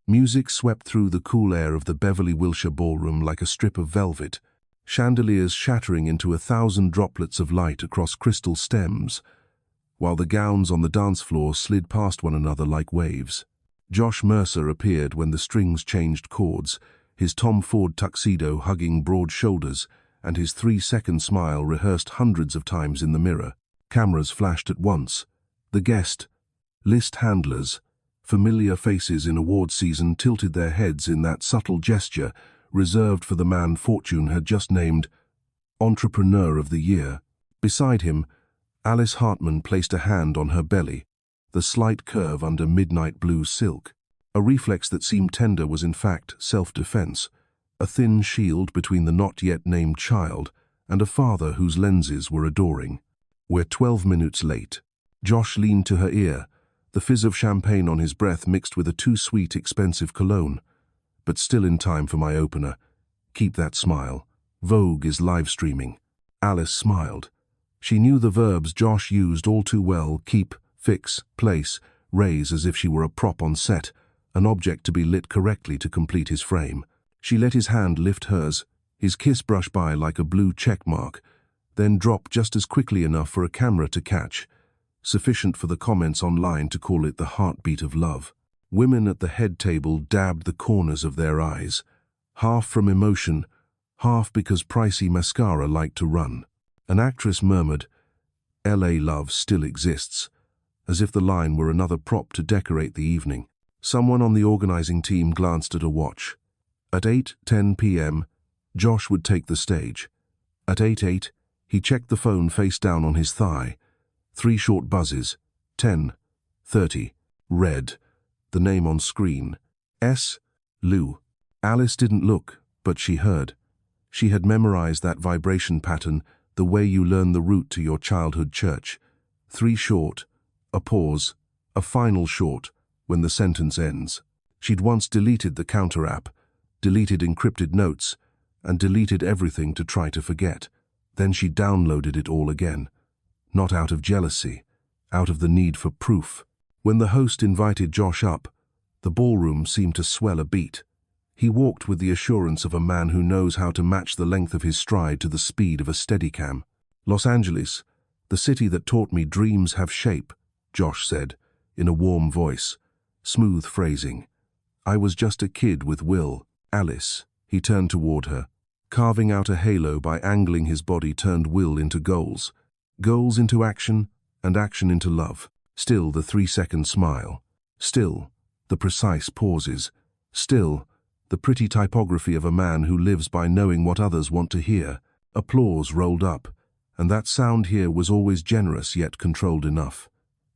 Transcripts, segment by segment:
Music swept through the cool air of the Beverly Wilshire ballroom like a strip of velvet, chandeliers shattering into 1,000 droplets of light across crystal stems, while the gowns on the dance floor slid past one another like waves. Josh Mercer appeared when the strings changed chords, his Tom Ford tuxedo hugging broad shoulders and his 3-second smile rehearsed hundreds of times in the mirror. Cameras flashed at once. The guest, list handlers, familiar faces in award season tilted their heads in that subtle gesture reserved for the man fortune had just named Entrepreneur of the Year. Beside him, Alice Hartman placed a hand on her belly, the slight curve under midnight blue silk. A reflex that seemed tender was in fact self-defense, a thin shield between the not-yet-named child and a father whose lenses were adoring. "We're 12 minutes late." Josh leaned to her ear, the fizz of champagne on his breath mixed with a too-sweet, expensive cologne. "But still in time for my opener. Keep that smile. Vogue is live-streaming." Alice smiled. She knew the verbs Josh used all too well: keep, fix, place, raise, as if she were a prop on set, an object to be lit correctly to complete his frame. She let his hand lift hers, his kiss brush by like a blue check mark, then drop just as quickly enough for a camera to catch, sufficient for the comments online to call it the heartbeat of love. Women at the head table dabbed the corners of their eyes, half from emotion, half because pricey mascara liked to run. An actress murmured, "LA love still exists," as if the line were another prop to decorate the evening. Someone on the organizing team glanced at a watch. At 8:10 p.m., Josh would take the stage. At 8:08, he checked the phone face down on his thigh. 3 short buzzes. 10:30. Red. The name on screen. S. Lou. Alice didn't look, but she heard. She had memorized that vibration pattern, the way you learn the route to your childhood church. 3 short, a pause, a final short, when the sentence ends. She'd once deleted the counter app, deleted encrypted notes, and deleted everything to try to forget. Then she downloaded it all again. Not out of jealousy, out of the need for proof. When the host invited Josh up, the ballroom seemed to swell a beat. He walked with the assurance of a man who knows how to match the length of his stride to the speed of a Steadicam. "Los Angeles, the city that taught me dreams have shape," Josh said, in a warm voice, smooth phrasing. "I was just a kid with will." "Alice," he turned toward her, carving out a halo by angling his body turned will into goals. Goals into action, and action into love. Still the 3-second smile. Still the precise pauses. Still the pretty typography of a man who lives by knowing what others want to hear. Applause rolled up, and that sound here was always generous yet controlled enough.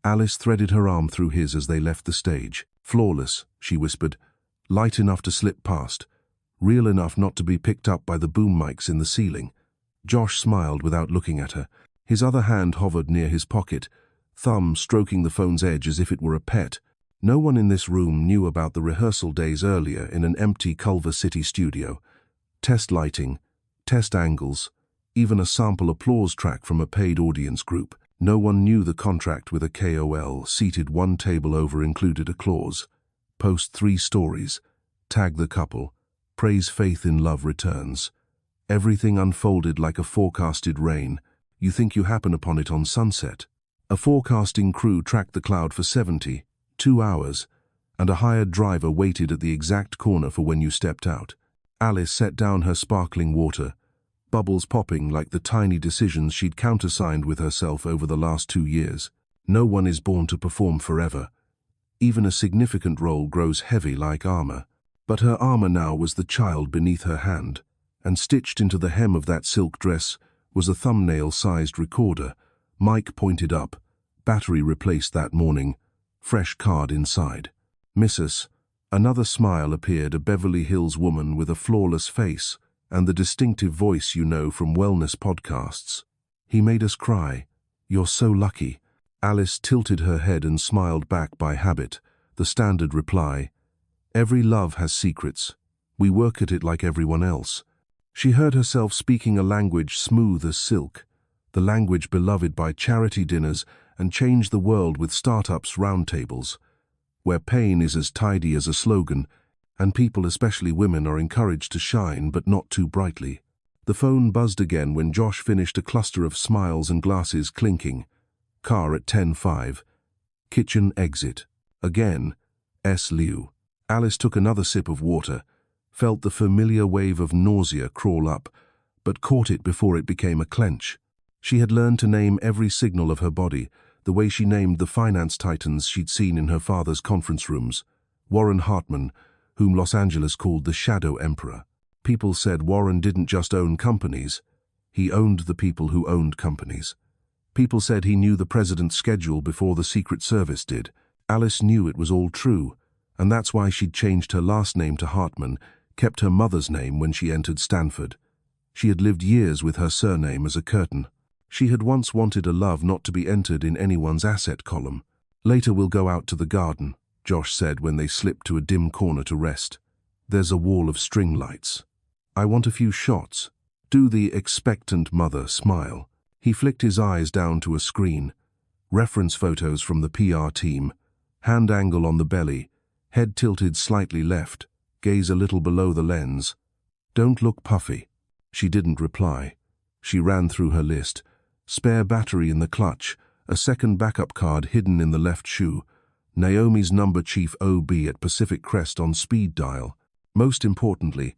Alice threaded her arm through his as they left the stage. "Flawless," she whispered, "light enough to slip past, real enough not to be picked up by the boom mics in the ceiling." Josh smiled without looking at her. His other hand hovered near his pocket, thumb stroking the phone's edge as if it were a pet. No one in this room knew about the rehearsal days earlier in an empty Culver City studio. Test lighting, test angles, even a sample applause track from a paid audience group. No one knew the contract with a KOL seated one table over included a clause. Post 3 stories, tag the couple, praise faith in love returns. Everything unfolded like a forecasted rain. You think you happen upon it on sunset. A forecasting crew tracked the cloud for 72 hours, and a hired driver waited at the exact corner for when you stepped out. Alice set down her sparkling water, bubbles popping like the tiny decisions she'd countersigned with herself over the last 2 years. No one is born to perform forever. Even a significant role grows heavy like armor. But her armor now was the child beneath her hand, and stitched into the hem of that silk dress was a thumbnail-sized recorder, mic pointed up, battery replaced that morning, fresh card inside. "Mrs." Another smile appeared, a Beverly Hills woman with a flawless face and the distinctive voice you know from wellness podcasts. "He made us cry. You're so lucky." Alice tilted her head and smiled back by habit, the standard reply. "Every love has secrets. We work at it like everyone else." She heard herself speaking a language smooth as silk, the language beloved by charity dinners and change the world with startups roundtables, where pain is as tidy as a slogan, And people, especially women, are encouraged to shine, but not too brightly. The phone buzzed again when Josh finished a cluster of smiles and glasses clinking. Car at 10:05. Kitchen exit. Again. S. Liu. Alice took another sip of water, felt the familiar wave of nausea crawl up, but caught it before it became a clench. She had learned to name every signal of her body, the way she named the finance titans she'd seen in her father's conference rooms. Warren Hartman, whom Los Angeles called the Shadow Emperor. People said Warren didn't just own companies, he owned the people who owned companies. People said he knew the president's schedule before the Secret Service did. Alice knew it was all true, and that's why she'd changed her last name to Hartman, kept her mother's name when she entered Stanford. She had lived years with her surname as a curtain. She had once wanted a love not to be entered in anyone's asset column. Later we'll go out to the garden, Josh said when they slipped to a dim corner to rest. There's a wall of string lights. I want a few shots. Do the expectant mother smile. He flicked his eyes down to a screen. Reference photos from the PR team. Hand angle on the belly. Head tilted slightly left. Gaze a little below the lens. Don't look puffy. She didn't reply. She ran through her list. Spare battery in the clutch. A second backup card hidden in the left shoe. Naomi's number, Chief OB at Pacific Crest on speed dial. Most importantly,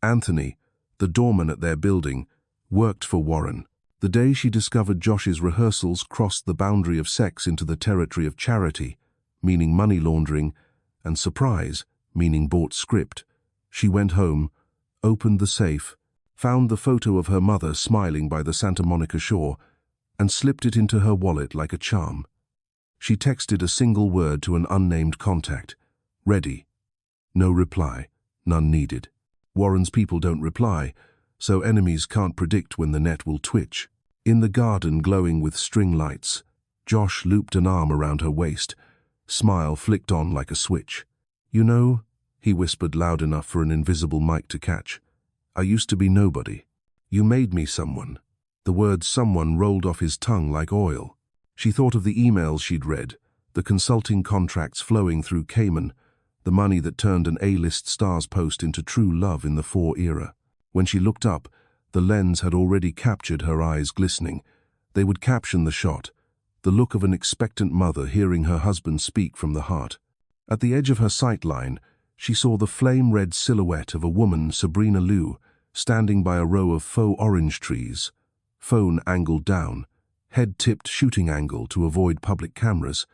Anthony, the doorman at their building, worked for Warren. The day she discovered Josh's rehearsals crossed the boundary of sex into the territory of charity, meaning money laundering, and surprise, meaning bought script. She went home, opened the safe, found the photo of her mother smiling by the Santa Monica shore, and slipped it into her wallet like a charm. She texted a single word to an unnamed contact. Ready. No reply. None needed. Warren's people don't reply, so enemies can't predict when the net will twitch. In the garden glowing with string lights, Josh looped an arm around her waist. Smile flicked on like a switch. You know, he whispered loud enough for an invisible mic to catch, I used to be nobody. You made me someone. The word someone rolled off his tongue like oil. She thought of the emails she'd read, the consulting contracts flowing through Cayman, the money that turned an A-list stars post into true love in the 4 era. When she looked up, the lens had already captured her eyes glistening. They would caption the shot, the look of an expectant mother hearing her husband speak from the heart. At the edge of her sight line, she saw the flame-red silhouette of a woman, Sabrina Liu, standing by a row of faux orange trees. Phone angled down, head tipped shooting angle to avoid public cameras.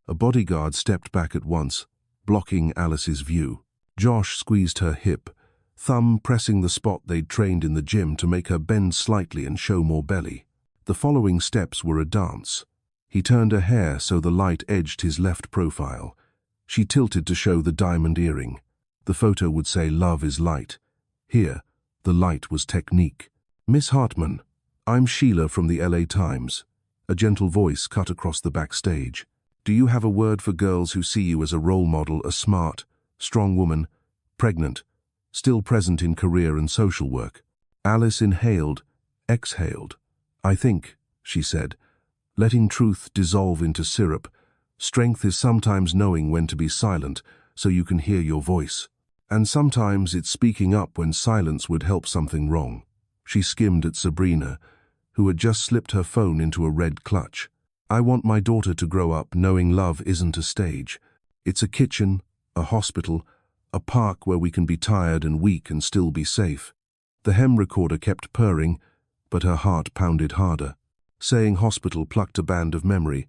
A bodyguard stepped back at once, blocking Alice's view. Josh squeezed her hip, thumb pressing the spot they'd trained in the gym to make her bend slightly and show more belly. The following steps were a dance. He turned her hair so the light edged his left profile. She tilted to show the diamond earring. The photo would say love is light. Here, the light was technique. Miss Hartman, I'm Sheila from the LA Times. A gentle voice cut across the backstage. Do you have a word for girls who see you as a role model, a smart, strong woman, pregnant, still present in career and social work? Alice inhaled, exhaled. I think, she said, letting truth dissolve into syrup. Strength is sometimes knowing when to be silent so you can hear your voice. And sometimes it's speaking up when silence would help something wrong. She skimmed at Sabrina, who had just slipped her phone into a red clutch. I want my daughter to grow up knowing love isn't a stage. It's a kitchen, a hospital, a park where we can be tired and weak and still be safe. The hem recorder kept purring, but her heart pounded harder. Saying hospital plucked a band of memory.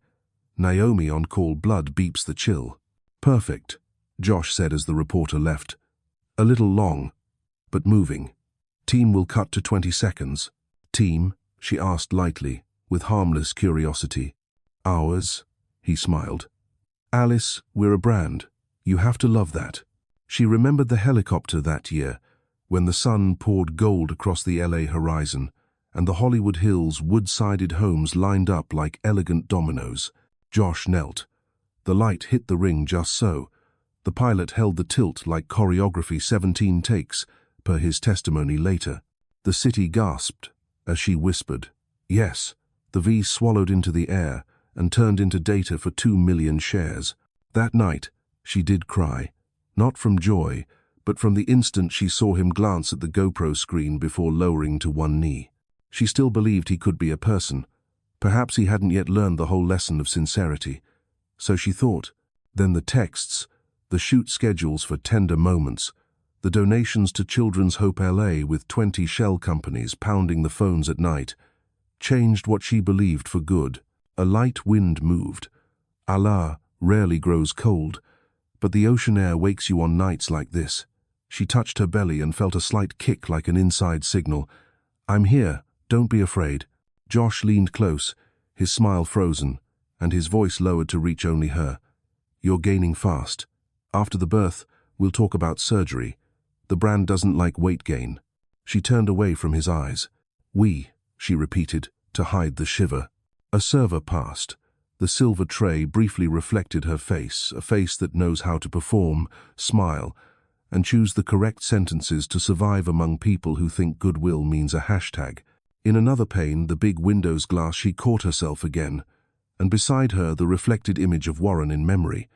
Naomi on call, blood beeps the chill. Perfect, Josh said as the reporter left. A little long, but moving. Team will cut to 20 seconds. Team, she asked lightly, with harmless curiosity. Ours, he smiled. Alice, we're a brand. You have to love that. She remembered the helicopter that year, when the sun poured gold across the LA horizon, and the Hollywood Hills wood-sided homes lined up like elegant dominoes. Josh knelt. The light hit the ring just so. The pilot held the tilt like choreography, 17 takes, per his testimony later. The city gasped as she whispered, yes. The V swallowed into the air and turned into data for 2 million shares. That night, she did cry, not from joy, but from the instant she saw him glance at the GoPro screen before lowering to one knee, she still believed he could be a person. Perhaps he hadn't yet learned the whole lesson of sincerity. So she thought. Then the texts, the shoot schedules for tender moments, the donations to Children's Hope LA with 20 shell companies pounding the phones at night, changed what she believed for good. A light wind moved. Allah rarely grows cold, but the ocean air wakes you on nights like this. She touched her belly and felt a slight kick like an inside signal. I'm here, don't be afraid. Josh leaned close, his smile frozen, and his voice lowered to reach only her. You're gaining fast. After the birth, we'll talk about surgery. The brand doesn't like weight gain. She turned away from his eyes. We, she repeated, to hide the shiver. A server passed. The silver tray briefly reflected her face, a face that knows how to perform, smile, and choose the correct sentences to survive among people who think goodwill means a hashtag. In another pane, the big window's glass, she caught herself again, and beside her the reflected image of Warren in memory,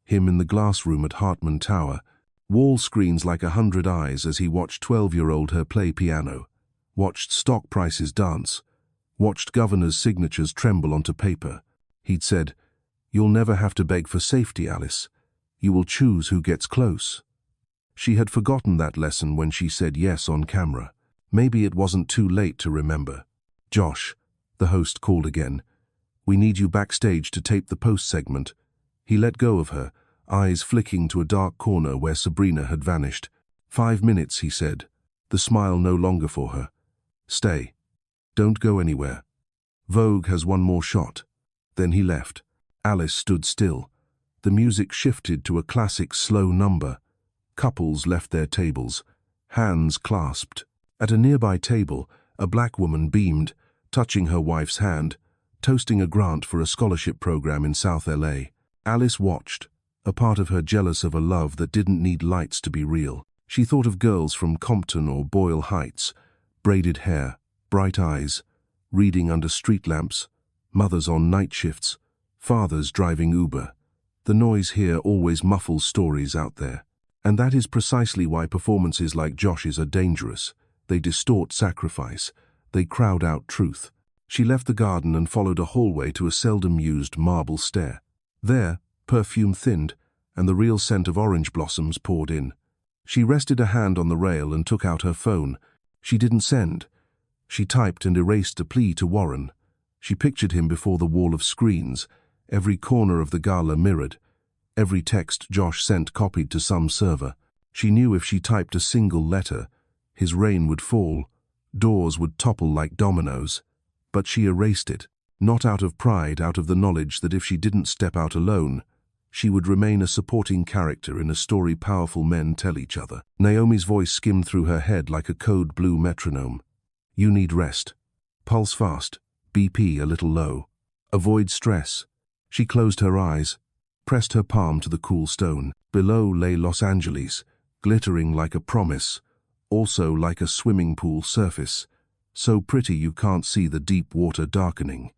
him in the glass room at Hartman Tower, wall screens like 100 eyes as he watched 12-year-old her play piano, watched stock prices dance, watched governors' signatures tremble onto paper. He'd said, "You'll never have to beg for safety, Alice. You will choose who gets close." She had forgotten that lesson when she said yes on camera. Maybe it wasn't too late to remember. "Josh," the host called again. "We need you backstage to tape the post-segment." He let go of her, eyes flicking to a dark corner where Sabrina had vanished. 5 minutes, he said, the smile no longer for her. "Stay. Don't go anywhere. Vogue has one more shot." Then he left. Alice stood still. The music shifted to a classic slow number. Couples left their tables, hands clasped. At a nearby table, a black woman beamed, touching her wife's hand, toasting a grant for a scholarship program in South LA. Alice watched, a part of her jealous of a love that didn't need lights to be real. She thought of girls from Compton or Boyle Heights, braided hair, bright eyes, reading under street lamps, mothers on night shifts, fathers driving Uber. The noise here always muffles stories out there. And that is precisely why performances like Josh's are dangerous. They distort sacrifice. They crowd out truth. She left the garden and followed a hallway to a seldom-used marble stair. There, perfume thinned, and the real scent of orange blossoms poured in. She rested a hand on the rail and took out her phone. She didn't send. She typed and erased a plea to Warren. She pictured him before the wall of screens, every corner of the gala mirrored, every text Josh sent copied to some server. She knew if she typed a single letter, his rain would fall, doors would topple like dominoes. But she erased it, not out of pride, out of the knowledge that if she didn't step out alone, she would remain a supporting character in a story powerful men tell each other. Naomi's voice skimmed through her head like a code blue metronome. You need rest. Pulse fast, BP a little low. Avoid stress. She closed her eyes, pressed her palm to the cool stone. Below lay Los Angeles, glittering like a promise, also like a swimming pool surface, so pretty you can't see the deep water darkening.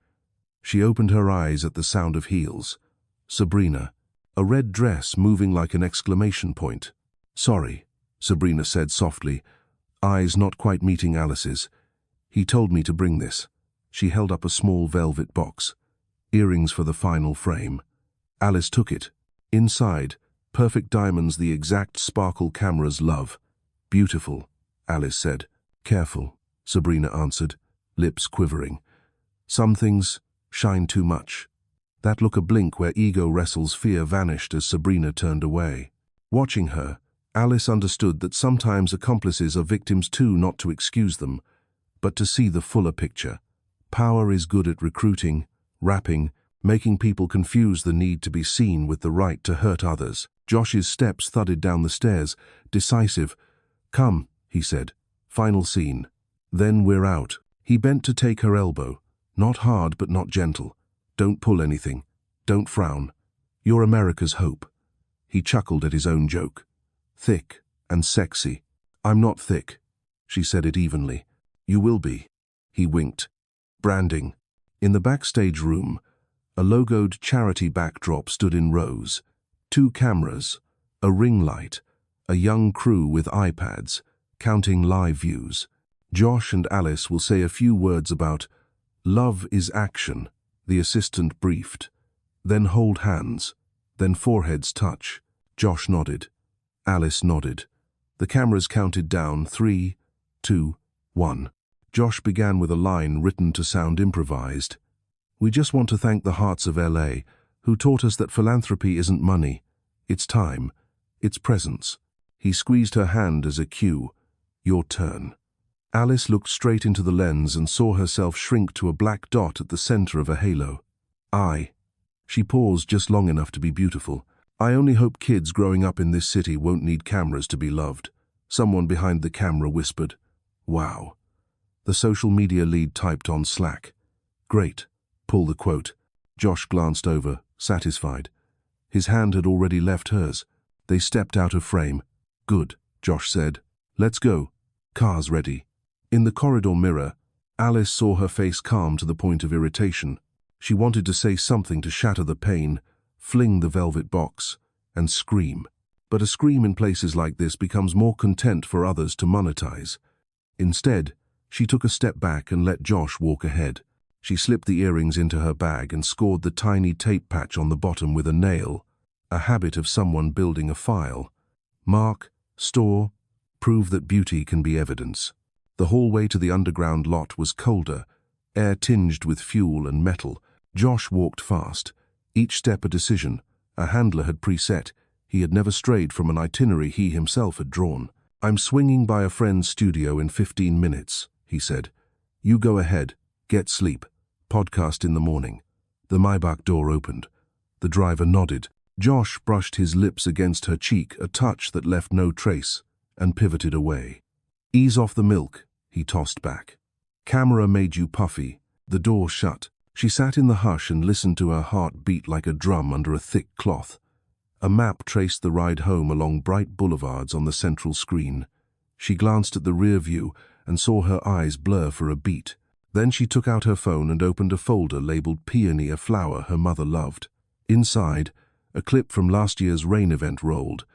She opened her eyes at the sound of heels. Sabrina, a red dress moving like an exclamation point. Sorry, Sabrina said softly, eyes not quite meeting Alice's. He told me to bring this. She held up a small velvet box. Earrings for the final frame. Alice took it. Inside, perfect diamonds, the exact sparkle cameras love. Beautiful, Alice said. Careful, Sabrina answered, lips quivering. Some things shine too much. That look a blink where ego wrestles fear vanished as Sabrina turned away. Watching her, Alice understood that sometimes accomplices are victims too, not to excuse them, but to see the fuller picture. Power is good at recruiting, wrapping, making people confuse the need to be seen with the right to hurt others. Josh's steps thudded down the stairs, decisive. Come, he said. Final scene. Then we're out. He bent to take her elbow. Not hard, but not gentle. Don't pull anything. Don't frown. You're America's hope. He chuckled at his own joke. Thick and sexy. I'm not thick. She said it evenly. You will be. He winked. Branding. In the backstage room, a logoed charity backdrop stood in rows. 2 cameras, a ring light, a young crew with iPads, counting live views. Josh and Alice will say a few words about "love is action," the assistant briefed. Then hold hands, then foreheads touch. Josh nodded. Alice nodded. The cameras counted down 3, 2, 1. Josh began with a line written to sound improvised. "We just want to thank the Hearts of LA, who taught us that philanthropy isn't money. It's time. It's presence." He squeezed her hand as a cue. "Your turn." Alice looked straight into the lens and saw herself shrink to a black dot at the center of a halo. She paused just long enough to be beautiful. "I only hope kids growing up in this city won't need cameras to be loved." Someone behind the camera whispered, "Wow." The social media lead typed on Slack, "Great. Pull the quote." Josh glanced over, satisfied. His hand had already left hers. They stepped out of frame. "Good," Josh said. "Let's go. Car's ready." In the corridor mirror, Alice saw her face calm to the point of irritation. She wanted to say something to shatter the pain, fling the velvet box, and scream. But a scream in places like this becomes more content for others to monetize. Instead, she took a step back and let Josh walk ahead. She slipped the earrings into her bag and scored the tiny tape patch on the bottom with a nail, a habit of someone building a file. Mark, store, prove that beauty can be evidence. The hallway to the underground lot was colder, air tinged with fuel and metal. Josh walked fast, each step a decision. A handler had preset. He had never strayed from an itinerary he himself had drawn. "I'm swinging by a friend's studio in 15 minutes, he said. "You go ahead, get sleep, podcast in the morning." The Maybach door opened. The driver nodded. Josh brushed his lips against her cheek, a touch that left no trace, and pivoted away. "Ease off the milk," he tossed back. "Camera made you puffy." The door shut. She sat in the hush and listened to her heart beat like a drum under a thick cloth. A map traced the ride home along bright boulevards on the central screen. She glanced at the rear view and saw her eyes blur for a beat. Then she took out her phone and opened a folder labeled "Peony, a flower her mother loved." Inside, a clip from last year's rain event rolled.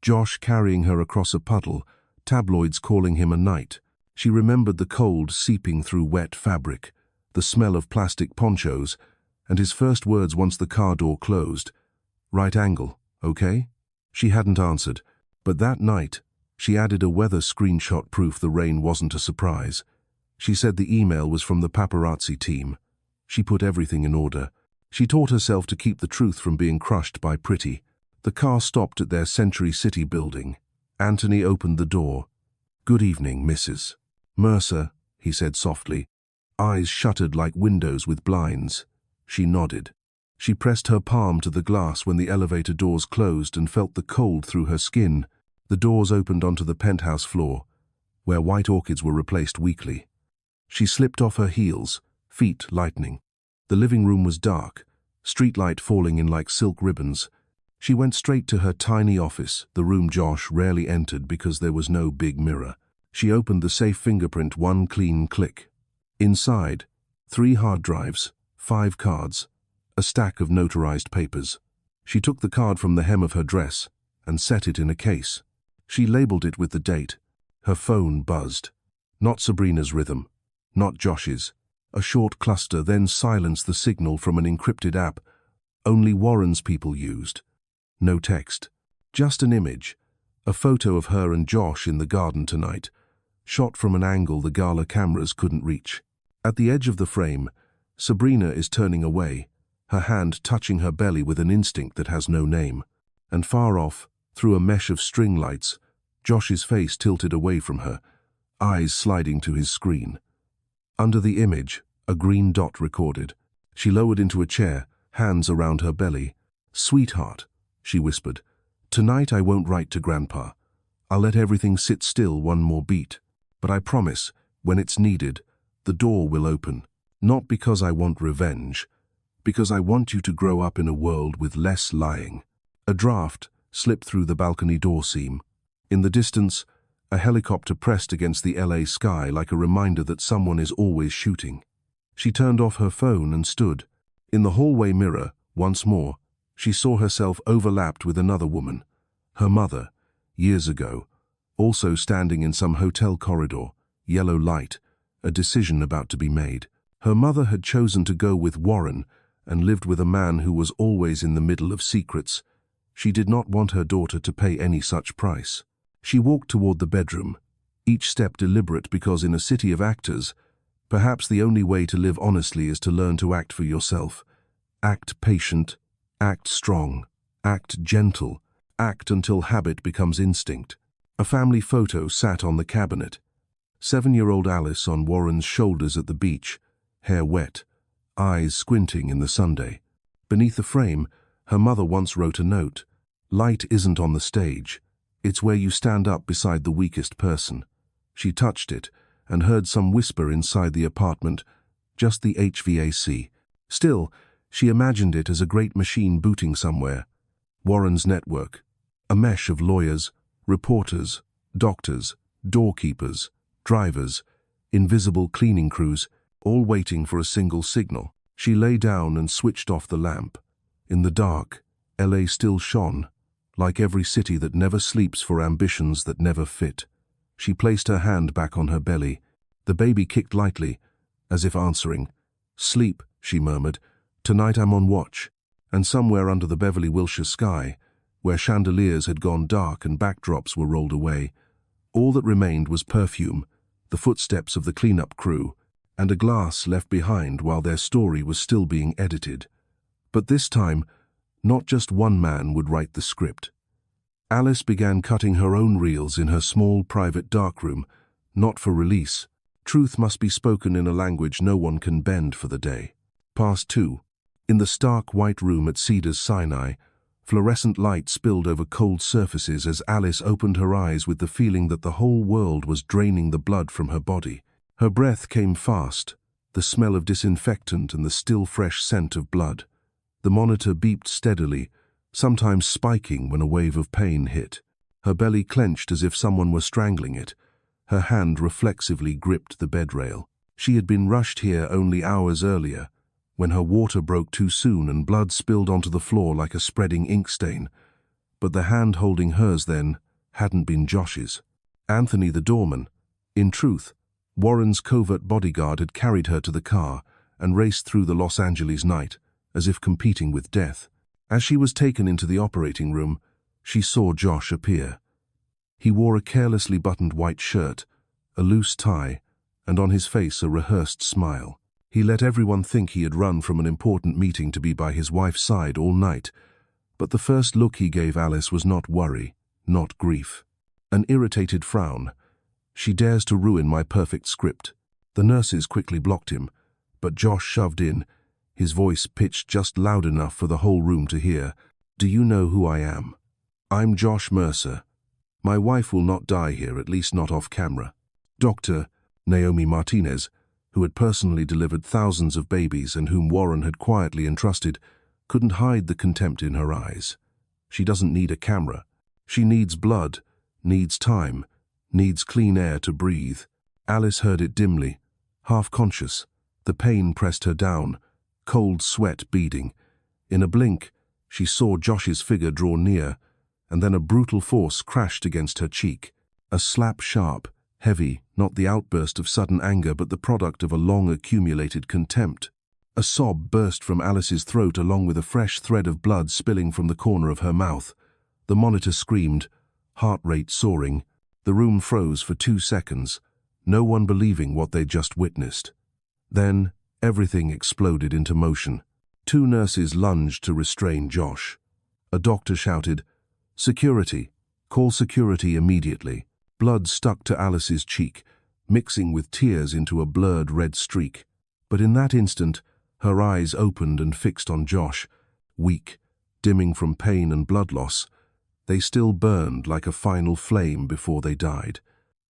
Josh carrying her across a puddle, tabloids calling him a knight. She remembered the cold seeping through wet fabric, the smell of plastic ponchos, and his first words once the car door closed. "Right angle, okay?" She hadn't answered, but that night, she added a weather screenshot proof the rain wasn't a surprise. She said the email was from the paparazzi team. She put everything in order. She taught herself to keep the truth from being crushed by pretty. The car stopped at their Century City building. Anthony opened the door. "Good evening, Mrs. Mercer," he said softly. Eyes shuttered like windows with blinds. She nodded. She pressed her palm to the glass when the elevator doors closed and felt the cold through her skin. The doors opened onto the penthouse floor, where white orchids were replaced weekly. She slipped off her heels, feet lightening. The living room was dark, streetlight falling in like silk ribbons. She went straight to her tiny office, the room Josh rarely entered because there was no big mirror. She opened the safe fingerprint one clean click. Inside, 3 hard drives, 5 cards, a stack of notarized papers. She took the card from the hem of her dress and set it in a case. She labeled it with the date. Her phone buzzed. Not Sabrina's rhythm, not Josh's. A short cluster, then silenced the signal from an encrypted app only Warren's people used. No text, just an image, a photo of her and Josh in the garden tonight, shot from an angle the gala cameras couldn't reach. At the edge of the frame, Sabrina is turning away, her hand touching her belly with an instinct that has no name. And far off, through a mesh of string lights, Josh's face tilted away from her, eyes sliding to his screen. Under the image, a green dot recorded. She lowered into a chair, hands around her belly. "Sweetheart," she whispered, "tonight I won't write to Grandpa. I'll let everything sit still one more beat. But I promise, when it's needed, the door will open. Not because I want revenge, because I want you to grow up in a world with less lying." A draft slipped through the balcony door seam. In the distance, a helicopter pressed against the LA sky like a reminder that someone is always shooting. She turned off her phone and stood. In the hallway mirror, once more, she saw herself overlapped with another woman, her mother, years ago, also standing in some hotel corridor, yellow light, a decision about to be made. Her mother had chosen to go with Warren and lived with a man who was always in the middle of secrets. She did not want her daughter to pay any such price. She walked toward the bedroom, each step deliberate because in a city of actors, perhaps the only way to live honestly is to learn to act for yourself. Act patient, act strong, act gentle, act until habit becomes instinct. A family photo sat on the cabinet. 7-year-old Alice on Warren's shoulders at the beach, hair wet, eyes squinting in the Sunday. Beneath the frame, her mother once wrote a note. Light isn't on the stage. It's where you stand up beside the weakest person. She touched it and heard some whisper inside the apartment, just the HVAC. Still, she imagined it as a great machine booting somewhere. Warren's network. A mesh of lawyers, reporters, doctors, doorkeepers, drivers, invisible cleaning crews, all waiting for a single signal. She lay down and switched off the lamp. In the dark, LA still shone, like every city that never sleeps for ambitions that never fit. She placed her hand back on her belly. The baby kicked lightly, as if answering. "Sleep," she murmured. "Tonight I'm on watch." And somewhere under the Beverly Wilshire sky, where chandeliers had gone dark and backdrops were rolled away, all that remained was perfume, the footsteps of the cleanup crew, and a glass left behind while their story was still being edited. But this time, not just one man would write the script. Alice began cutting her own reels in her small private darkroom, not for release. Truth must be spoken in a language no one can bend for the day. Past 2. In the stark white room at Cedars Sinai, fluorescent light spilled over cold surfaces as Alice opened her eyes with the feeling that the whole world was draining the blood from her body. Her breath came fast, the smell of disinfectant and the still fresh scent of blood. The monitor beeped steadily, sometimes spiking when a wave of pain hit. Her belly clenched as if someone were strangling it. Her hand reflexively gripped the bed rail. She had been rushed here only hours earlier, when her water broke too soon and blood spilled onto the floor like a spreading ink stain. But the hand holding hers then hadn't been Josh's. Anthony, the doorman. In truth, Warren's covert bodyguard had carried her to the car and raced through the Los Angeles night, as if competing with death. As she was taken into the operating room, she saw Josh appear. He wore a carelessly buttoned white shirt, a loose tie, and on his face a rehearsed smile. He let everyone think he had run from an important meeting to be by his wife's side all night, but the first look he gave Alice was not worry, not grief. An irritated frown. "She dares to ruin my perfect script." The nurses quickly blocked him, but Josh shoved in, his voice pitched just loud enough for the whole room to hear. "Do you know who I am? I'm Josh Mercer. My wife will not die here, at least not off camera." Dr. Naomi Martinez, who had personally delivered thousands of babies and whom Warren had quietly entrusted, couldn't hide the contempt in her eyes. "She doesn't need a camera. She needs blood, needs time, needs clean air to breathe." Alice heard it dimly, half-conscious. The pain pressed her down, cold sweat beading. In a blink, she saw Josh's figure draw near, and then a brutal force crashed against her cheek. A slap sharp, heavy, not the outburst of sudden anger but the product of a long-accumulated contempt. A sob burst from Alice's throat along with a fresh thread of blood spilling from the corner of her mouth. The monitor screamed, heart rate soaring. The room froze for 2 seconds, no one believing what they'd just witnessed. Then, everything exploded into motion. 2 nurses lunged to restrain Josh. A doctor shouted, "Security! Call security immediately." Blood stuck to Alice's cheek, mixing with tears into a blurred red streak. But in that instant, her eyes opened and fixed on Josh, weak, dimming from pain and blood loss. They still burned like a final flame before they died.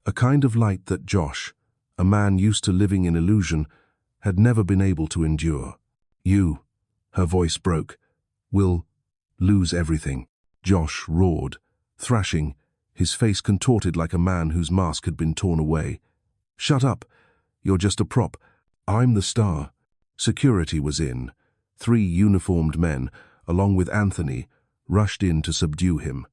A kind of light that Josh, a man used to living in illusion, had never been able to endure. "You," her voice broke, "will lose everything." Josh roared, thrashing, his face contorted like a man whose mask had been torn away. "Shut up. You're just a prop. I'm the star." Security was in. 3 uniformed men, along with Anthony, rushed in to subdue him.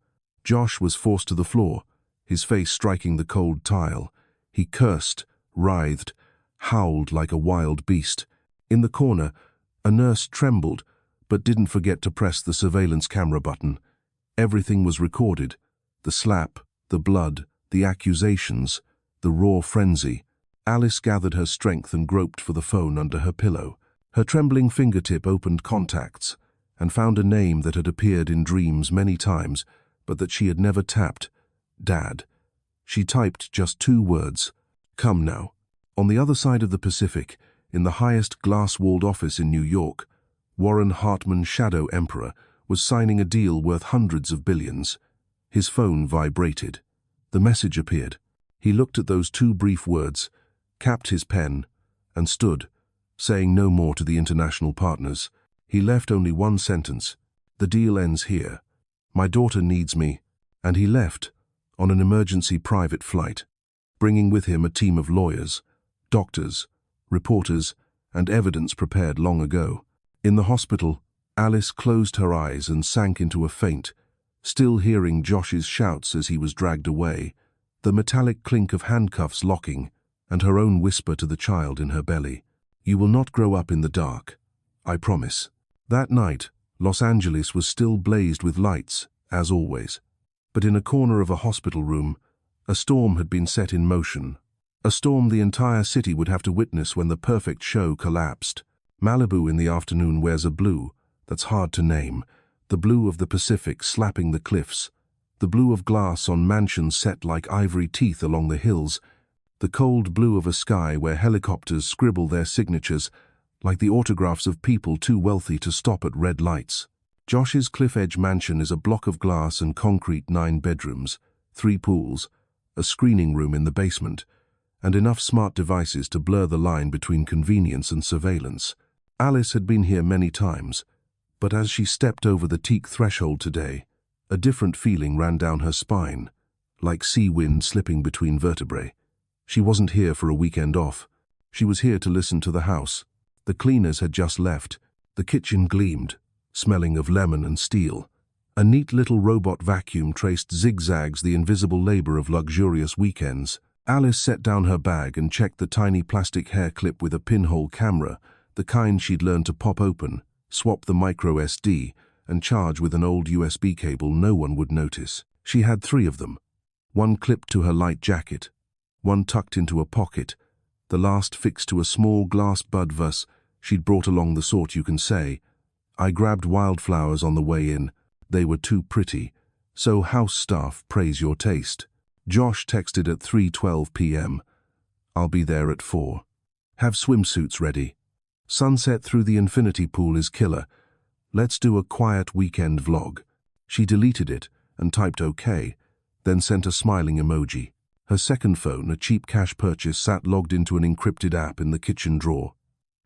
Josh was forced to the floor, his face striking the cold tile. He cursed, writhed, howled like a wild beast. In the corner, a nurse trembled, but didn't forget to press the surveillance camera button. Everything was recorded. The slap, the blood, the accusations, the raw frenzy. Alice gathered her strength and groped for the phone under her pillow. Her trembling fingertip opened contacts and found a name that had appeared in dreams many times, but that she had never tapped. Dad. She typed just 2 words. Come now. On the other side of the Pacific, in the highest glass-walled office in New York, Warren Hartman, Shadow Emperor, was signing a deal worth hundreds of billions. His phone vibrated. The message appeared. He looked at those 2 brief words, capped his pen, and stood, saying no more to the international partners. He left only 1 sentence. The deal ends here. My daughter needs me. And he left, on an emergency private flight, bringing with him a team of lawyers, doctors, reporters, and evidence prepared long ago. In the hospital, Alice closed her eyes and sank into a faint, still hearing Josh's shouts as he was dragged away, the metallic clink of handcuffs locking, and her own whisper to the child in her belly. You will not grow up in the dark. I promise. That night, Los Angeles was still blazed with lights, as always. But in a corner of a hospital room, a storm had been set in motion. A storm the entire city would have to witness when the perfect show collapsed. Malibu in the afternoon wears a blue that's hard to name, the blue of the Pacific slapping the cliffs, the blue of glass on mansions set like ivory teeth along the hills, the cold blue of a sky where helicopters scribble their signatures like the autographs of people too wealthy to stop at red lights. Josh's cliff-edge mansion is a block of glass and concrete, 9 bedrooms, 3 pools, a screening room in the basement, and enough smart devices to blur the line between convenience and surveillance. Alice had been here many times, but as she stepped over the teak threshold today, a different feeling ran down her spine, like sea wind slipping between vertebrae. She wasn't here for a weekend off. She was here to listen to the house. The cleaners had just left. The kitchen gleamed, smelling of lemon and steel. A neat little robot vacuum traced zigzags the invisible labor of luxurious weekends. Alice set down her bag and checked the tiny plastic hair clip with a pinhole camera, the kind she'd learned to pop open, swap the micro SD, and charge with an old USB cable no one would notice. She had 3 of them. 1 clipped to her light jacket, 1 tucked into a pocket, the last fixed to a small glass bud vase she'd brought along, the sort you can say, I grabbed wildflowers on the way in. They were too pretty, so house staff praise your taste. Josh texted at 3:12 p.m. I'll be there at 4. Have swimsuits ready. Sunset through the infinity pool is killer. Let's do a quiet weekend vlog. She deleted it and typed OK, then sent a smiling emoji. Her second phone, a cheap cash purchase, sat logged into an encrypted app in the kitchen drawer.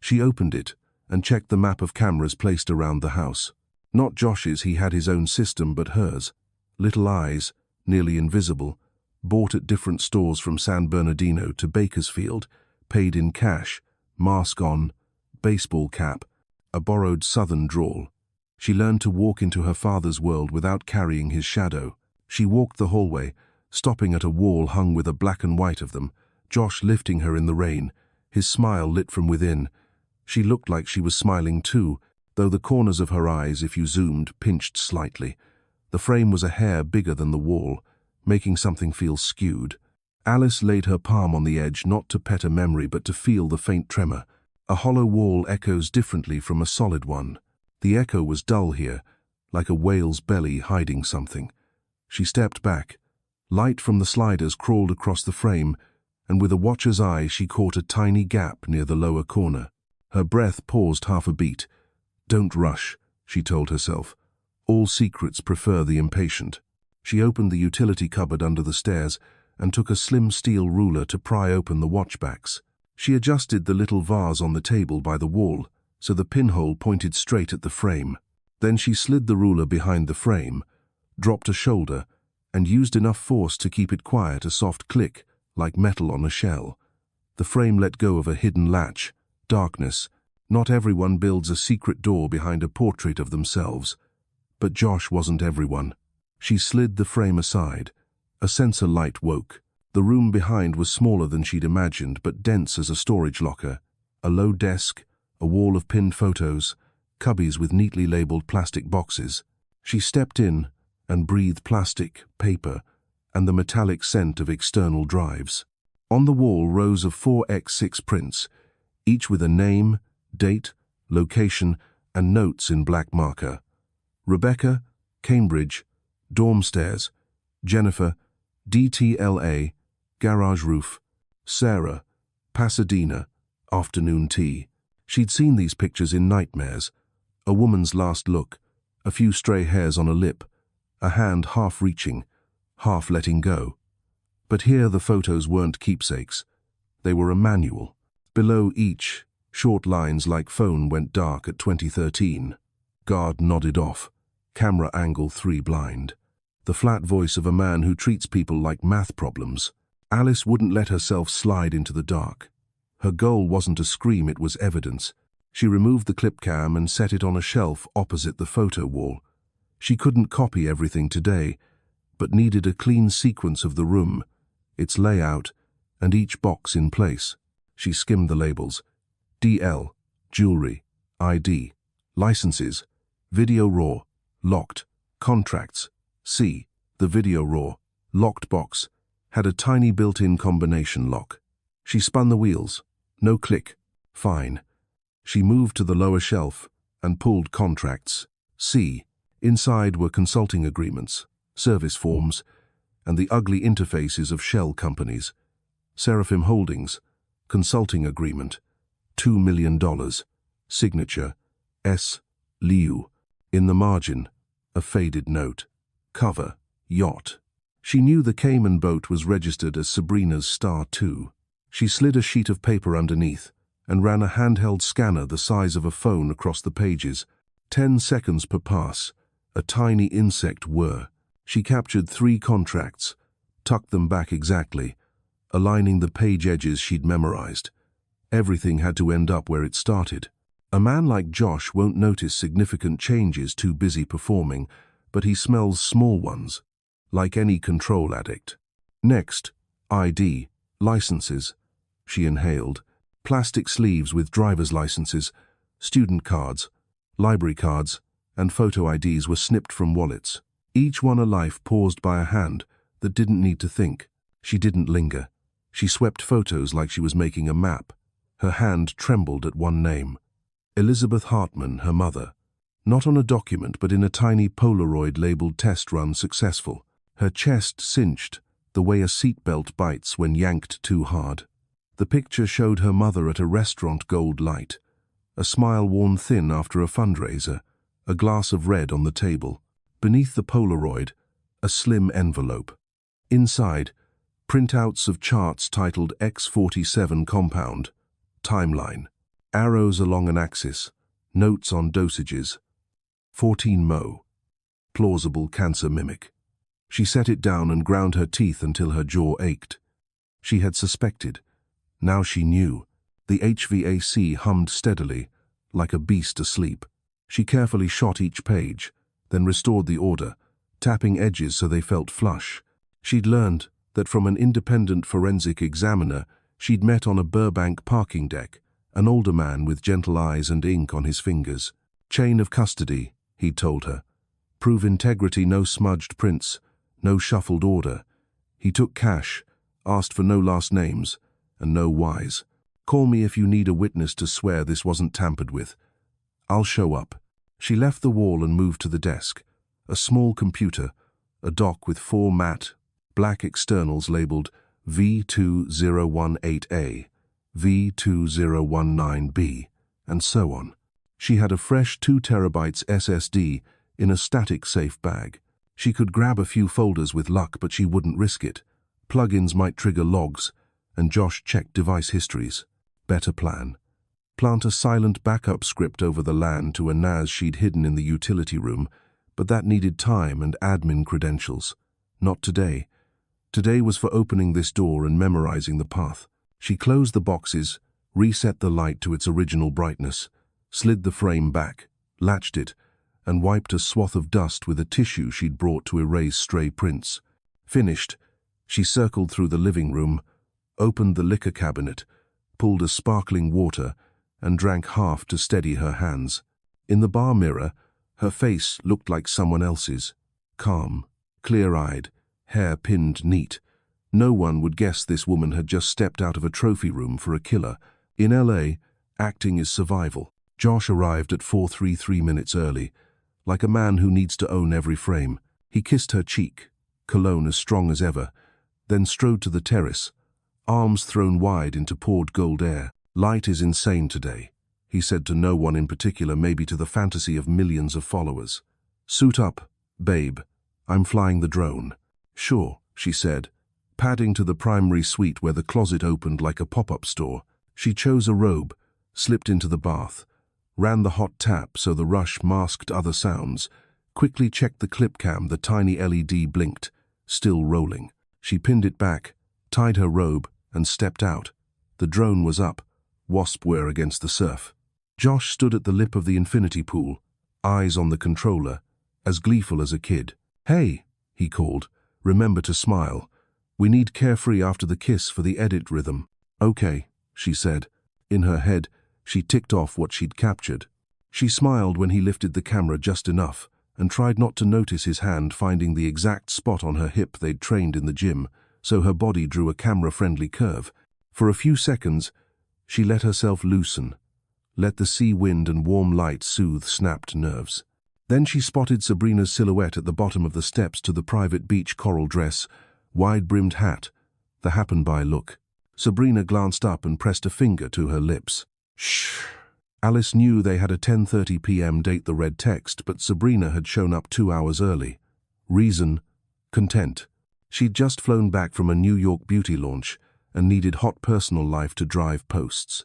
She opened it and checked the map of cameras placed around the house. Not Josh's, he had his own system, but hers. Little eyes, nearly invisible, bought at different stores from San Bernardino to Bakersfield, paid in cash, mask on, baseball cap, a borrowed southern drawl. She learned to walk into her father's world without carrying his shadow. She walked the hallway, stopping at a wall hung with a black and white of them, Josh lifting her in the rain, his smile lit from within. She looked like she was smiling too, though the corners of her eyes, if you zoomed, pinched slightly. The frame was a hair bigger than the wall, making something feel skewed. Alice laid her palm on the edge, not to pet a memory but to feel the faint tremor. A hollow wall echoes differently from a solid one. The echo was dull here, like a whale's belly hiding something. She stepped back. Light from the sliders crawled across the frame, and with a watcher's eye she caught a tiny gap near the lower corner. Her breath paused half a beat. Don't rush, she told herself. All secrets prefer the impatient. She opened the utility cupboard under the stairs and took a slim steel ruler to pry open the watchbacks. She adjusted the little vase on the table by the wall so the pinhole pointed straight at the frame. Then she slid the ruler behind the frame, dropped a shoulder, and used enough force to keep it quiet, a soft click, like metal on a shell. The frame let go of a hidden latch. Darkness. Not everyone builds a secret door behind a portrait of themselves. But Josh wasn't everyone. She slid the frame aside. A sensor light woke. The room behind was smaller than she'd imagined, but dense as a storage locker. A low desk, a wall of pinned photos, cubbies with neatly labeled plastic boxes. She stepped in and breathed plastic, paper, and the metallic scent of external drives. On the wall, rows of 4x6 prints, each with a name, date, location, and notes in black marker. Rebecca, Cambridge, dorm stairs. Jennifer, DTLA, garage roof. Sarah, Pasadena, afternoon tea. She'd seen these pictures in nightmares. A woman's last look, a few stray hairs on a lip, a hand half reaching, half letting go. But here the photos weren't keepsakes. They were a manual. Below each, short lines like phone went dark at 2013. Guard nodded off. Camera angle 3 blind. The flat voice of a man who treats people like math problems. Alice wouldn't let herself slide into the dark. Her goal wasn't to scream, it was evidence. She removed the clip cam and set it on a shelf opposite the photo wall. She couldn't copy everything today, but needed a clean sequence of the room, its layout, and each box in place. She skimmed the labels. DL, jewelry, ID, licenses, video raw, locked, contracts. C, the video raw, locked box, had a tiny built-in combination lock. She spun the wheels. No click. Fine. She moved to the lower shelf and pulled contracts. C. Inside were consulting agreements, service forms, and the ugly interfaces of shell companies. Seraphim Holdings, consulting agreement, $2 million. Signature, S. Liu. In the margin, a faded note. Cover, yacht. She knew the Cayman boat was registered as Sabrina's Star 2. She slid a sheet of paper underneath and ran a handheld scanner the size of a phone across the pages. 10 seconds per pass, a tiny insect whir. She captured 3 contracts, tucked them back exactly, aligning the page edges she'd memorized. Everything had to end up where it started. A man like Josh won't notice significant changes too busy performing, but he smells small ones, like any control addict. Next, ID, licenses. She inhaled. Plastic sleeves with driver's licenses, student cards, library cards, and photo IDs were snipped from wallets. Each one a life paused by a hand that didn't need to think. She didn't linger. She swept photos like she was making a map. Her hand trembled at one name. Elizabeth Hartman, her mother. Not on a document, but in a tiny Polaroid labeled test run successful. Her chest cinched, the way a seatbelt bites when yanked too hard. The picture showed her mother at a restaurant gold light, a smile worn thin after a fundraiser, a glass of red on the table. Beneath the Polaroid, a slim envelope. Inside, printouts of charts titled X47 Compound, Timeline, arrows along an axis, notes on dosages. 14 Mo. Plausible cancer mimic. She set it down and ground her teeth until her jaw ached. She had suspected. Now she knew. The HVAC hummed steadily, like a beast asleep. She carefully shot each page, then restored the order, tapping edges so they felt flush. She'd learned that from an independent forensic examiner she'd met on a Burbank parking deck, an older man with gentle eyes and ink on his fingers. Chain of custody, he'd told her. Prove integrity, no smudged prints, no shuffled order. He took cash, asked for no last names, and no whys. Call me if you need a witness to swear this wasn't tampered with. I'll show up. She left the wall and moved to the desk. A small computer, a dock with 4 matte, black externals labeled V2018A, V2019B, and so on. She had a fresh 2 terabytes SSD in a static safe bag. She could grab a few folders with luck, but she wouldn't risk it. Plugins might trigger logs, and Josh checked device histories. Better plan. Plant a silent backup script over the LAN to a NAS she'd hidden in the utility room, but that needed time and admin credentials. Not today. Today was for opening this door and memorizing the path. She closed the boxes, reset the light to its original brightness, slid the frame back, latched it, and wiped a swath of dust with a tissue she'd brought to erase stray prints. Finished, she circled through the living room, opened the liquor cabinet, pulled a sparkling water, and drank half to steady her hands. In the bar mirror, her face looked like someone else's. Calm, clear-eyed, hair pinned neat. No one would guess this woman had just stepped out of a trophy room for a killer. In LA, acting is survival. Josh arrived at 4:33 minutes early, like a man who needs to own every frame. He kissed her cheek, cologne as strong as ever, then strode to the terrace, arms thrown wide into poured gold air. "Light is insane today," he said to no one in particular, maybe to the fantasy of millions of followers. "Suit up, babe. I'm flying the drone." "Sure," she said, padding to the primary suite where the closet opened like a pop-up store. She chose a robe, slipped into the bath, ran the hot tap so the rush masked other sounds, quickly checked the clip cam. The tiny LED blinked, still rolling. She pinned it back, tied her robe, and stepped out. The drone was up, waspware against the surf. Josh stood at the lip of the infinity pool, eyes on the controller, as gleeful as a kid. "Hey," he called, "remember to smile. We need carefree after the kiss for the edit rhythm." "Okay," she said. In her head, she ticked off what she'd captured. She smiled when he lifted the camera just enough and tried not to notice his hand finding the exact spot on her hip they'd trained in the gym, so her body drew a camera-friendly curve. For a few seconds, she let herself loosen, let the sea wind and warm light soothe snapped nerves. Then she spotted Sabrina's silhouette at the bottom of the steps to the private beach coral dress, wide-brimmed hat, the happen-by look. Sabrina glanced up and pressed a finger to her lips. "Shh." Alice knew they had a 10:30 p.m. date, the red text, but Sabrina had shown up 2 hours early. Reason? Content. She'd just flown back from a New York beauty launch and needed hot personal life to drive posts.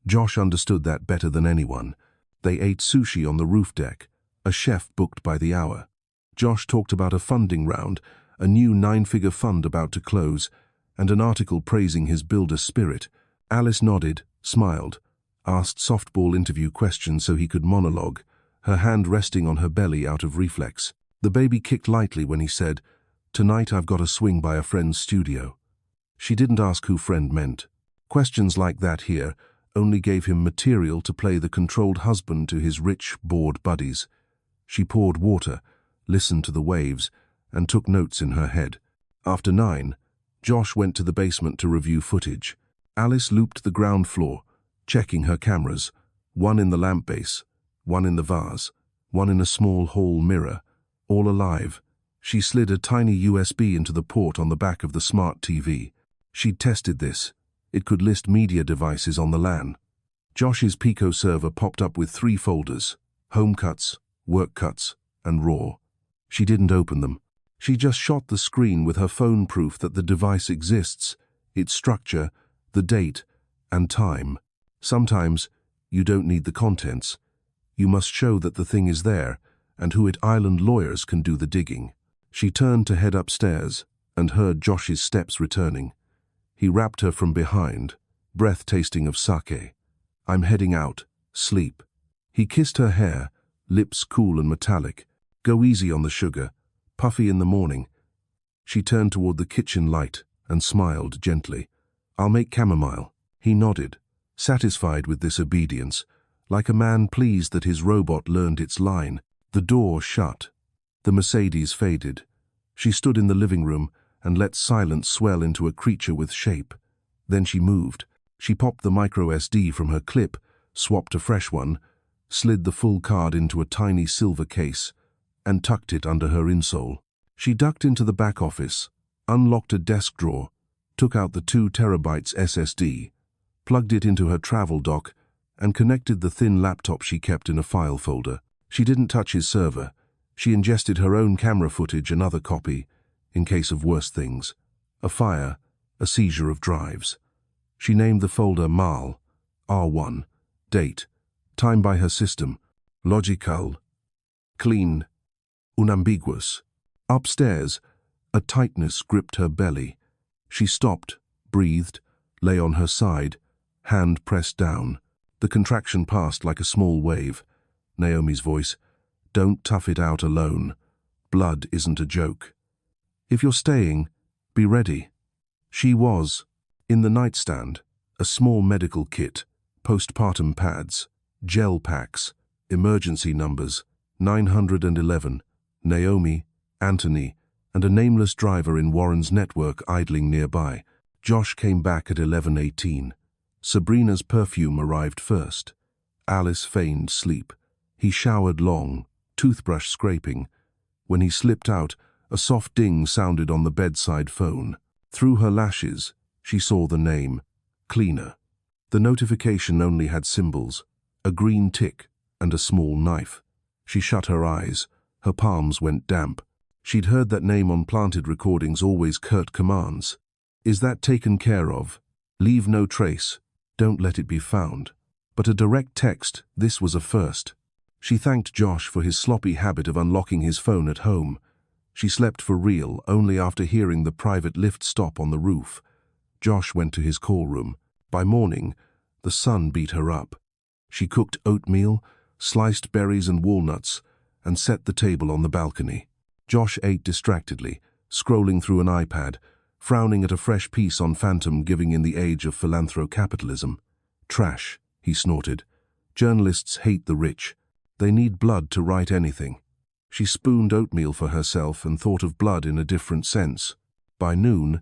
Josh understood that better than anyone. They ate sushi on the roof deck, a chef booked by the hour. Josh talked about a funding round, a new 9-figure fund about to close, and an article praising his builder spirit. Alice nodded, smiled, asked softball interview questions so he could monologue, her hand resting on her belly out of reflex. The baby kicked lightly when he said, "Tonight I've got a swing by a friend's studio." She didn't ask who friend meant. Questions like that here only gave him material to play the controlled husband to his rich, bored buddies. She poured water, listened to the waves, and took notes in her head. After 9, Josh went to the basement to review footage. Alice looped the ground floor, checking her cameras, one in the lamp base, one in the vase, one in a small hall mirror, all alive. She slid a tiny USB into the port on the back of the smart TV. She'd tested this. It could list media devices on the LAN. Josh's Pico server popped up with 3 folders: home cuts, work cuts, and raw. She didn't open them. She just shot the screen with her phone, proof that the device exists, its structure, the date, and time. Sometimes you don't need the contents. You must show that the thing is there, and who it island lawyers can do the digging. She turned to head upstairs and heard Josh's steps returning. He wrapped her from behind, breath tasting of sake. "I'm heading out. Sleep." He kissed her hair, lips cool and metallic. "Go easy on the sugar. Puffy in the morning." She turned toward the kitchen light and smiled gently. "I'll make chamomile." He nodded, satisfied with this obedience, like a man pleased that his robot learned its line. The door shut. The Mercedes faded. She stood in the living room and let silence swell into a creature with shape. Then she moved. She popped the micro SD from her clip, swapped a fresh one, slid the full card into a tiny silver case, and tucked it under her insole. She ducked into the back office, unlocked a desk drawer, took out the 2 terabytes SSD, plugged it into her travel dock, and connected the thin laptop she kept in a file folder. She didn't touch his server. She ingested her own camera footage, another copy, in case of worse things. A fire, a seizure of drives. She named the folder Mal, R1, date, time by her system, logical, clean, unambiguous. Upstairs, a tightness gripped her belly. She stopped, breathed, lay on her side, hand pressed down. The contraction passed like a small wave. Naomi's voice, Don't tough it out alone. Blood isn't a joke. If you're staying, be ready. She was. In the nightstand, a small medical kit, postpartum pads, gel packs, emergency numbers, 911, Naomi, Anthony, and a nameless driver in Warren's network idling nearby. Josh came back at 11:18. Sabrina's perfume arrived first. Alice feigned sleep. He showered long, toothbrush scraping. When he slipped out, a soft ding sounded on the bedside phone. Through her lashes, she saw the name, Cleaner. The notification only had symbols, a green tick and a small knife. She shut her eyes. Her palms went damp. She'd heard that name on planted recordings, always curt commands. Is that taken care of? Leave no trace. Don't let it be found. But a direct text, this was a first. She thanked Josh for his sloppy habit of unlocking his phone at home. She slept for real only after hearing the private lift stop on the roof. Josh went to his call room. By morning, the sun beat her up. She cooked oatmeal, sliced berries and walnuts, and set the table on the balcony. Josh ate distractedly, scrolling through an iPad, frowning at a fresh piece on Phantom giving in the age of philanthrocapitalism. Trash, he snorted. Journalists hate the rich. They need blood to write anything. She spooned oatmeal for herself and thought of blood in a different sense. By noon,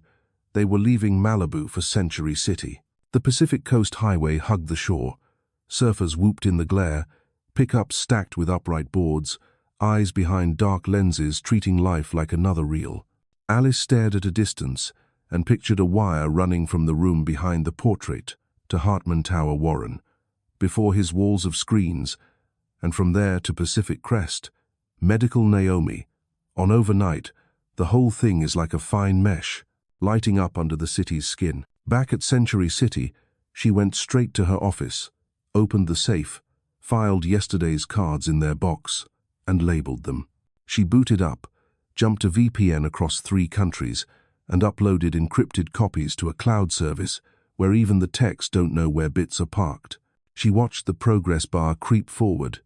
they were leaving Malibu for Century City. The Pacific Coast Highway hugged the shore. Surfers whooped in the glare, pickups stacked with upright boards, eyes behind dark lenses treating life like another reel. Alice stared at a distance and pictured a wire running from the room behind the portrait to Hartman Tower Warren, before his walls of screens, and from there to Pacific Crest, Medical Naomi. On overnight, the whole thing is like a fine mesh, lighting up under the city's skin. Back at Century City, she went straight to her office, opened the safe, filed yesterday's cards in their box, and labeled them. She booted up, jumped a VPN across 3 countries, and uploaded encrypted copies to a cloud service where even the techs don't know where bits are parked. She watched the progress bar creep forward,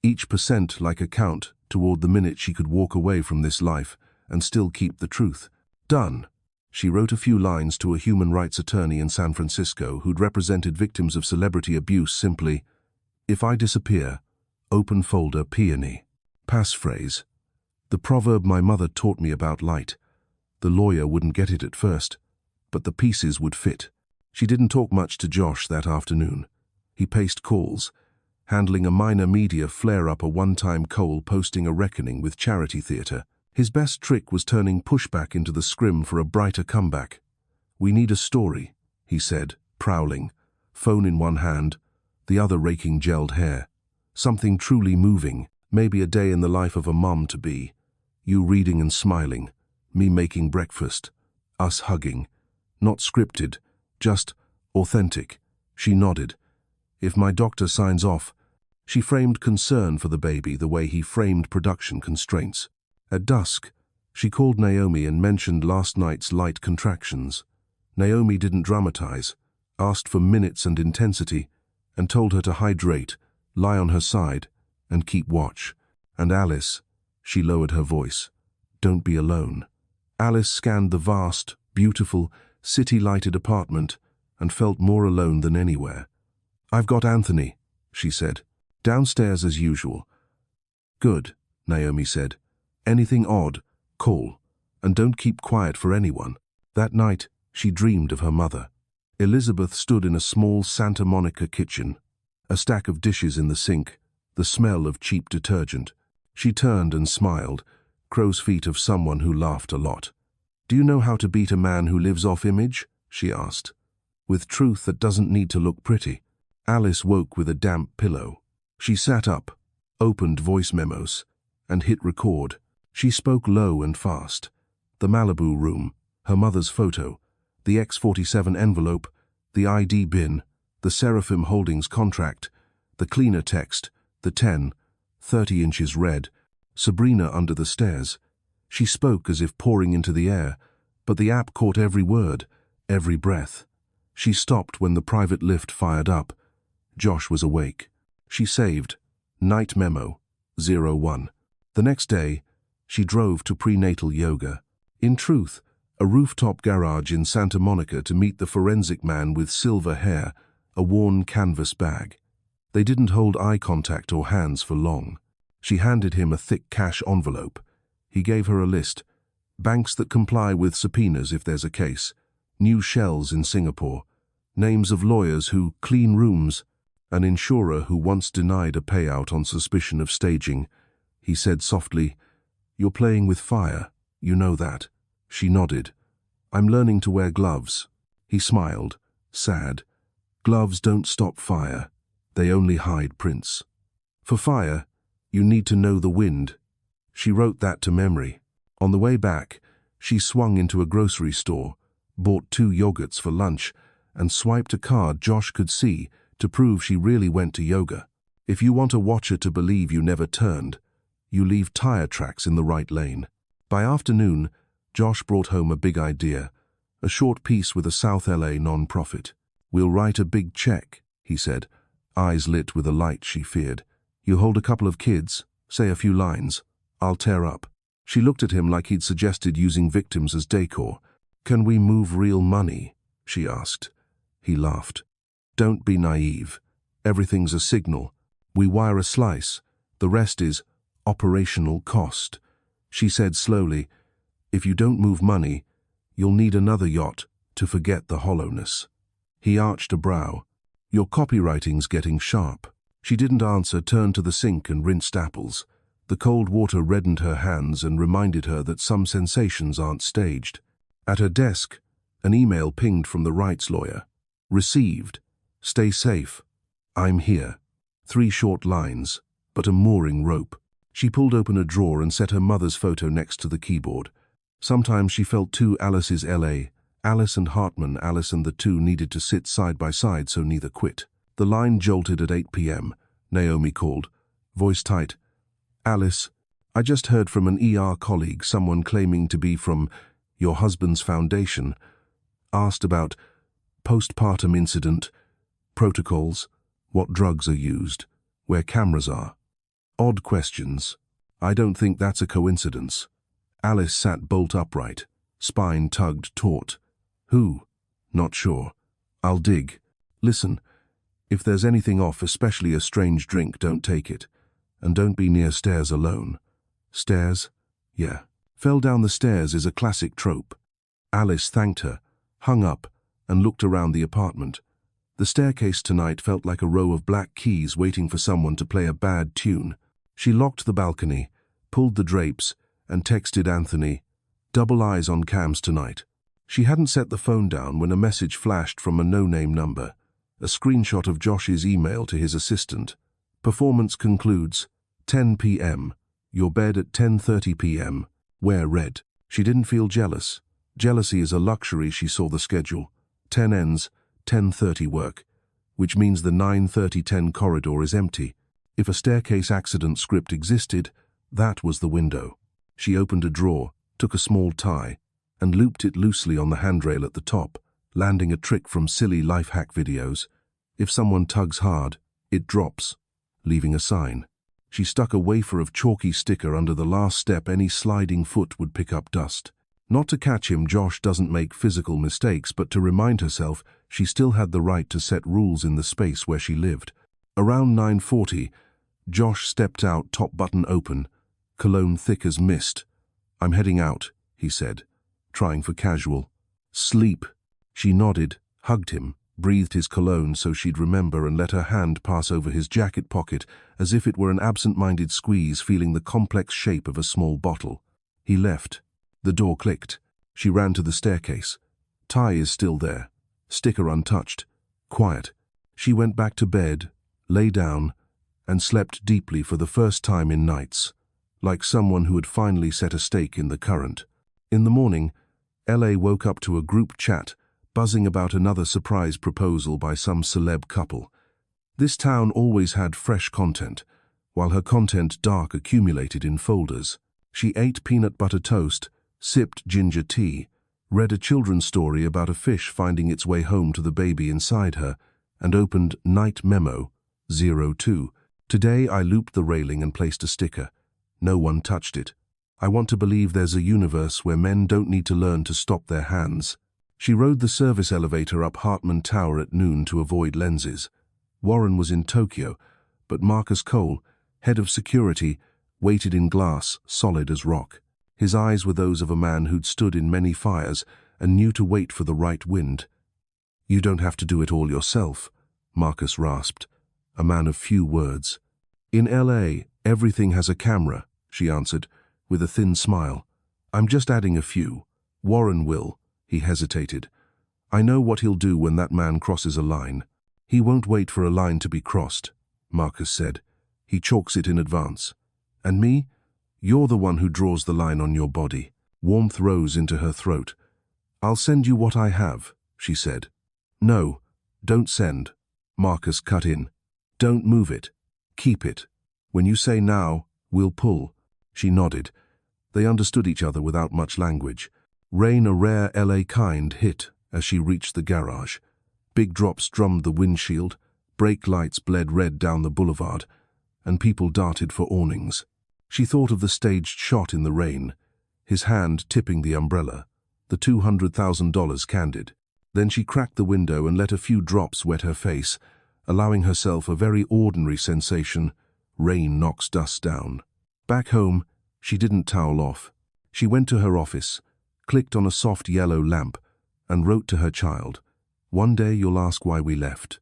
each percent like a count toward the minute she could walk away from this life and still keep the truth. Done. She wrote a few lines to a human rights attorney in San Francisco who'd represented victims of celebrity abuse simply, "If I disappear, open folder peony." Passphrase. The proverb my mother taught me about light. The lawyer wouldn't get it at first, but the pieces would fit. She didn't talk much to Josh that afternoon. He paced calls, handling a minor media flare-up, a one-time Cole posting a reckoning with charity theater. His best trick was turning pushback into the scrim for a brighter comeback. "We need a story," he said, prowling, phone in one hand, the other raking gelled hair. "Something truly moving, maybe a day in the life of a mom-to-be. You reading and smiling, me making breakfast, us hugging. Not scripted, just authentic." She nodded. "If my doctor signs off." She framed concern for the baby the way he framed production constraints. At dusk, she called Naomi and mentioned last night's light contractions. Naomi didn't dramatize, asked for minutes and intensity, and told her to hydrate, lie on her side, and keep watch. "And Alice," she lowered her voice, "don't be alone." Alice scanned the vast, beautiful, city-lighted apartment and felt more alone than anywhere. "I've got Anthony," she said. "Downstairs as usual." "Good," Naomi said. "Anything odd, call, and don't keep quiet for anyone." That night, she dreamed of her mother. Elizabeth stood in a small Santa Monica kitchen, a stack of dishes in the sink, the smell of cheap detergent. She turned and smiled, crow's feet of someone who laughed a lot. "Do you know how to beat a man who lives off image?" she asked. "With truth that doesn't need to look pretty." Alice woke with a damp pillow. She sat up, opened voice memos, and hit record. She spoke low and fast. The Malibu room, her mother's photo, the X-47 envelope, the ID bin, the Seraphim Holdings contract, the cleaner text, the 10, 30 inches red, Sabrina under the stairs. She spoke as if pouring into the air, but the app caught every word, every breath. She stopped when the private lift fired up. Josh was awake. She saved. Night memo. 01. The next day, she drove to prenatal yoga. In truth, a rooftop garage in Santa Monica to meet the forensic man with silver hair, a worn canvas bag. They didn't hold eye contact or hands for long. She handed him a thick cash envelope. He gave her a list. Banks that comply with subpoenas if there's a case. New shells in Singapore. Names of lawyers who clean rooms. An insurer who once denied a payout on suspicion of staging. He said softly, "You're playing with fire. You know that." She nodded. "I'm learning to wear gloves." He smiled, sad. "Gloves don't stop fire. They only hide prints. For fire, you need to know the wind." She wrote that to memory. On the way back, she swung into a grocery store, bought 2 yogurts for lunch, and swiped a card Josh could see to prove she really went to yoga. If you want a watcher to believe you never turned, you leave tire tracks in the right lane. By afternoon, Josh brought home a big idea, a short piece with a South LA non-profit. "We'll write a big check," he said, eyes lit with a light she feared. "You hold a couple of kids, say a few lines. I'll tear up." She looked at him like he'd suggested using victims as decor. "Can we move real money?" she asked. He laughed. "Don't be naive. Everything's a signal. We wire a slice. The rest is operational cost." She said slowly, "If you don't move money, you'll need another yacht to forget the hollowness." He arched a brow. "Your copywriting's getting sharp." She didn't answer, turned to the sink and rinsed apples. The cold water reddened her hands and reminded her that some sensations aren't staged. At her desk, an email pinged from the rights lawyer. "Received. Stay safe. I'm here." 3 short lines, but a mooring rope. She pulled open a drawer and set her mother's photo next to the keyboard. Sometimes she felt 2 Alice's LA, Alice and Hartman. Alice and the 2 needed to sit side by side so neither quit. The line jolted at 8 p.m. Naomi called, voice tight. "Alice, I just heard from an ER colleague, someone claiming to be from your husband's foundation. Asked about postpartum incident, protocols, what drugs are used, where cameras are. Odd questions. I don't think that's a coincidence." Alice sat bolt upright, spine tugged taut. "Who?" "Not sure. I'll dig. Listen, if there's anything off, especially a strange drink, don't take it. And don't be near stairs alone." "Stairs? Yeah. Fell down the stairs is a classic trope." Alice thanked her, hung up, and looked around the apartment. The staircase tonight felt like a row of black keys waiting for someone to play a bad tune. She locked the balcony, pulled the drapes, and texted Anthony, "Double eyes on cams tonight." She hadn't set the phone down when a message flashed from a no-name number, a screenshot of Josh's email to his assistant. "Performance concludes, 10 p.m. Your bed at 10:30 p.m. Wear red." She didn't feel jealous. Jealousy is a luxury. She saw the schedule. 10 ends, 10:30 work, which means the 9:30-10 corridor is empty. If a staircase accident script existed, that was the window. She opened a drawer, took a small tie, and looped it loosely on the handrail at the top, landing a trick from silly life hack videos. If someone tugs hard, it drops, leaving a sign. She stuck a wafer of chalky sticker under the last step. Any sliding foot would pick up dust. Not to catch him, Josh doesn't make physical mistakes, but to remind herself she still had the right to set rules in the space where she lived. Around 9:40, Josh stepped out, top button open, cologne thick as mist. "I'm heading out," he said, trying for casual. "Sleep." She nodded, hugged him, breathed his cologne so she'd remember, and let her hand pass over his jacket pocket as if it were an absent-minded squeeze, feeling the complex shape of a small bottle. He left. The door clicked. She ran to the staircase. Tie is still there, sticker untouched, quiet. She went back to bed, lay down, and slept deeply for the first time in nights, like someone who had finally set a stake in the current. In the morning, LA woke up to a group chat buzzing about another surprise proposal by some celeb couple. This town always had fresh content, while her content dark accumulated in folders. She ate peanut butter toast, sipped ginger tea, read a children's story about a fish finding its way home to the baby inside her, and opened Night Memo 02. Today I looped the railing and placed a sticker. No one touched it. I want to believe there's a universe where men don't need to learn to stop their hands. She rode the service elevator up Hartman Tower at noon to avoid lenses. Warren was in Tokyo, but Marcus Cole, head of security, waited in glass, solid as rock. His eyes were those of a man who'd stood in many fires and knew to wait for the right wind. "You don't have to do it all yourself," Marcus rasped, a man of few words. "In LA, everything has a camera," she answered, with a thin smile. "I'm just adding a few. Warren will." He hesitated. "I know what he'll do when that man crosses a line." "He won't wait for a line to be crossed," Marcus said. "He chalks it in advance. And me? You're the one who draws the line on your body." Warmth rose into her throat. "I'll send you what I have," she said. "No, don't send," Marcus cut in. "Don't move it. Keep it. When you say now, we'll pull." She nodded. They understood each other without much language. Rain, a rare LA kind, hit as she reached the garage. Big drops drummed the windshield, brake lights bled red down the boulevard, and people darted for awnings. She thought of the staged shot in the rain, his hand tipping the umbrella, the $200,000 candid. Then she cracked the window and let a few drops wet her face, allowing herself a very ordinary sensation: rain knocks dust down. Back home, she didn't towel off. She went to her office, clicked on a soft yellow lamp, and wrote to her child, "One day you'll ask why we left.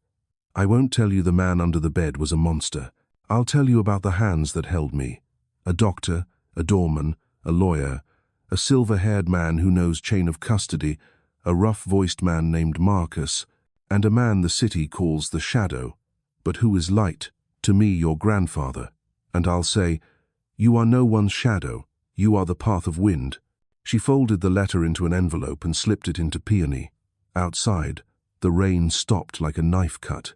I won't tell you the man under the bed was a monster. I'll tell you about the hands that held me. A doctor, a doorman, a lawyer, a silver-haired man who knows chain of custody, a rough-voiced man named Marcus, and a man the city calls the Shadow, but who is light, to me your grandfather. And I'll say, you are no one's shadow, you are the path of wind." She folded the letter into an envelope and slipped it into Peony. Outside, the rain stopped like a knife cut.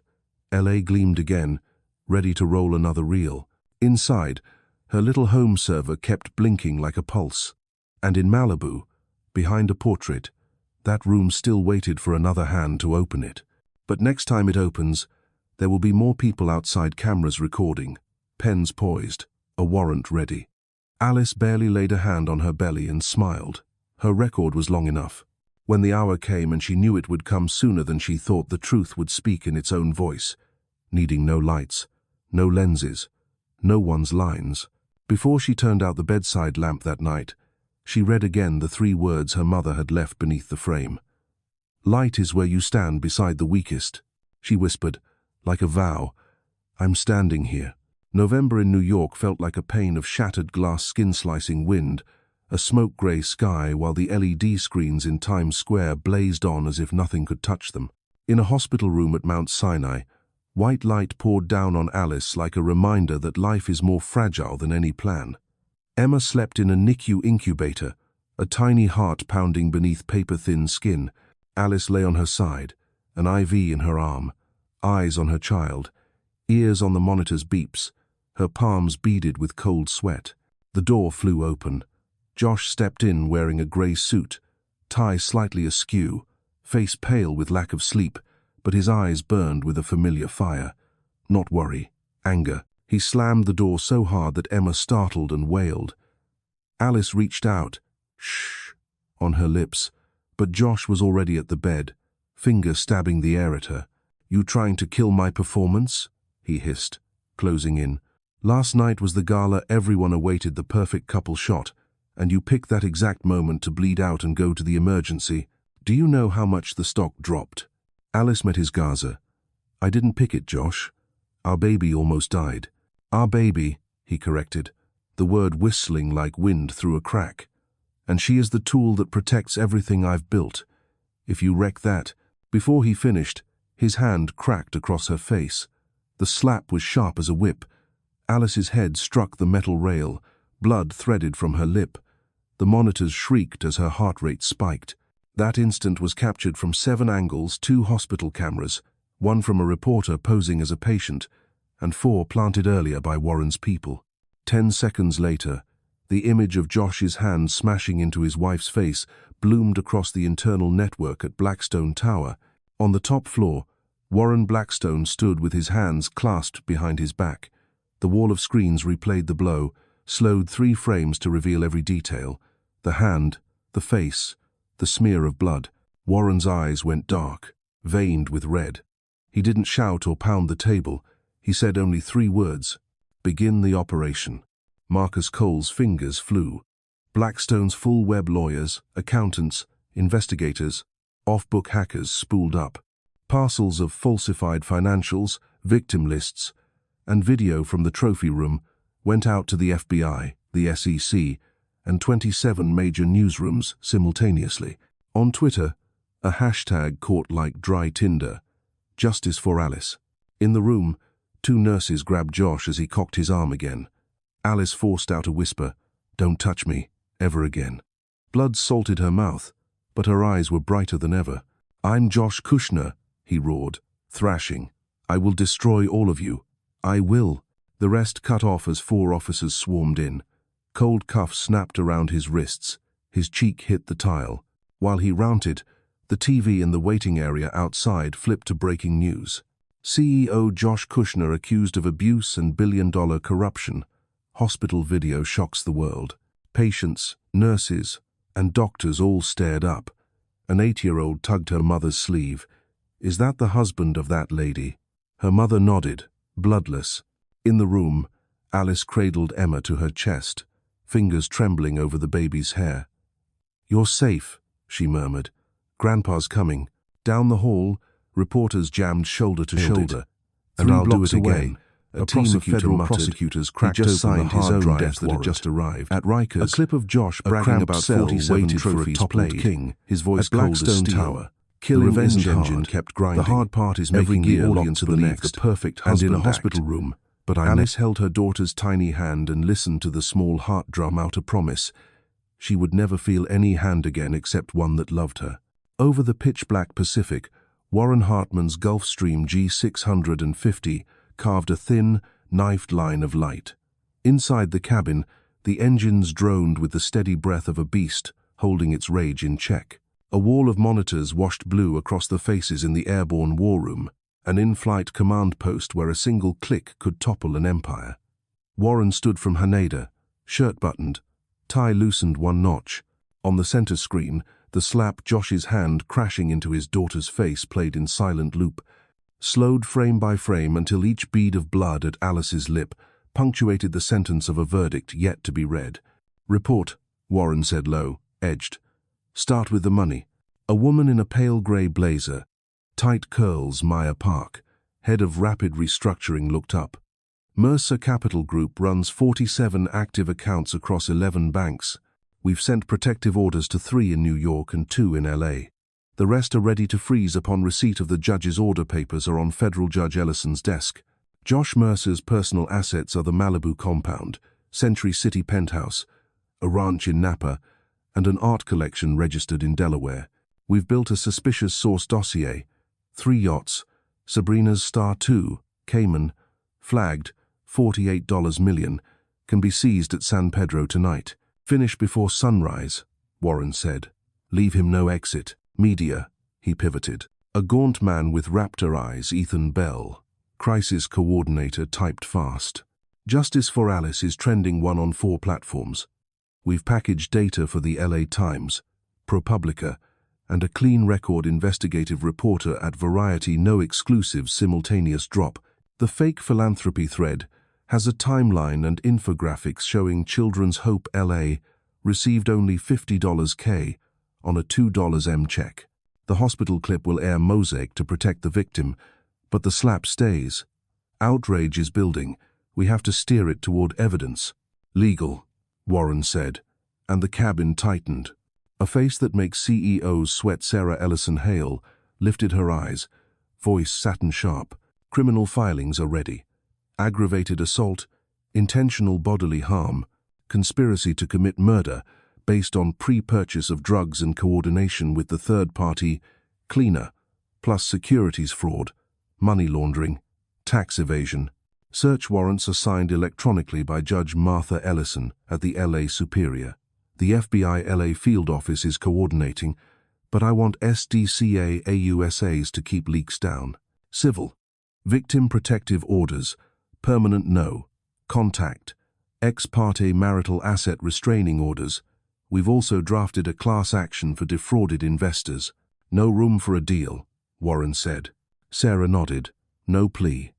LA gleamed again, ready to roll another reel. Inside, her little home server kept blinking like a pulse. And in Malibu, behind a portrait, that room still waited for another hand to open it. But next time it opens, there will be more people outside, cameras recording, pens poised, a warrant ready. Alice barely laid a hand on her belly and smiled. Her record was long enough. When the hour came, and she knew it would come sooner than she thought, the truth would speak in its own voice, needing no lights, no lenses, no one's lines. Before she turned out the bedside lamp that night, she read again the 3 words her mother had left beneath the frame. "Light is where you stand beside the weakest," she whispered, like a vow. "I'm standing here." November in New York felt like a pane of shattered glass, skin-slicing wind, a smoke-gray sky, while the LED screens in Times Square blazed on as if nothing could touch them. In a hospital room at Mount Sinai, white light poured down on Alice like a reminder that life is more fragile than any plan. Emma slept in a NICU incubator, a tiny heart pounding beneath paper-thin skin. Alice lay on her side, an IV in her arm, eyes on her child, ears on the monitor's beeps, her palms beaded with cold sweat. The door flew open. Josh stepped in wearing a grey suit, tie slightly askew, face pale with lack of sleep, but his eyes burned with a familiar fire. Not worry, anger. He slammed the door so hard that Emma startled and wailed. Alice reached out, "Shh," on her lips, but Josh was already at the bed, finger stabbing the air at her. "You trying to kill my performance?" he hissed, closing in. "Last night was the gala everyone awaited, the perfect couple shot, and you picked that exact moment to bleed out and go to the emergency. Do you know how much the stock dropped?" Alice met his gazer. "I didn't pick it, Josh. Our baby almost died." "Our baby," he corrected, the word whistling like wind through a crack. "And she is the tool that protects everything I've built. If you wreck that—" Before he finished, his hand cracked across her face. The slap was sharp as a whip. Alice's head struck the metal rail, blood threaded from her lip. The monitors shrieked as her heart rate spiked. That instant was captured from 7 angles, 2 hospital cameras, 1 from a reporter posing as a patient, and 4 planted earlier by Warren's people. 10 seconds later, the image of Josh's hand smashing into his wife's face bloomed across the internal network at Blackstone Tower. On the top floor, Warren Blackstone stood with his hands clasped behind his back, The wall of screens replayed the blow, slowed 3 frames to reveal every detail. The hand, the face, the smear of blood. Warren's eyes went dark, veined with red. He didn't shout or pound the table. He said only 3 words: "Begin the operation." Marcus Cole's fingers flew. Blackstone's full-web lawyers, accountants, investigators, off-book hackers spooled up. Parcels of falsified financials, victim lists, and video from the trophy room went out to the FBI, the SEC, and 27 major newsrooms simultaneously. On Twitter, a hashtag caught like dry tinder: "Justice for Alice." In the room, 2 nurses grabbed Josh as he cocked his arm again. Alice forced out a whisper: "Don't touch me, ever again." Blood salted her mouth, but her eyes were brighter than ever. "I'm Josh Kushner," he roared, thrashing. "I will destroy all of you. I will." The rest cut off as 4 officers swarmed in. Cold cuffs snapped around his wrists. His cheek hit the tile. While he ranted, the TV in the waiting area outside flipped to breaking news. CEO Josh Kushner accused of abuse and billion-dollar corruption. Hospital video shocks the world. Patients, nurses, and doctors all stared up. An 8-year-old tugged her mother's sleeve. "Is that the husband of that lady?" Her mother nodded, bloodless. In the room, Alice cradled Emma to her chest, fingers trembling over the baby's hair. "You're safe," she murmured. "Grandpa's coming." Down the hall, reporters jammed shoulder to shoulder. "And I'll do it again." A team of federal prosecutors cracked open the hard drives that had just arrived. At Rikers, a clip of Josh bragging about 47 trophies played. King, his voice cold as steel. Tower, the revenge engine kept grinding. The hard part is making the audience believe the perfect husband and in a hospital room. But Alice held her daughter's tiny hand and listened to the small heart drum out a promise. She would never feel any hand again except one that loved her. Over the pitch-black Pacific, Warren Hartman's Gulfstream G650 carved a thin, knifed line of light. Inside the cabin, the engines droned with the steady breath of a beast, holding its rage in check. A wall of monitors washed blue across the faces in the airborne war room, an in-flight command post where a single click could topple an empire. Warren stood from Haneda, shirt buttoned, tie loosened 1 notch. On the center screen, the slap Josh's hand crashing into his daughter's face played in silent loop, slowed frame by frame until each bead of blood at Alice's lip punctuated the sentence of a verdict yet to be read. "Report," Warren said low, edged. "Start with the money." A woman in a pale gray blazer, tight curls Maya Park, head of rapid restructuring, looked up. "Mercer Capital Group runs 47 active accounts across 11 banks. We've sent protective orders to 3 in New York and 2 in LA. The rest are ready to freeze upon receipt of the judge's order. Papers are on Federal Judge Ellison's desk. Josh Mercer's personal assets are the Malibu compound, Century City penthouse, a ranch in Napa, and an art collection registered in Delaware. We've built a suspicious source dossier. 3 yachts, Sabrina's Star 2, Cayman, flagged, $48 million, can be seized at San Pedro tonight. Finish before sunrise," Warren said. "Leave him no exit." "Media," he pivoted. A gaunt man with raptor eyes, Ethan Bell, crisis coordinator, typed fast. "Justice for Alice is trending 1 on 4 platforms. We've packaged data for the LA Times, ProPublica, and a clean record investigative reporter at Variety. No exclusive simultaneous drop. The fake philanthropy thread has a timeline and infographics showing Children's Hope LA received only $50 K on a $2 M check. The hospital clip will air mosaic to protect the victim, but the slap stays. Outrage is building. We have to steer it toward evidence." "Legal," Warren said, and the cabin tightened. A face that makes CEOs sweat, Sarah Ellison Hale, lifted her eyes, voice satin sharp. "Criminal filings are ready. Aggravated assault, intentional bodily harm, conspiracy to commit murder based on pre-purchase of drugs and coordination with the third party, cleaner, plus securities fraud, money laundering, tax evasion." Search warrants are signed electronically by Judge Martha Ellison at the LA Superior. The FBI LA field office is coordinating, but I want SDCA AUSAs to keep leaks down. Civil. Victim protective orders. Permanent no. contact, ex parte marital asset restraining orders. We've also drafted a class action for defrauded investors. No room for a deal, Warren said. Sarah nodded. No plea.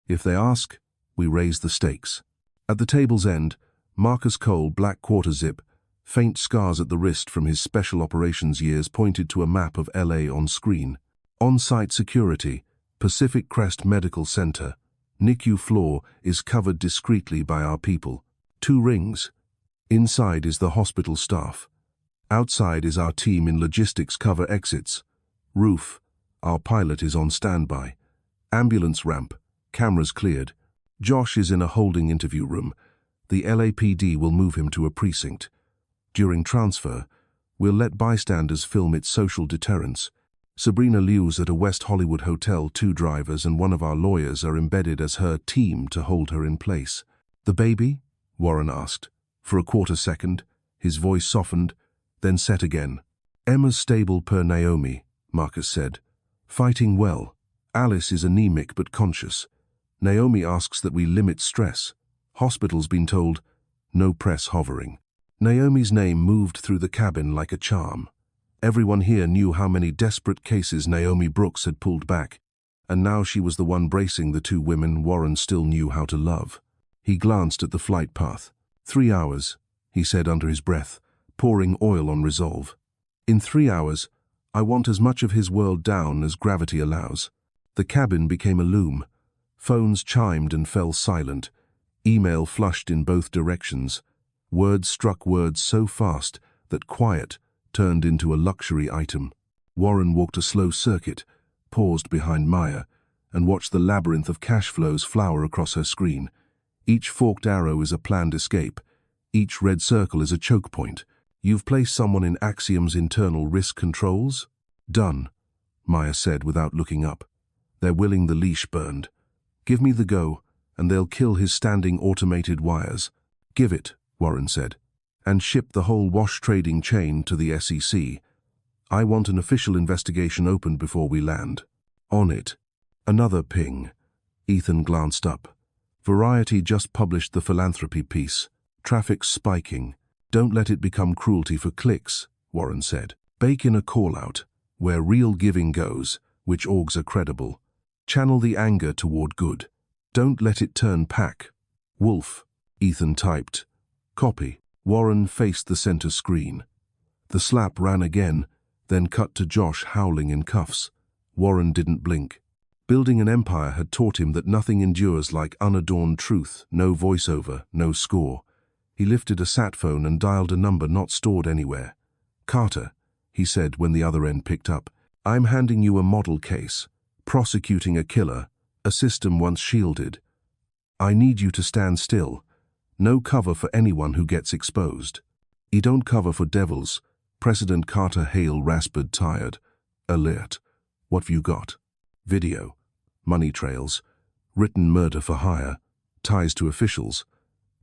If they ask, we raise the stakes. At the table's end, Marcus Cole, black quarter zip, faint scars at the wrist from his special operations years, pointed to a map of LA on screen. On-site security, Pacific Crest Medical Center. NICU floor is covered discreetly by our people. 2 rings. Inside is the hospital staff. Outside is our team in logistics cover exits. Roof, our pilot is on standby. Ambulance ramp, cameras cleared. Josh is in a holding interview room. The LAPD will move him to a precinct. During transfer, we'll let bystanders film its social deterrence. Sabrina Liu's at a West Hollywood hotel. 2 drivers and one of our lawyers are embedded as her team to hold her in place. The baby? Warren asked. For a quarter second, his voice softened, then set again. Emma's stable per Naomi, Marcus said. Fighting well. Alice is anemic but conscious. Naomi asks that we limit stress. Hospital's been told, no press hovering. Naomi's name moved through the cabin like a charm. Everyone here knew how many desperate cases Naomi Brooks had pulled back, and now she was the one bracing the 2 women Warren still knew how to love. He glanced at the flight path. 3 hours, he said under his breath, pouring oil on resolve. In 3 hours, I want as much of his world down as gravity allows. The cabin became a loom. Phones chimed and fell silent. Email flushed in both directions. Words struck words so fast that quiet turned into a luxury item. Warren walked a slow circuit, paused behind Maya, and watched the labyrinth of cash flows flower across her screen. Each forked arrow is a planned escape. Each red circle is a choke point. You've placed someone in Axiom's internal risk controls? Done, Maya said without looking up. They're willing the leash burned. Give me the go, and they'll kill his standing automated wires. Give it, Warren said, and ship the whole wash trading chain to the SEC. I want an official investigation opened before we land. On it. Another ping. Ethan glanced up. Variety just published the philanthropy piece. Traffic spiking. Don't let it become cruelty for clicks, Warren said. Bake in a call-out, where real giving goes, which orgs are credible. Channel the anger toward good. Don't let it turn pack. Wolf, Ethan typed. Copy. Warren faced the center screen. The slap ran again, then cut to Josh howling in cuffs. Warren didn't blink. Building an empire had taught him that nothing endures like unadorned truth, no voiceover, no score. He lifted a sat phone and dialed a number not stored anywhere. Carter, he said when the other end picked up. I'm handing you a model case. Prosecuting a killer, a system once shielded. I need you to stand still. No cover for anyone who gets exposed. You don't cover for devils. President Carter Hale rasped tired. Alert. What've you got? Video. Money trails. Written murder for hire. Ties to officials.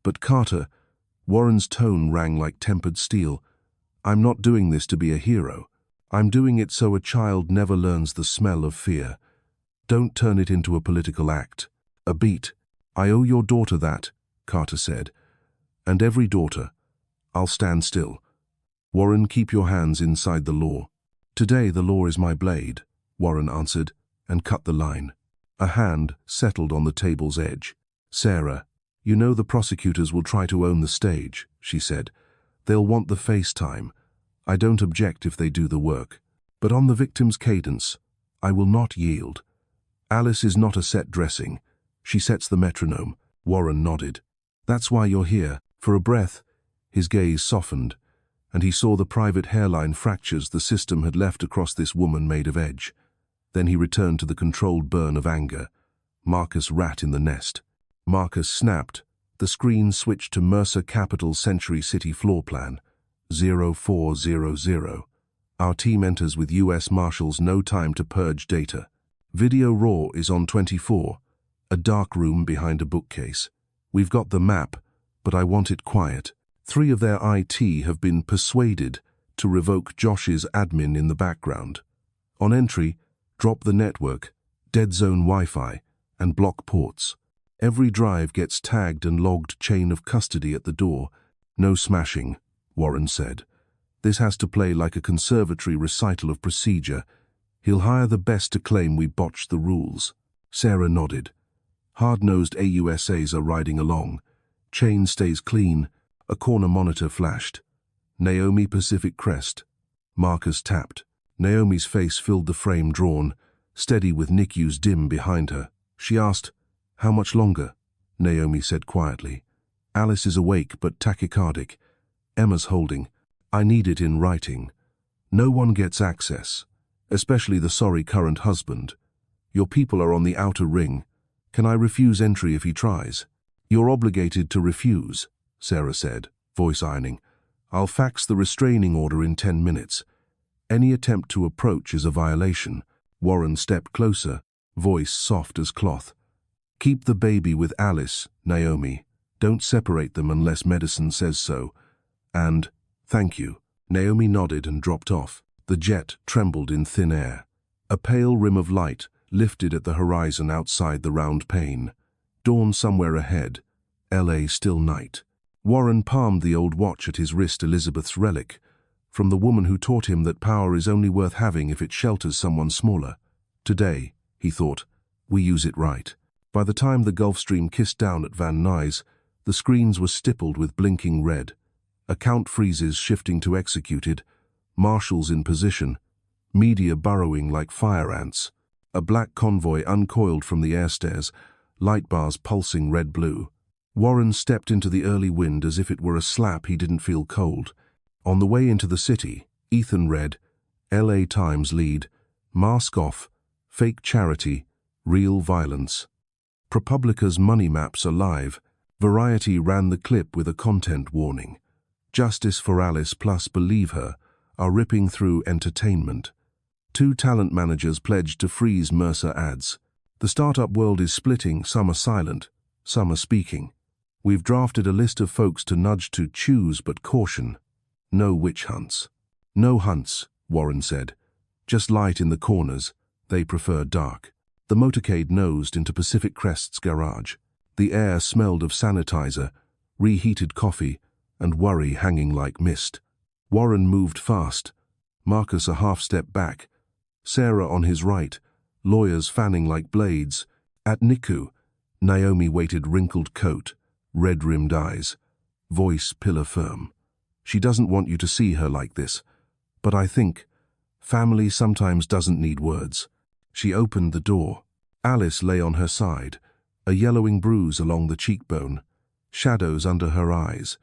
But Carter, Warren's tone rang like tempered steel. I'm not doing this to be a hero. I'm doing it so a child never learns the smell of fear. Don't turn it into a political act. A beat. I owe your daughter that, Carter said. And every daughter. I'll stand still. Warren, keep your hands inside the law. Today the law is my blade, Warren answered, and cut the line. A hand settled on the table's edge. Sarah, you know the prosecutors will try to own the stage, she said. They'll want the face time. I don't object if they do the work. But on the victim's cadence, I will not yield. Alice is not a set dressing. She sets the metronome. Warren nodded. That's why you're here. For a breath, his gaze softened, and he saw the private hairline fractures the system had left across this woman made of edge. Then he returned to the controlled burn of anger. Marcus rat in the nest. Marcus snapped. The screen switched to Mercer Capital Century City floor plan. 0400. Our team enters with U.S. Marshals, no time to purge data. Video raw is on 24. A dark room behind a bookcase. We've got the map, but I want it quiet. 3 of their IT have been persuaded to revoke Josh's admin in the background. On entry, drop the network, dead zone Wi-Fi, and block ports. Every drive gets tagged and logged chain of custody at the door. No smashing, Warren said. This has to play like a conservatory recital of procedure. He'll hire the best to claim we botched the rules. Sarah nodded. Hard-nosed AUSAs are riding along. Chain stays clean. A corner monitor flashed. Naomi Pacific Crest. Marcus tapped. Naomi's face filled the frame drawn, steady with NICU's dim behind her. She asked, "How much longer?" Naomi said quietly. "Alice is awake but tachycardic. Emma's holding. I need it in writing. No one gets access, especially the sorry current husband. Your people are on the outer ring. Can I refuse entry if he tries?" "You're obligated to refuse," Sarah said, voice ironing. "I'll fax the restraining order in 10 minutes. Any attempt to approach is a violation." Warren stepped closer, voice soft as cloth. "Keep the baby with Alice, Naomi. Don't separate them unless medicine says so. And, thank you." Naomi nodded and dropped off. The jet trembled in thin air. A pale rim of light lifted at the horizon outside the round pane. Dawn somewhere ahead. LA still night. Warren palmed the old watch at his wrist, Elizabeth's relic, from the woman who taught him that power is only worth having if it shelters someone smaller. Today, he thought, we use it right. By the time the Gulf Stream kissed down at Van Nuys, the screens were stippled with blinking red. Account freezes shifting to executed, marshals in position, media burrowing like fire ants. A black convoy uncoiled from the airstairs, light bars pulsing red-blue. Warren stepped into the early wind as if it were a slap he didn't feel cold. On the way into the city, Ethan read, LA Times lead, mask off, fake charity, real violence. ProPublica's money maps are live. Variety ran the clip with a content warning. Justice for Alice plus Believe Her are ripping through entertainment. 2 talent managers pledged to freeze Mercer ads. The startup world is splitting, some are silent, some are speaking. We've drafted a list of folks to nudge to choose but caution. No witch hunts. No hunts, Warren said. Just light in the corners. They prefer dark. The motorcade nosed into Pacific Crest's garage. The air smelled of sanitizer, reheated coffee, and worry hanging like mist. Warren moved fast. Marcus a half-step back. Sarah on his right, lawyers fanning like blades. At NICU, Naomi waited, wrinkled coat, red-rimmed eyes, voice pillar firm. She doesn't want you to see her like this, but I think family sometimes doesn't need words. She opened the door. Alice lay on her side, a yellowing bruise along the cheekbone, shadows under her eyes,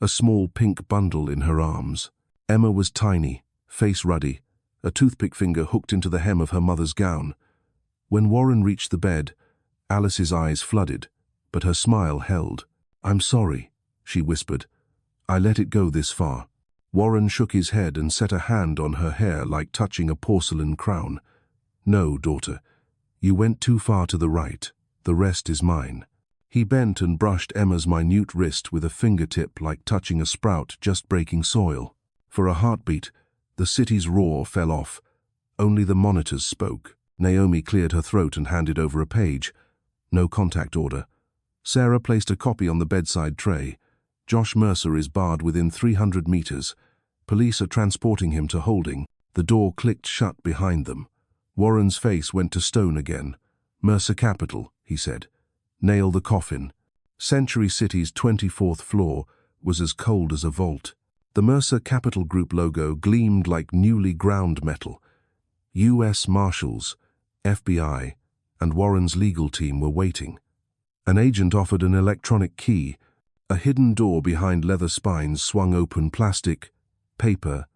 a small pink bundle in her arms. Emma was tiny, face ruddy, a toothpick finger hooked into the hem of her mother's gown. When Warren reached the bed, Alice's eyes flooded, but her smile held. "I'm sorry," she whispered. "I let it go this far." Warren shook his head and set a hand on her hair like touching a porcelain crown. "No, daughter. You went too far to the right. The rest is mine." He bent and brushed Emma's minute wrist with a fingertip like touching a sprout just breaking soil. For a heartbeat, the city's roar fell off. Only the monitors spoke. Naomi cleared her throat and handed over a page. No contact order. Sarah placed a copy on the bedside tray. Josh Mercer is barred within 300 meters. Police are transporting him to holding. The door clicked shut behind them. Warren's face went to stone again. "Mercer Capital," he said. "Nail the coffin." Century City's 24th floor was as cold as a vault. The Mercer Capital Group logo gleamed like newly ground metal. U.S. Marshals, FBI, and Warren's legal team were waiting. An agent offered an electronic key. A hidden door behind leather spines swung open. Plastic, paper,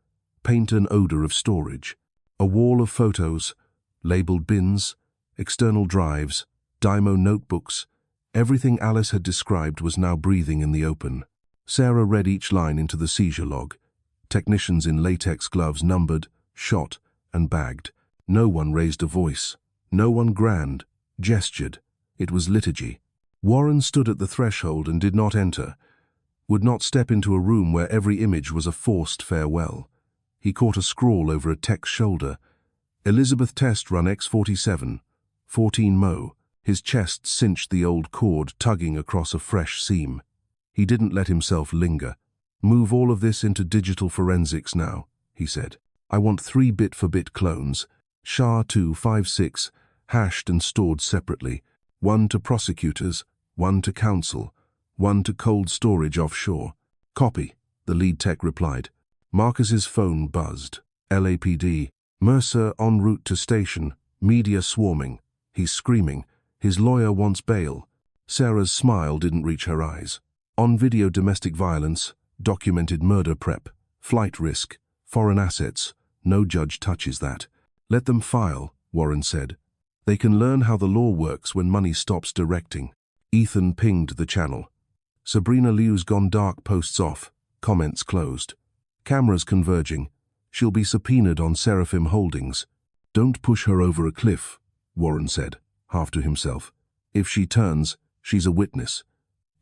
paint, an odor of storage. A wall of photos, labeled bins, external drives, Dymo notebooks. Everything Alice had described was now breathing in the open. Sarah read each line into the seizure log. Technicians in latex gloves numbered, shot, and bagged. No one raised a voice. No one grand, gestured. It was liturgy. Warren stood at the threshold and did not enter, would not step into a room where every image was a forced farewell. He caught a scrawl over a tech's shoulder. Elizabeth Test Run X47, 14 Mo. His chest cinched the old cord, tugging across a fresh seam. He didn't let himself linger. "Move all of this into digital forensics now," he said. "I want 3 bit-for-bit clones, SHA-256, hashed and stored separately. 1 to prosecutors, 1 to counsel, 1 to cold storage offshore." "Copy," the lead tech replied. Marcus's phone buzzed. "LAPD. Mercer en route to station. Media swarming. He's screaming. His lawyer wants bail." Sarah's smile didn't reach her eyes. "On video domestic violence, documented murder prep, flight risk, foreign assets. No judge touches that." "Let them file," Warren said. "They can learn how the law works when money stops directing." Ethan pinged the channel. "Sabrina Liu's gone dark, posts off. Comments closed. Cameras converging. She'll be subpoenaed on Seraphim Holdings." "Don't push her over a cliff," Warren said, half to himself. "If she turns, she's a witness.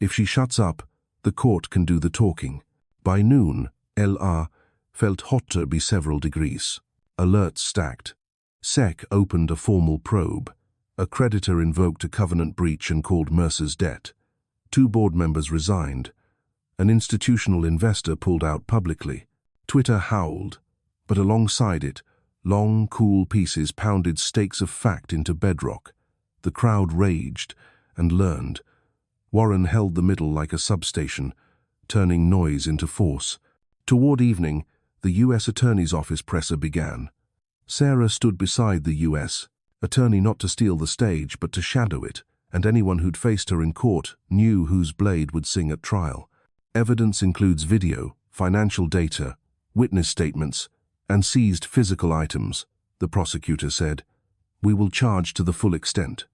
If she shuts up, the court can do the talking." By noon, LR felt hotter by several degrees. Alerts stacked. SEC opened a formal probe. A creditor invoked a covenant breach and called Mercer's debt. 2 board members resigned. An institutional investor pulled out publicly. Twitter howled, but alongside it, long, cool pieces pounded stakes of fact into bedrock. The crowd raged and learned. Warren held the middle like a substation, turning noise into force. Toward evening, the U.S. Attorney's Office presser began. Sarah stood beside the U.S. attorney, not to steal the stage, but to shadow it, and anyone who'd faced her in court knew whose blade would sing at trial. "Evidence includes video, financial data, witness statements, and seized physical items," the prosecutor said. "We will charge to the full extent."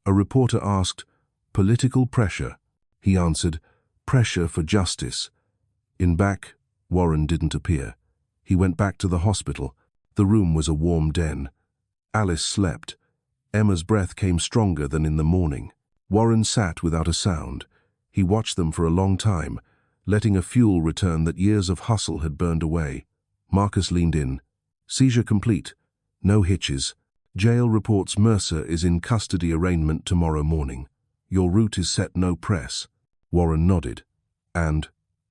A reporter asked, "Political pressure?" He answered, "Pressure for justice." In back, Warren didn't appear. He went back to the hospital. The room was a warm den. Alice slept. Emma's breath came stronger than in the morning. Warren sat without a sound. He watched them for a long time, letting a fuel return that years of hustle had burned away. Marcus leaned in. "Seizure complete. No hitches. Jail reports Mercer is in custody arraignment tomorrow morning. Your route is set no press." Warren nodded. "And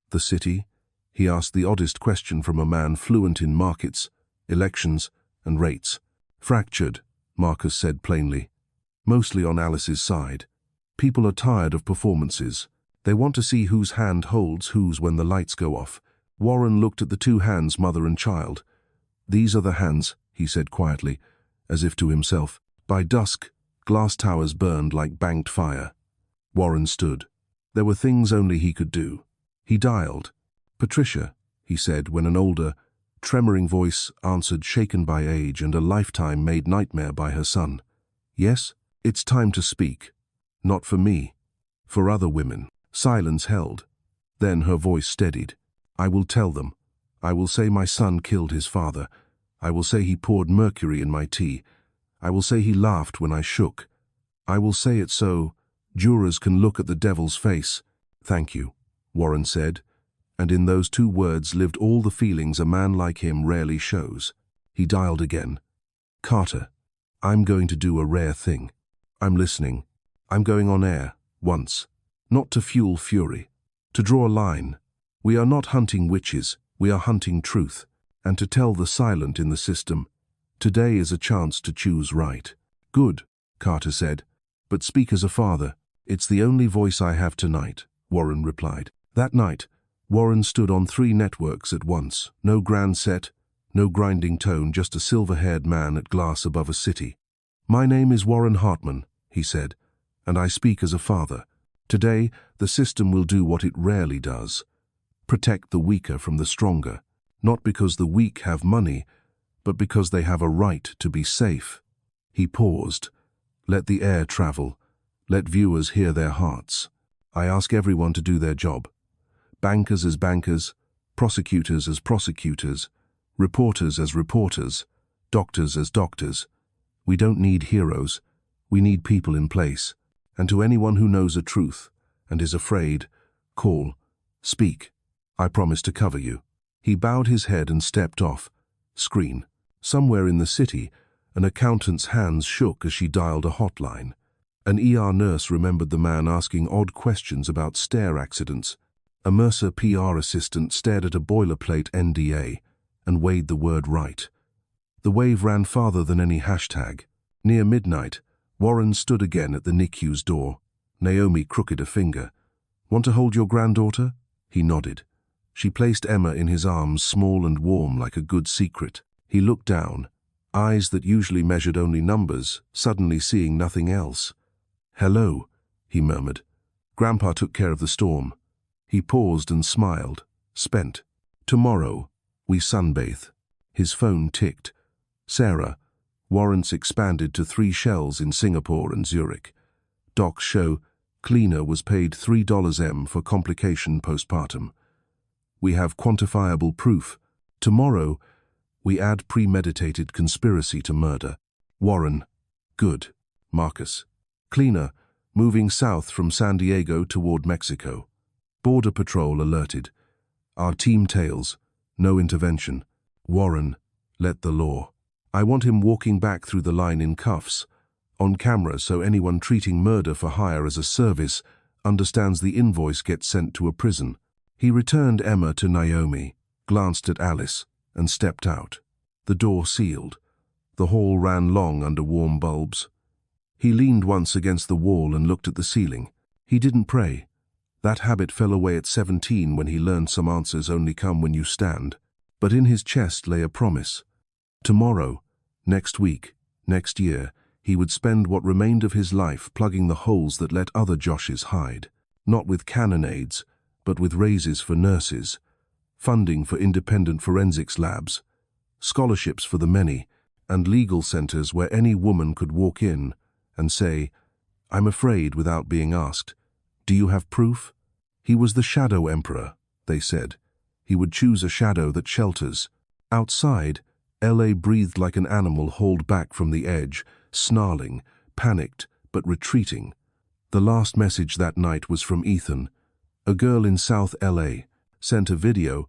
the city?" He asked the oddest question from a man fluent in markets, elections, and rates. "Fractured," Marcus said plainly. "Mostly on Alice's side. People are tired of performances. They want to see whose hand holds whose when the lights go off." Warren looked at the 2 hands, mother and child. "These are the hands," he said quietly, as if to himself. By dusk, glass towers burned like banked fire. Warren stood. There were things only he could do. He dialed. "Patricia," he said when an older, tremoring voice answered, shaken by age and a lifetime made nightmare by her son. "Yes, it's time to speak. Not for me. For other women." Silence held. Then her voice steadied. "I will tell them. I will say my son killed his father. I will say he poured mercury in my tea. I will say he laughed when I shook. I will say it so jurors can look at the devil's face." "Thank you," Warren said, and in those 2 words lived all the feelings a man like him rarely shows. He dialed again. "Carter, I'm going to do a rare thing. I'm listening. I'm going on air, once. Not to fuel fury. To draw a line. We are not hunting witches, we are hunting truth. And to tell the silent in the system, today is a chance to choose right." "Good," Carter said. "But speak as a father. It's the only voice I have tonight," Warren replied. That night, Warren stood on 3 networks at once. No grand set, no grinding tone, just a silver-haired man at glass above a city. "My name is Warren Hartman," he said, "and I speak as a father. Today, the system will do what it rarely does. Protect the weaker from the stronger. Not because the weak have money, but because they have a right to be safe." He paused. "Let the air travel. Let viewers hear their hearts. I ask everyone to do their job. Bankers as bankers, prosecutors as prosecutors, reporters as reporters, doctors as doctors. We don't need heroes. We need people in place. And to anyone who knows a truth and is afraid, call, speak. I promise to cover you." He bowed his head and stepped off. Screen. Somewhere in the city, an accountant's hands shook as she dialed a hotline. An ER nurse remembered the man asking odd questions about stair accidents. A Mercer PR assistant stared at a boilerplate NDA and weighed the word right. The wave ran farther than any hashtag. Near midnight, Warren stood again at the NICU's door. Naomi crooked a finger. "Want to hold your granddaughter?" He nodded. She placed Emma in his arms, small and warm like a good secret. He looked down, eyes that usually measured only numbers, suddenly seeing nothing else. "Hello," he murmured. Grandpa took care of the storm. He paused and smiled, spent. "Tomorrow, we sunbathe." His phone ticked. "Sarah, warrants expanded to 3 shells in Singapore and Zurich. Docs show cleaner was paid $3 M for complication postpartum. We have quantifiable proof. Tomorrow, we add premeditated conspiracy to murder. Warren, good. Marcus. Cleaner, moving south from San Diego toward Mexico. Border Patrol alerted. Our team tails, no intervention. Warren, let the law. I want him walking back through the line in cuffs, on camera, so anyone treating murder for hire as a service understands the invoice gets sent to a prison." He returned Emma to Naomi, glanced at Alice, and stepped out. The door sealed. The hall ran long under warm bulbs. He leaned once against the wall and looked at the ceiling. He didn't pray. That habit fell away at 17 when he learned some answers only come when you stand. But in his chest lay a promise. Tomorrow, next week, next year, he would spend what remained of his life plugging the holes that let other Joshes hide. Not with cannonades, but with raises for nurses, funding for independent forensics labs, scholarships for the many, and legal centers where any woman could walk in and say, "I'm afraid," without being asked, "Do you have proof?" He was the shadow emperor, they said. He would choose a shadow that shelters. Outside, LA breathed like an animal hauled back from the edge, snarling, panicked, but retreating. The last message that night was from Ethan. A girl in South LA sent a video,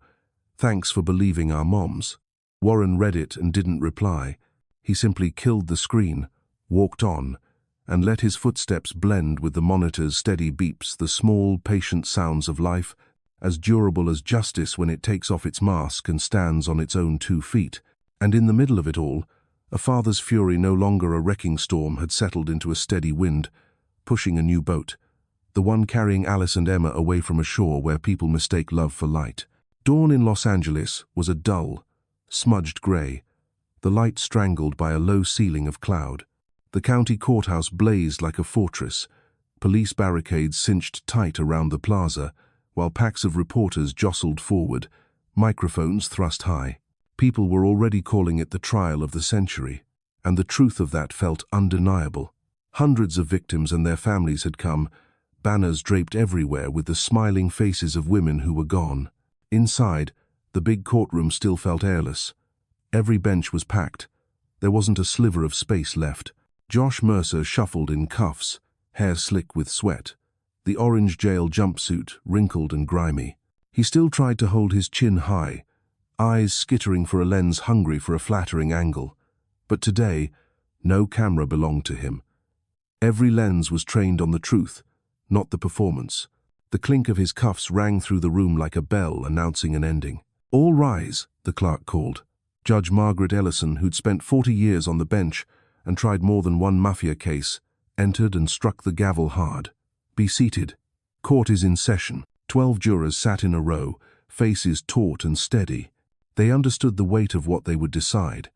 "Thanks for believing our moms." Warren read it and didn't reply. He simply killed the screen, walked on, and let his footsteps blend with the monitor's steady beeps, the small, patient sounds of life, as durable as justice when it takes off its mask and stands on its own 2 feet. And in the middle of it all, a father's fury, no longer a wrecking storm, had settled into a steady wind, pushing a new boat, the one carrying Alice and Emma away from a shore where people mistake love for light. Dawn in Los Angeles was a dull, smudged gray, the light strangled by a low ceiling of cloud. The county courthouse blazed like a fortress, police barricades cinched tight around the plaza, while packs of reporters jostled forward, microphones thrust high. People were already calling it the trial of the century, and the truth of that felt undeniable. Hundreds of victims and their families had come, banners draped everywhere with the smiling faces of women who were gone. Inside, the big courtroom still felt airless. Every bench was packed. There wasn't a sliver of space left. Josh Mercer shuffled in cuffs, hair slick with sweat, the orange jail jumpsuit wrinkled and grimy. He still tried to hold his chin high, eyes skittering for a lens hungry for a flattering angle. But today, no camera belonged to him. Every lens was trained on the truth, not the performance. The clink of his cuffs rang through the room like a bell announcing an ending. "All rise," the clerk called. Judge Margaret Ellison, who'd spent 40 years on the bench and tried more than one mafia case, entered and struck the gavel hard. "Be seated. Court is in session." 12 jurors sat in a row, faces taut and steady. They understood the weight of what they would decide.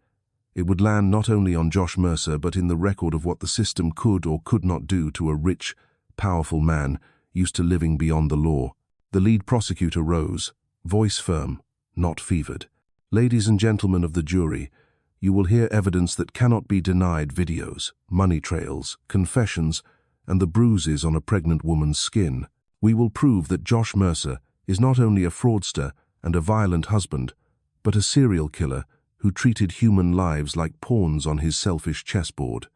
It would land not only on Josh Mercer, but in the record of what the system could or could not do to a rich, powerful man used to living beyond the law. The lead prosecutor rose, voice firm, not fevered. "Ladies and gentlemen of the jury, you will hear evidence that cannot be denied: videos, money trails, confessions, and the bruises on a pregnant woman's skin. We will prove that Josh Mercer is not only a fraudster and a violent husband, but a serial killer who treated human lives like pawns on his selfish chessboard.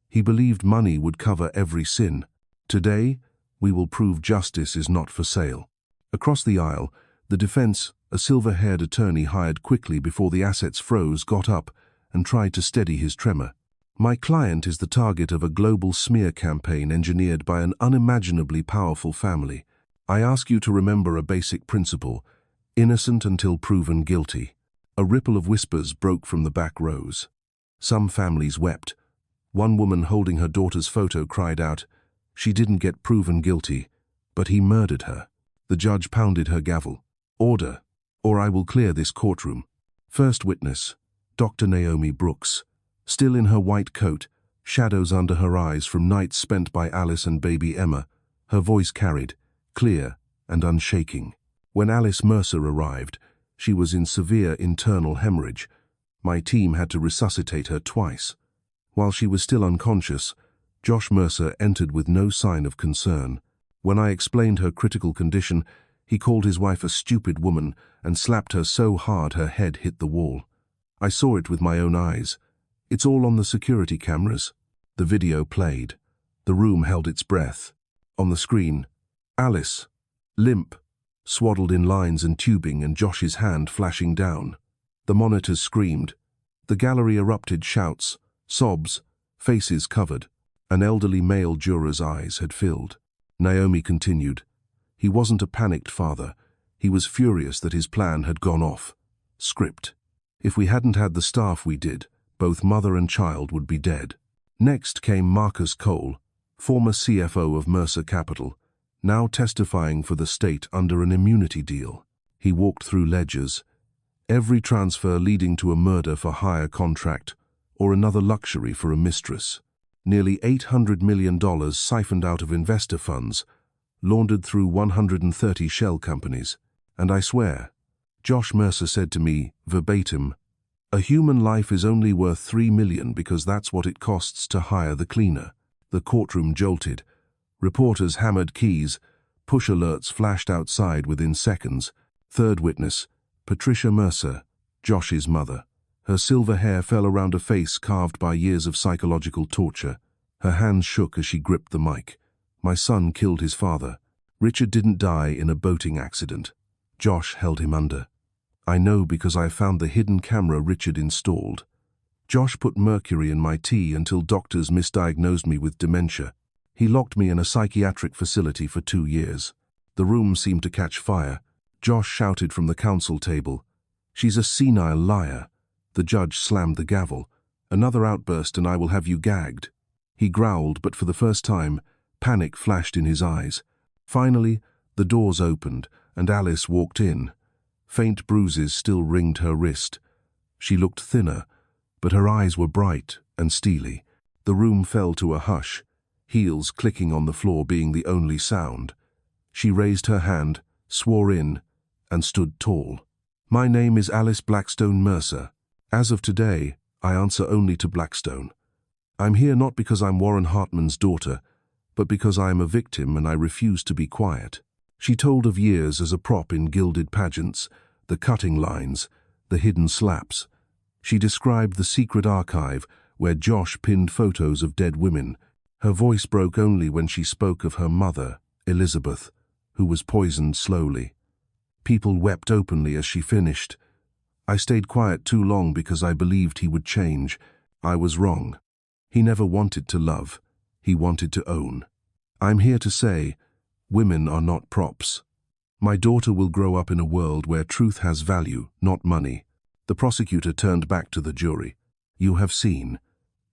He believed money would cover every sin. Today, we will prove justice is not for sale." Across the aisle, the defense, a silver-haired attorney hired quickly before the assets froze, got up and tried to steady his tremor. My client is the target of a global smear campaign engineered by an unimaginably powerful family. I ask you to remember a basic principle: innocent until proven guilty. A ripple of whispers broke from the back rows. Some families wept. One woman holding her daughter's photo cried out, "She didn't get proven guilty, but he murdered her." The judge pounded her gavel. "Order, or I will clear this courtroom." First witness, Dr. Naomi Brooks. Still in her white coat, shadows under her eyes from nights spent by Alice and baby Emma, her voice carried, clear and unshaking. When Alice Mercer arrived, she was in severe internal hemorrhage. My team had to resuscitate her twice. While she was still unconscious, Josh Mercer entered with no sign of concern. When I explained her critical condition, he called his wife a stupid woman and slapped her so hard her head hit the wall. I saw it with my own eyes. It's all on the security cameras. The video played. The room held its breath. On the screen, Alice, limp, swaddled in lines and tubing, and Josh's hand flashing down. The monitors screamed. The gallery erupted shouts, sobs, faces covered. An elderly male juror's eyes had filled. Naomi continued. He wasn't a panicked father. He was furious that his plan had gone off. Script. If we hadn't had the staff we did, both mother and child would be dead. Next came Marcus Cole, former CFO of Mercer Capital, now testifying for the state under an immunity deal. He walked through ledgers, every transfer leading to a murder for hire contract or another luxury for a mistress. Nearly $800 million siphoned out of investor funds, laundered through 130 shell companies. And I swear, Josh Mercer said to me, verbatim, "A human life is only worth $3 million because that's what it costs to hire the cleaner." The courtroom jolted. Reporters hammered keys. Push alerts flashed outside within seconds. Third witness, Patricia Mercer, Josh's mother. Her silver hair fell around a face carved by years of psychological torture. Her hands shook as she gripped the mic. "My son killed his father. Richard didn't die in a boating accident. Josh held him under. I know because I found the hidden camera Richard installed. Josh put mercury in my tea until doctors misdiagnosed me with dementia. He locked me in a psychiatric facility for 2 years. The room seemed to catch fire. Josh shouted from the counsel table, "She's a senile liar." The judge slammed the gavel. "Another outburst and I will have you gagged." He growled, but for the first time, panic flashed in his eyes. Finally, the doors opened and Alice walked in. Faint bruises still ringed her wrist. She looked thinner, but her eyes were bright and steely. The room fell to a hush, heels clicking on the floor being the only sound. She raised her hand, swore in, and stood tall. "My name is Alice Blackstone Mercer. As of today, I answer only to Blackstone. I'm here not because I'm Warren Hartman's daughter, but because I am a victim and I refuse to be quiet." She told of years as a prop in gilded pageants, the cutting lines, the hidden slaps. She described the secret archive where Josh pinned photos of dead women. Her voice broke only when she spoke of her mother, Elizabeth, who was poisoned slowly. People wept openly as she finished. "I stayed quiet too long because I believed he would change. I was wrong. He never wanted to love. He wanted to own. I'm here to say, women are not props. My daughter will grow up in a world where truth has value, not money." The prosecutor turned back to the jury. "You have seen.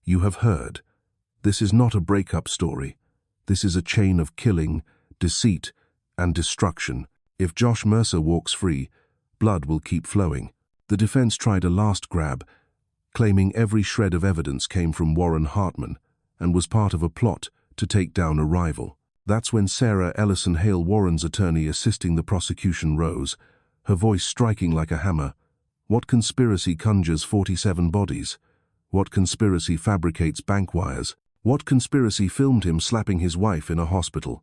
You have heard. This is not a breakup story. This is a chain of killing, deceit, and destruction. If Josh Mercer walks free, blood will keep flowing." The defense tried a last grab, claiming every shred of evidence came from Warren Hartman and was part of a plot to take down a rival. That's when Sarah Ellison Hale, Warren's attorney assisting the prosecution, rose, her voice striking like a hammer. "What conspiracy conjures 47 bodies? What conspiracy fabricates bank wires? What conspiracy filmed him slapping his wife in a hospital?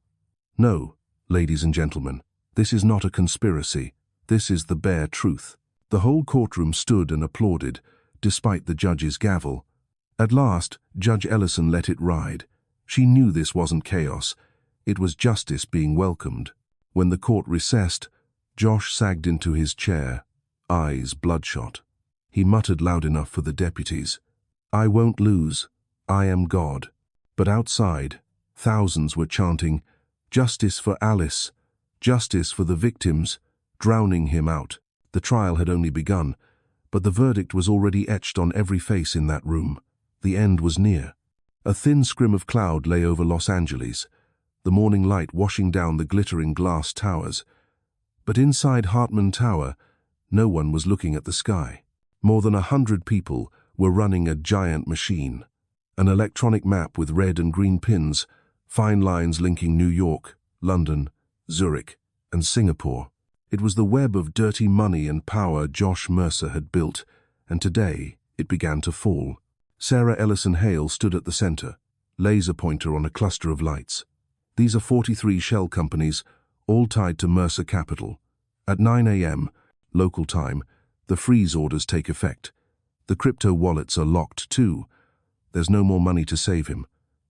No, ladies and gentlemen, this is not a conspiracy. This is the bare truth." The whole courtroom stood and applauded, despite the judge's gavel. At last, Judge Ellison let it ride. She knew this wasn't chaos. It was justice being welcomed. When the court recessed, Josh sagged into his chair, eyes bloodshot. He muttered loud enough for the deputies, "I won't lose. "I am God." But outside, thousands were chanting, "Justice for Alice, justice for the victims," drowning him out. The trial had only begun, but the verdict was already etched on every face in that room. The end was near. A thin scrim of cloud lay over Los Angeles, the morning light washing down the glittering glass towers. But inside Hartman Tower, no one was looking at the sky. More than 100 people were running a giant machine, an electronic map with red and green pins, fine lines linking New York, London, Zurich, and Singapore. It was the web of dirty money and power Josh Mercer had built, and today it began to fall. Sarah Ellison Hale stood at the center, laser pointer on a cluster of lights. These are 43 shell companies, all tied to Mercer Capital. At 9 a.m., local time, the freeze orders take effect. The crypto wallets are locked too. There's no more money to save him.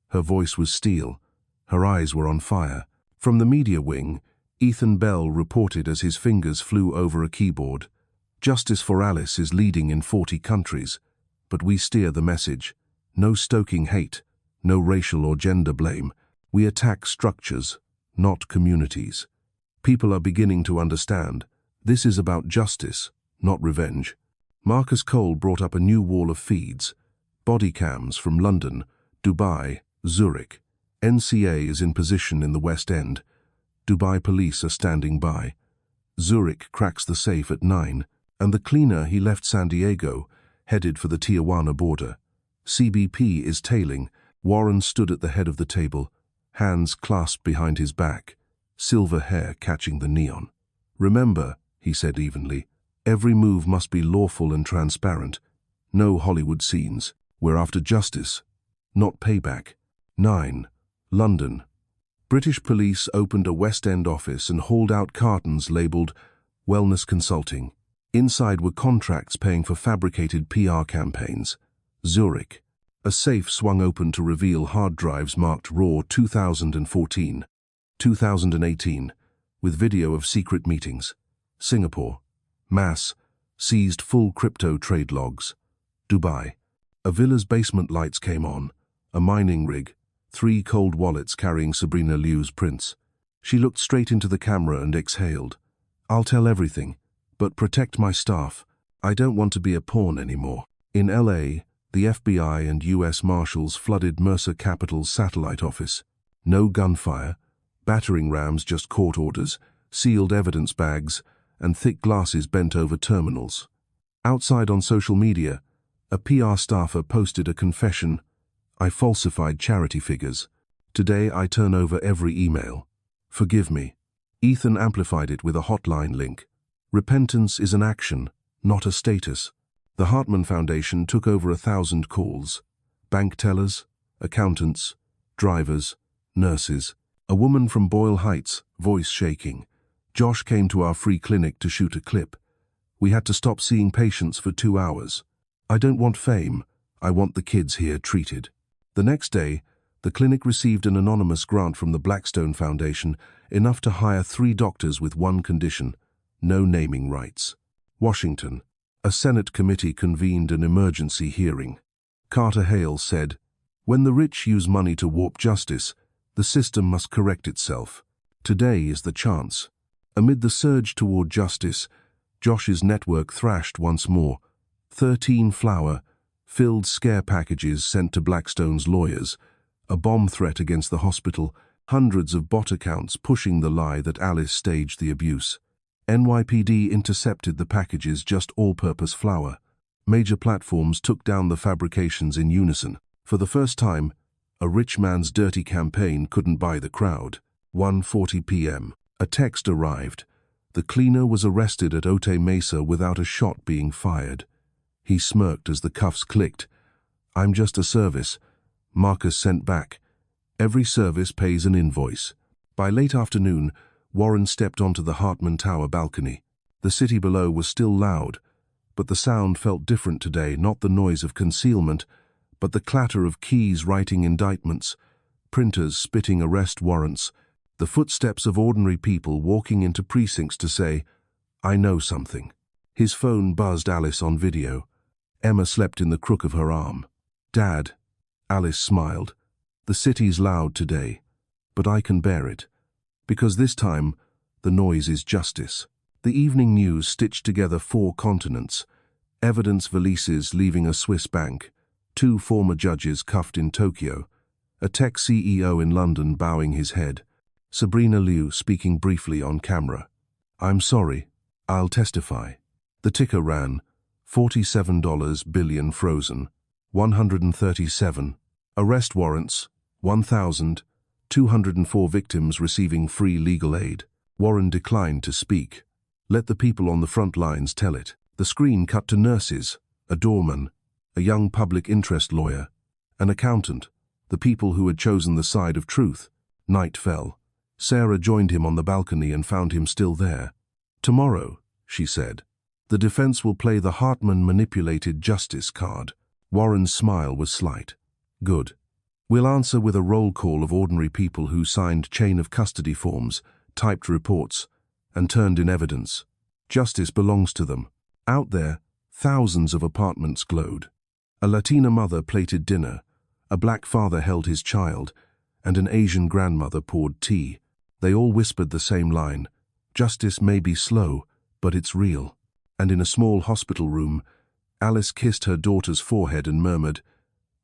Her voice was steel. Her eyes were on fire. From the media wing, Ethan Bell reported as his fingers flew over a keyboard. "Justice for Alice is leading in 40 countries, but we steer the message. No stoking hate, no racial or gender blame. We attack structures, not communities." People are beginning to understand. This is about justice, not revenge. Marcus Cole brought up a new wall of feeds. Body cams from London, Dubai, Zurich. NCA is in position in the West End. Dubai police are standing by. Zurich cracks the safe at 9, and the cleaner he left San Diego, headed for the Tijuana border. CBP is tailing. Warren stood at the head of the table, hands clasped behind his back, silver hair catching the neon. "Remember," he said evenly, "every move must be lawful and transparent. No Hollywood scenes. We're after justice, not payback." 9. London. British police opened a West End office and hauled out cartons labelled Wellness Consulting. Inside were contracts paying for fabricated PR campaigns. Zurich. A safe swung open to reveal hard drives marked RAW 2014, 2018, with video of secret meetings. Singapore. Mass. Seized full crypto trade logs. Dubai. A villa's basement lights came on. A mining rig. 3 cold wallets carrying Sabrina Liu's prints. She looked straight into the camera and exhaled. "I'll tell everything, but protect my staff. I don't want to be a pawn anymore." In LA, the FBI and US Marshals flooded Mercer Capital's satellite office. No gunfire, battering rams, just court orders, sealed evidence bags, and thick glasses bent over terminals. Outside on social media, a PR staffer posted a confession. "I falsified charity figures. Today I turn over every email. Forgive me." Ethan amplified it with a hotline link. Repentance is an action, not a status. The Hartman Foundation took over 1,000 calls. Bank tellers, accountants, drivers, nurses. A woman from Boyle Heights, voice shaking. "Josh came to our free clinic to shoot a clip. We had to stop seeing patients for 2 hours. I don't want fame. I want the kids here treated." The next day, the clinic received an anonymous grant from the Blackstone Foundation, enough to hire 3 doctors with one condition: no naming rights. Washington. A Senate committee convened an emergency hearing. Carter Hale said, "When the rich use money to warp justice, the system must correct itself. Today is the chance." Amid the surge toward justice, Josh's network thrashed once more. 13 flour-filled scare packages sent to Blackstone's lawyers, a bomb threat against the hospital, hundreds of bot accounts pushing the lie that Alice staged the abuse. NYPD intercepted the packages, just all-purpose flour. Major platforms took down the fabrications in unison. For the first time, a rich man's dirty campaign couldn't buy the crowd. 1:40 p.m. A text arrived. The cleaner was arrested at Otay Mesa without a shot being fired. He smirked as the cuffs clicked. "I'm just a service." Marcus sent back. "Every service pays an invoice." By late afternoon, Warren stepped onto the Hartman Tower balcony. The city below was still loud, but the sound felt different today, not the noise of concealment, but the clatter of keys writing indictments, printers spitting arrest warrants, the footsteps of ordinary people walking into precincts to say, "I know something." His phone buzzed Alice on video. Emma slept in the crook of her arm. "Dad." Alice smiled. The city's loud today, but I can bear it. Because this time, the noise is justice. The evening news stitched together 4 continents, evidence valises leaving a Swiss bank, 2 former judges cuffed in Tokyo, a tech CEO in London bowing his head, Sabrina Liu speaking briefly on camera. I'm sorry, I'll testify. The ticker ran, $47 billion frozen, 137. Arrest warrants, 1,204 victims receiving free legal aid. Warren declined to speak. Let the people on the front lines tell it. The screen cut to nurses, a doorman, a young public interest lawyer, an accountant, the people who had chosen the side of truth. Night fell. Sarah joined him on the balcony and found him still there. Tomorrow, she said, the defense will play the Hartman manipulated justice card. Warren's smile was slight. Good. We'll answer with a roll call of ordinary people who signed chain of custody forms, typed reports, and turned in evidence. Justice belongs to them. Out there, thousands of apartments glowed. A Latina mother plated dinner, a black father held his child, and an Asian grandmother poured tea. They all whispered the same line, justice may be slow, but it's real. And in a small hospital room, Alice kissed her daughter's forehead and murmured,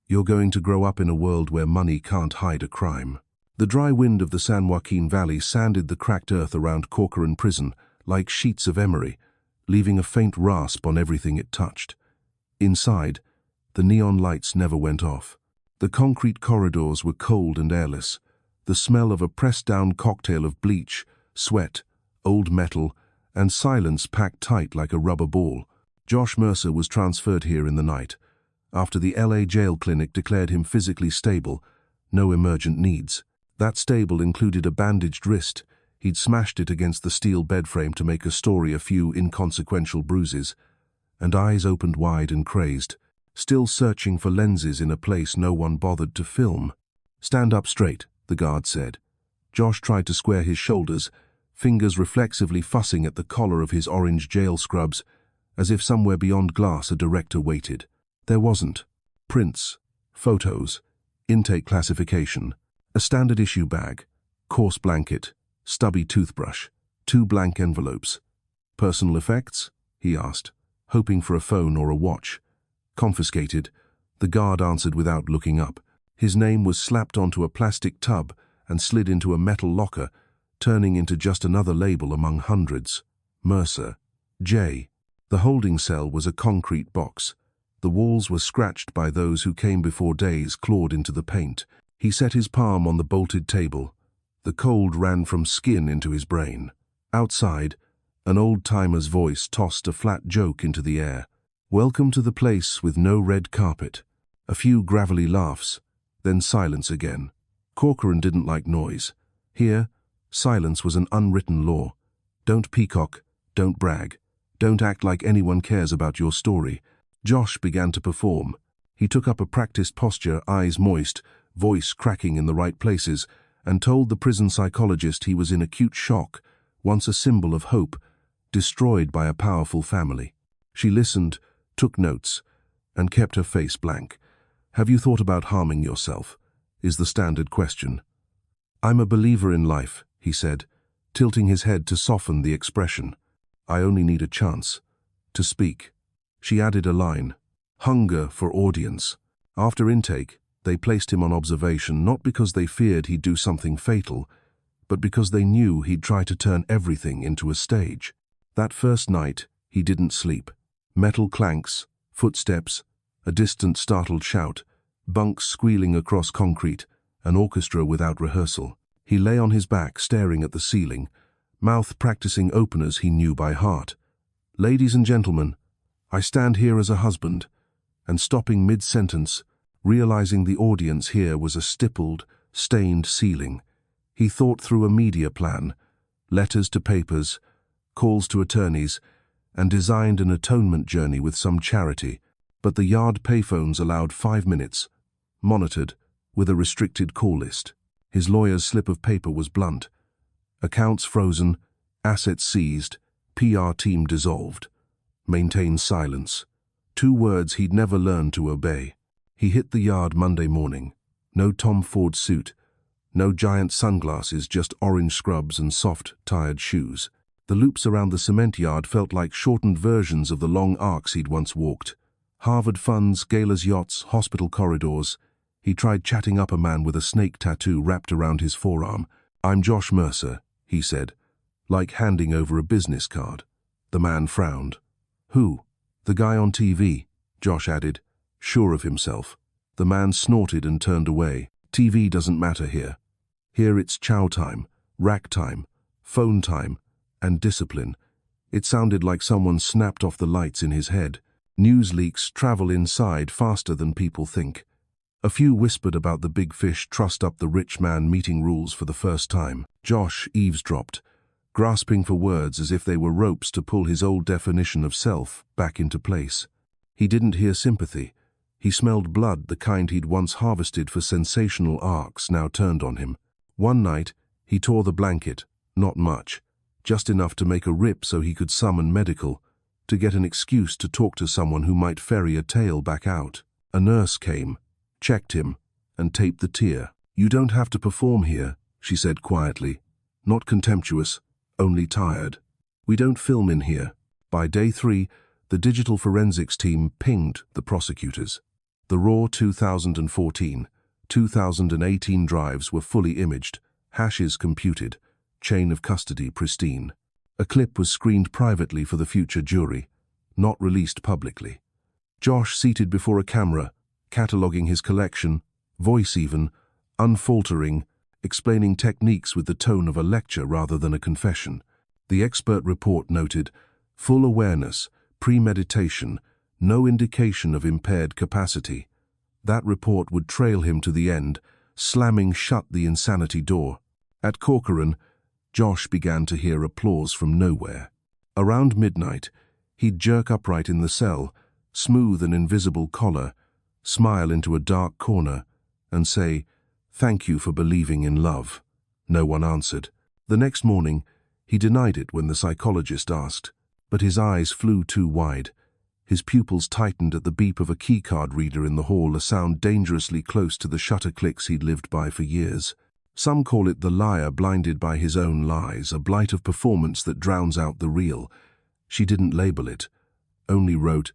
You're going to grow up in a world where money can't hide a crime. The dry wind of the San Joaquin Valley sanded the cracked earth around Corcoran Prison like sheets of emery, leaving a faint rasp on everything it touched. Inside, the neon lights never went off. The concrete corridors were cold and airless, the smell of a pressed-down cocktail of bleach, sweat, old metal, and silence packed tight like a rubber ball. Josh Mercer was transferred here in the night, after the LA jail clinic declared him physically stable, no emergent needs. That stable included a bandaged wrist. He'd smashed it against the steel bed frame to make a story a few inconsequential bruises, and eyes opened wide and crazed, still searching for lenses in a place no one bothered to film. Stand up straight, the guard said. Josh tried to square his shoulders, fingers reflexively fussing at the collar of his orange jail scrubs, as if somewhere beyond glass a director waited. There wasn't. Prints, photos, intake classification, a standard issue bag, coarse blanket, stubby toothbrush, 2 blank envelopes. Personal effects? He asked, hoping for a phone or a watch. Confiscated, the guard answered without looking up. His name was slapped onto a plastic tub and slid into a metal locker, turning into just another label among hundreds. Mercer. J. The holding cell was a concrete box. The walls were scratched by those who came before days clawed into the paint. He set his palm on the bolted table. The cold ran from skin into his brain. Outside, an old-timer's voice tossed a flat joke into the air. Welcome to the place with no red carpet. A few gravelly laughs, then silence again. Corcoran didn't like noise. Here, silence was an unwritten law. Don't peacock, don't brag, don't act like anyone cares about your story. Josh began to perform. He took up a practiced posture, eyes moist, voice cracking in the right places, and told the prison psychologist he was in acute shock, once a symbol of hope, destroyed by a powerful family. She listened, took notes, and kept her face blank. Have you thought about harming yourself? Is the standard question. I'm a believer in life, he said, tilting his head to soften the expression. I only need a chance to speak. She added a line, hunger for audience. After intake, they placed him on observation not because they feared he'd do something fatal, but because they knew he'd try to turn everything into a stage. That first night, he didn't sleep. Metal clanks, footsteps, a distant startled shout, bunks squealing across concrete, an orchestra without rehearsal. He lay on his back staring at the ceiling, mouth practicing openers he knew by heart. Ladies and gentlemen, I stand here as a husband, and stopping mid-sentence, realizing the audience here was a stippled, stained ceiling. He thought through a media plan, letters to papers, calls to attorneys, and designed an atonement journey with some charity. But the yard payphones allowed 5 minutes, monitored, with a restricted call list. His lawyer's slip of paper was blunt. Accounts frozen, assets seized, PR team dissolved. Maintain silence. 2 words he'd never learned to obey. He hit the yard Monday morning. No Tom Ford suit, no giant sunglasses, just orange scrubs and soft, tired shoes. The loops around the cement yard felt like shortened versions of the long arcs he'd once walked. Harvard funds, galas yachts, hospital corridors. He tried chatting up a man with a snake tattoo wrapped around his forearm. "I'm Josh Mercer," he said, like handing over a business card. The man frowned. "Who?" "The guy on TV," Josh added, sure of himself. The man snorted and turned away. "TV doesn't matter here. Here it's chow time, rack time, phone time, and discipline." It sounded like someone snapped off the lights in his head. News leaks travel inside faster than people think. A few whispered about the big fish trussed up the rich man meeting rules for the first time. Josh eavesdropped, grasping for words as if they were ropes to pull his old definition of self back into place. He didn't hear sympathy. He smelled blood, the kind he'd once harvested for sensational arcs now turned on him. One night, he tore the blanket, not much, just enough to make a rip so he could summon medical, to get an excuse to talk to someone who might ferry a tale back out. A nurse came, checked him, and taped the tear. "You don't have to perform here," she said quietly. Not contemptuous, only tired. "We don't film in here." By day 3, the digital forensics team pinged the prosecutors. The raw 2014, 2018 drives were fully imaged, hashes computed, chain of custody pristine. A clip was screened privately for the future jury, not released publicly. Josh, seated before a camera, cataloguing his collection, voice even, unfaltering, explaining techniques with the tone of a lecture rather than a confession. The expert report noted, "Full awareness, premeditation, no indication of impaired capacity." That report would trail him to the end, slamming shut the insanity door. At Corcoran, Josh began to hear applause from nowhere. Around midnight, he'd jerk upright in the cell, smooth an invisible collar, smile into a dark corner, and say, "Thank you for believing in love." No one answered. The next morning, he denied it when the psychologist asked, but his eyes flew too wide. His pupils tightened at the beep of a keycard reader in the hall, a sound dangerously close to the shutter clicks he'd lived by for years. Some call it the liar blinded by his own lies, a blight of performance that drowns out the real. She didn't label it, only wrote,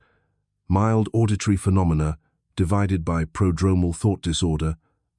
"Mild auditory phenomena, divided by prodromal thought disorder,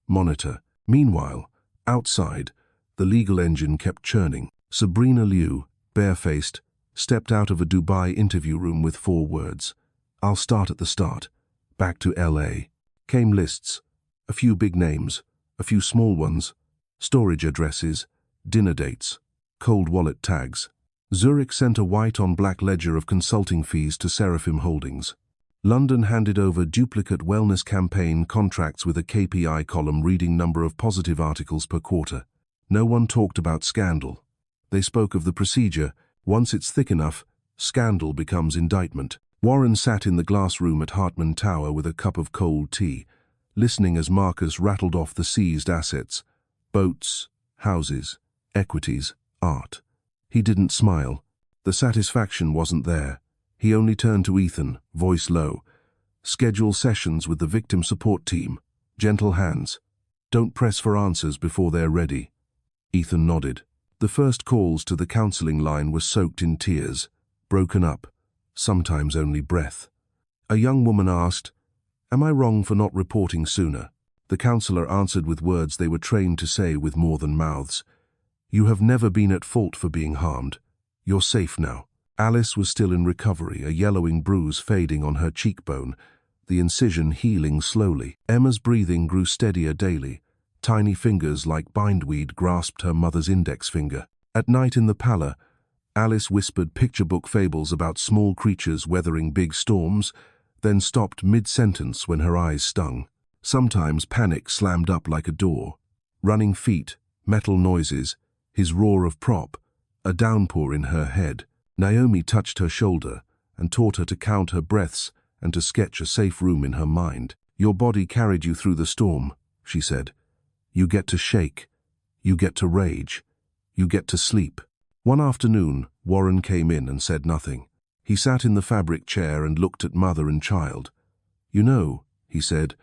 monitor." Meanwhile, outside, the legal engine kept churning. Sabrina Liu, barefaced, stepped out of a Dubai interview room with 4 words. "I'll start at the start. Back to LA." Came lists, a few big names, a few small ones, storage addresses, dinner dates, cold wallet tags. Zurich sent a white-on-black ledger of consulting fees to Seraphim Holdings. London handed over duplicate wellness campaign contracts with a KPI column reading number of positive articles per quarter. No one talked about scandal. They spoke of the procedure. Once it's thick enough, scandal becomes indictment. Warren sat in the glass room at Hartman Tower with a cup of cold tea, listening as Marcus rattled off the seized assets: boats, houses, equities, art. He didn't smile. The satisfaction wasn't there. He only turned to Ethan, voice low. "Schedule sessions with the victim support team. Gentle hands. Don't press for answers before they're ready." Ethan nodded. The first calls to the counseling line were soaked in tears, broken up, sometimes only breath. A young woman asked, "Am I wrong for not reporting sooner?" The counselor answered with words they were trained to say with more than mouths. "You have never been at fault for being harmed. You're safe now." Alice was still in recovery, a yellowing bruise fading on her cheekbone, the incision healing slowly. Emma's breathing grew steadier daily. Tiny fingers like bindweed grasped her mother's index finger. At night in the parlor, Alice whispered picture book fables about small creatures weathering big storms, then stopped mid-sentence when her eyes stung. Sometimes panic slammed up like a door. Running feet, metal noises, his roar of prop, a downpour in her head. Naomi touched her shoulder and taught her to count her breaths and to sketch a safe room in her mind. "Your body carried you through the storm," she said. "You get to shake. You get to rage. You get to sleep." One afternoon, Warren came in and said nothing. He sat in the fabric chair and looked at mother and child. "You know," he said,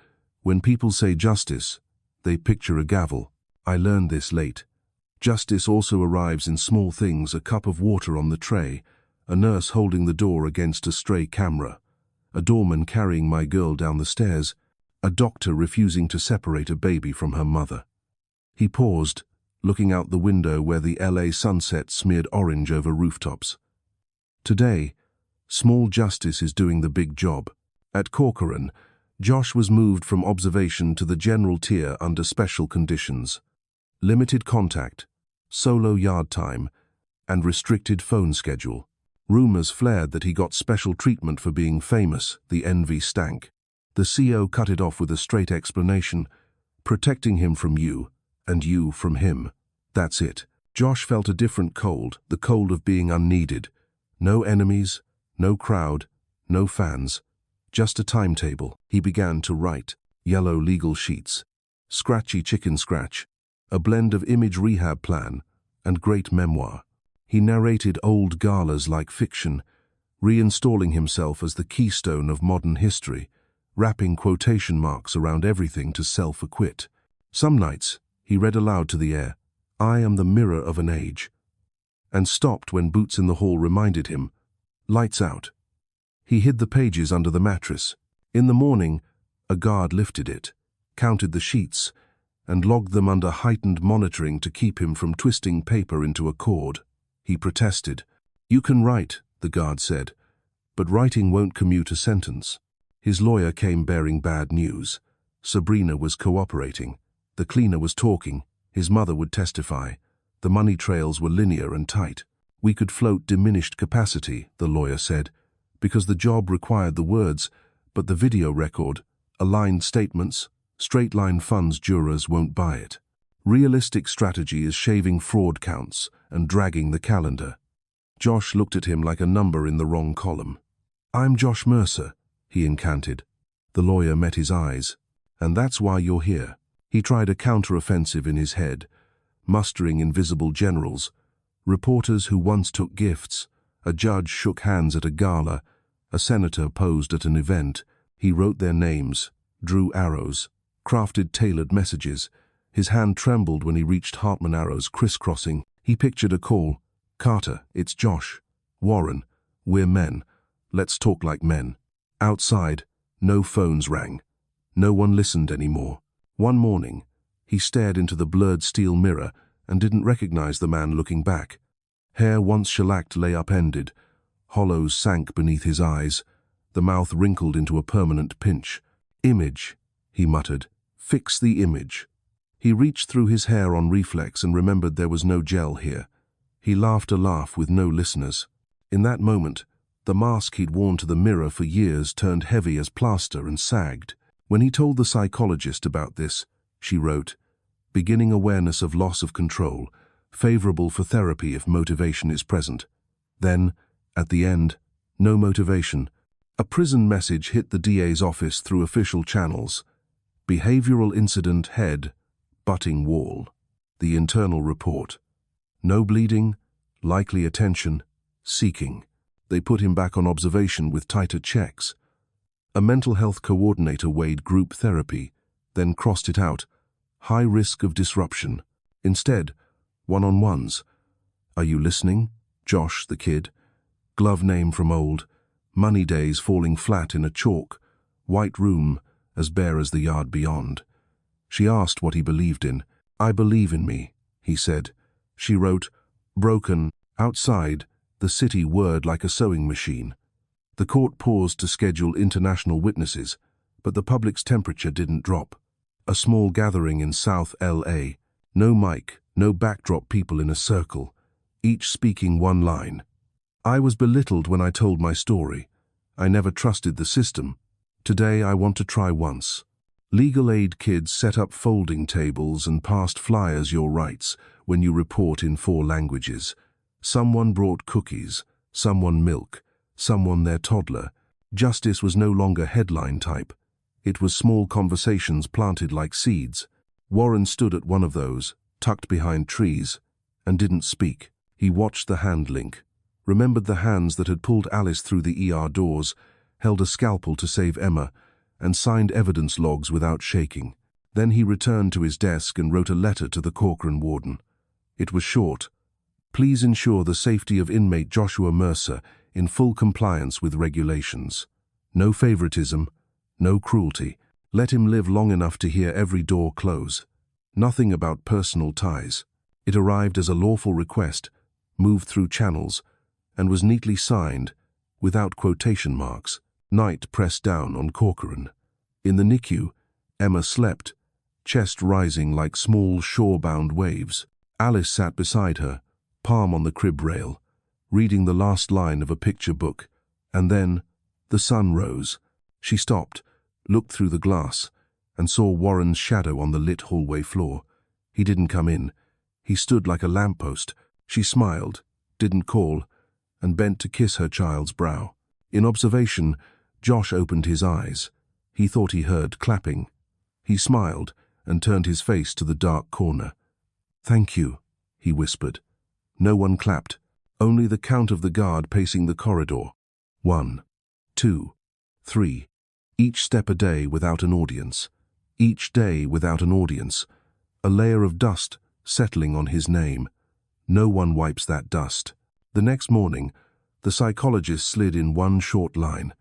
When people say justice, they picture a gavel. I learned this late. Justice also arrives in small things: a cup of water on the tray, a nurse holding the door against a stray camera, a doorman carrying my girl down the stairs, a doctor refusing to separate a baby from her mother. He paused, looking out the window where the LA sunset smeared orange over rooftops. Today, small justice is doing the big job. At Corcoran, Josh was moved from observation to the general tier under special conditions: limited contact, solo yard time, and restricted phone schedule. Rumors flared that he got special treatment for being famous. The envy stank. The CO cut it off with a straight explanation: protecting him from you, and you from him. That's it. Josh felt a different cold, the cold of being unneeded. No enemies, no crowd, no fans. Just a timetable. He began to write. Yellow legal sheets. Scratchy chicken scratch. A blend of image rehab plan and great memoir. He narrated old galas like fiction, reinstalling himself as the keystone of modern history, wrapping quotation marks around everything to self-acquit. Some nights, he read aloud to the air, "I am the mirror of an age," and stopped when boots in the hall reminded him, "Lights out." He hid the pages under the mattress. In the morning, a guard lifted it, counted the sheets, and logged them under heightened monitoring to keep him from twisting paper into a cord. He protested. "You can write," the guard said, "but writing won't commute a sentence." His lawyer came bearing bad news. Sabrina was cooperating. The cleaner was talking. His mother would testify. The money trails were linear and tight. "We could float diminished capacity," the lawyer said, "because the job required the words, but the video record, aligned statements, straight-line funds, jurors won't buy it. Realistic strategy is shaving fraud counts and dragging the calendar." Josh looked at him like a number in the wrong column. "I'm Josh Mercer," he incanted. The lawyer met his eyes. "And that's why you're here." He tried a counter-offensive in his head, mustering invisible generals, reporters who once took gifts. A judge shook hands at a gala, a senator posed at an event. He wrote their names, drew arrows, crafted tailored messages. His hand trembled when he reached Hartman arrows crisscrossing. He pictured a call. "Carter, it's Josh. Warren, we're men. Let's talk like men." Outside, no phones rang. No one listened anymore. One morning, he stared into the blurred steel mirror and didn't recognize the man looking back. Hair once shellacked lay upended. Hollows sank beneath his eyes. The mouth wrinkled into a permanent pinch. "Image," he muttered. "Fix the image." He reached through his hair on reflex and remembered there was no gel here. He laughed a laugh with no listeners. In that moment, the mask he'd worn to the mirror for years turned heavy as plaster and sagged. When he told the psychologist about this, she wrote, "Beginning awareness of loss of control, favorable for therapy if motivation is present." Then, at the end, no motivation. A prison message hit the DA's office through official channels. "Behavioral incident head, butting wall." The internal report. "No bleeding, likely attention, seeking." They put him back on observation with tighter checks. A mental health coordinator weighed group therapy, then crossed it out. High risk of disruption. Instead, one-on-ones. "Are you listening?" Josh, the kid. Glove name from old. Money days falling flat in a chalk. White room, as bare as the yard beyond. She asked what he believed in. "I believe in me," he said. She wrote, "Broken." Outside, the city whirred like a sewing machine. The court paused to schedule international witnesses, but the public's temperature didn't drop. A small gathering in South LA. No mic, no backdrop, people in a circle, each speaking one line. "I was belittled when I told my story. I never trusted the system. Today I want to try once." Legal aid kids set up folding tables and passed flyers, "Your rights," when you report in 4 languages. Someone brought cookies, someone milk, someone their toddler. Justice was no longer headline type. It was small conversations planted like seeds. Warren stood at one of those, tucked behind trees, and didn't speak. He watched the hand link, remembered the hands that had pulled Alice through the ER doors, held a scalpel to save Emma, and signed evidence logs without shaking. Then he returned to his desk and wrote a letter to the Corcoran warden. It was short. Please ensure the safety of inmate Joshua Mercer in full compliance with regulations. No favoritism, no cruelty. Let him live long enough to hear every door close. Nothing about personal ties. It arrived as a lawful request, moved through channels, and was neatly signed, without quotation marks. Night pressed down on Corcoran. In the NICU, Emma slept, chest rising like small shore-bound waves. Alice sat beside her, palm on the crib rail, reading the last line of a picture book. And then, the sun rose. She stopped, looked through the glass, and saw Warren's shadow on the lit hallway floor. He didn't come in. He stood like a lamppost. She smiled, didn't call, and bent to kiss her child's brow. In observation, Josh opened his eyes. He thought he heard clapping. He smiled and turned his face to the dark corner. "Thank you," he whispered. No one clapped, only the count of the guard pacing the corridor. 1, 2, 3. Each step a day without an audience. Each day without an audience. A layer of dust settling on his name. No one wipes that dust. The next morning, the psychologist slid in one short line.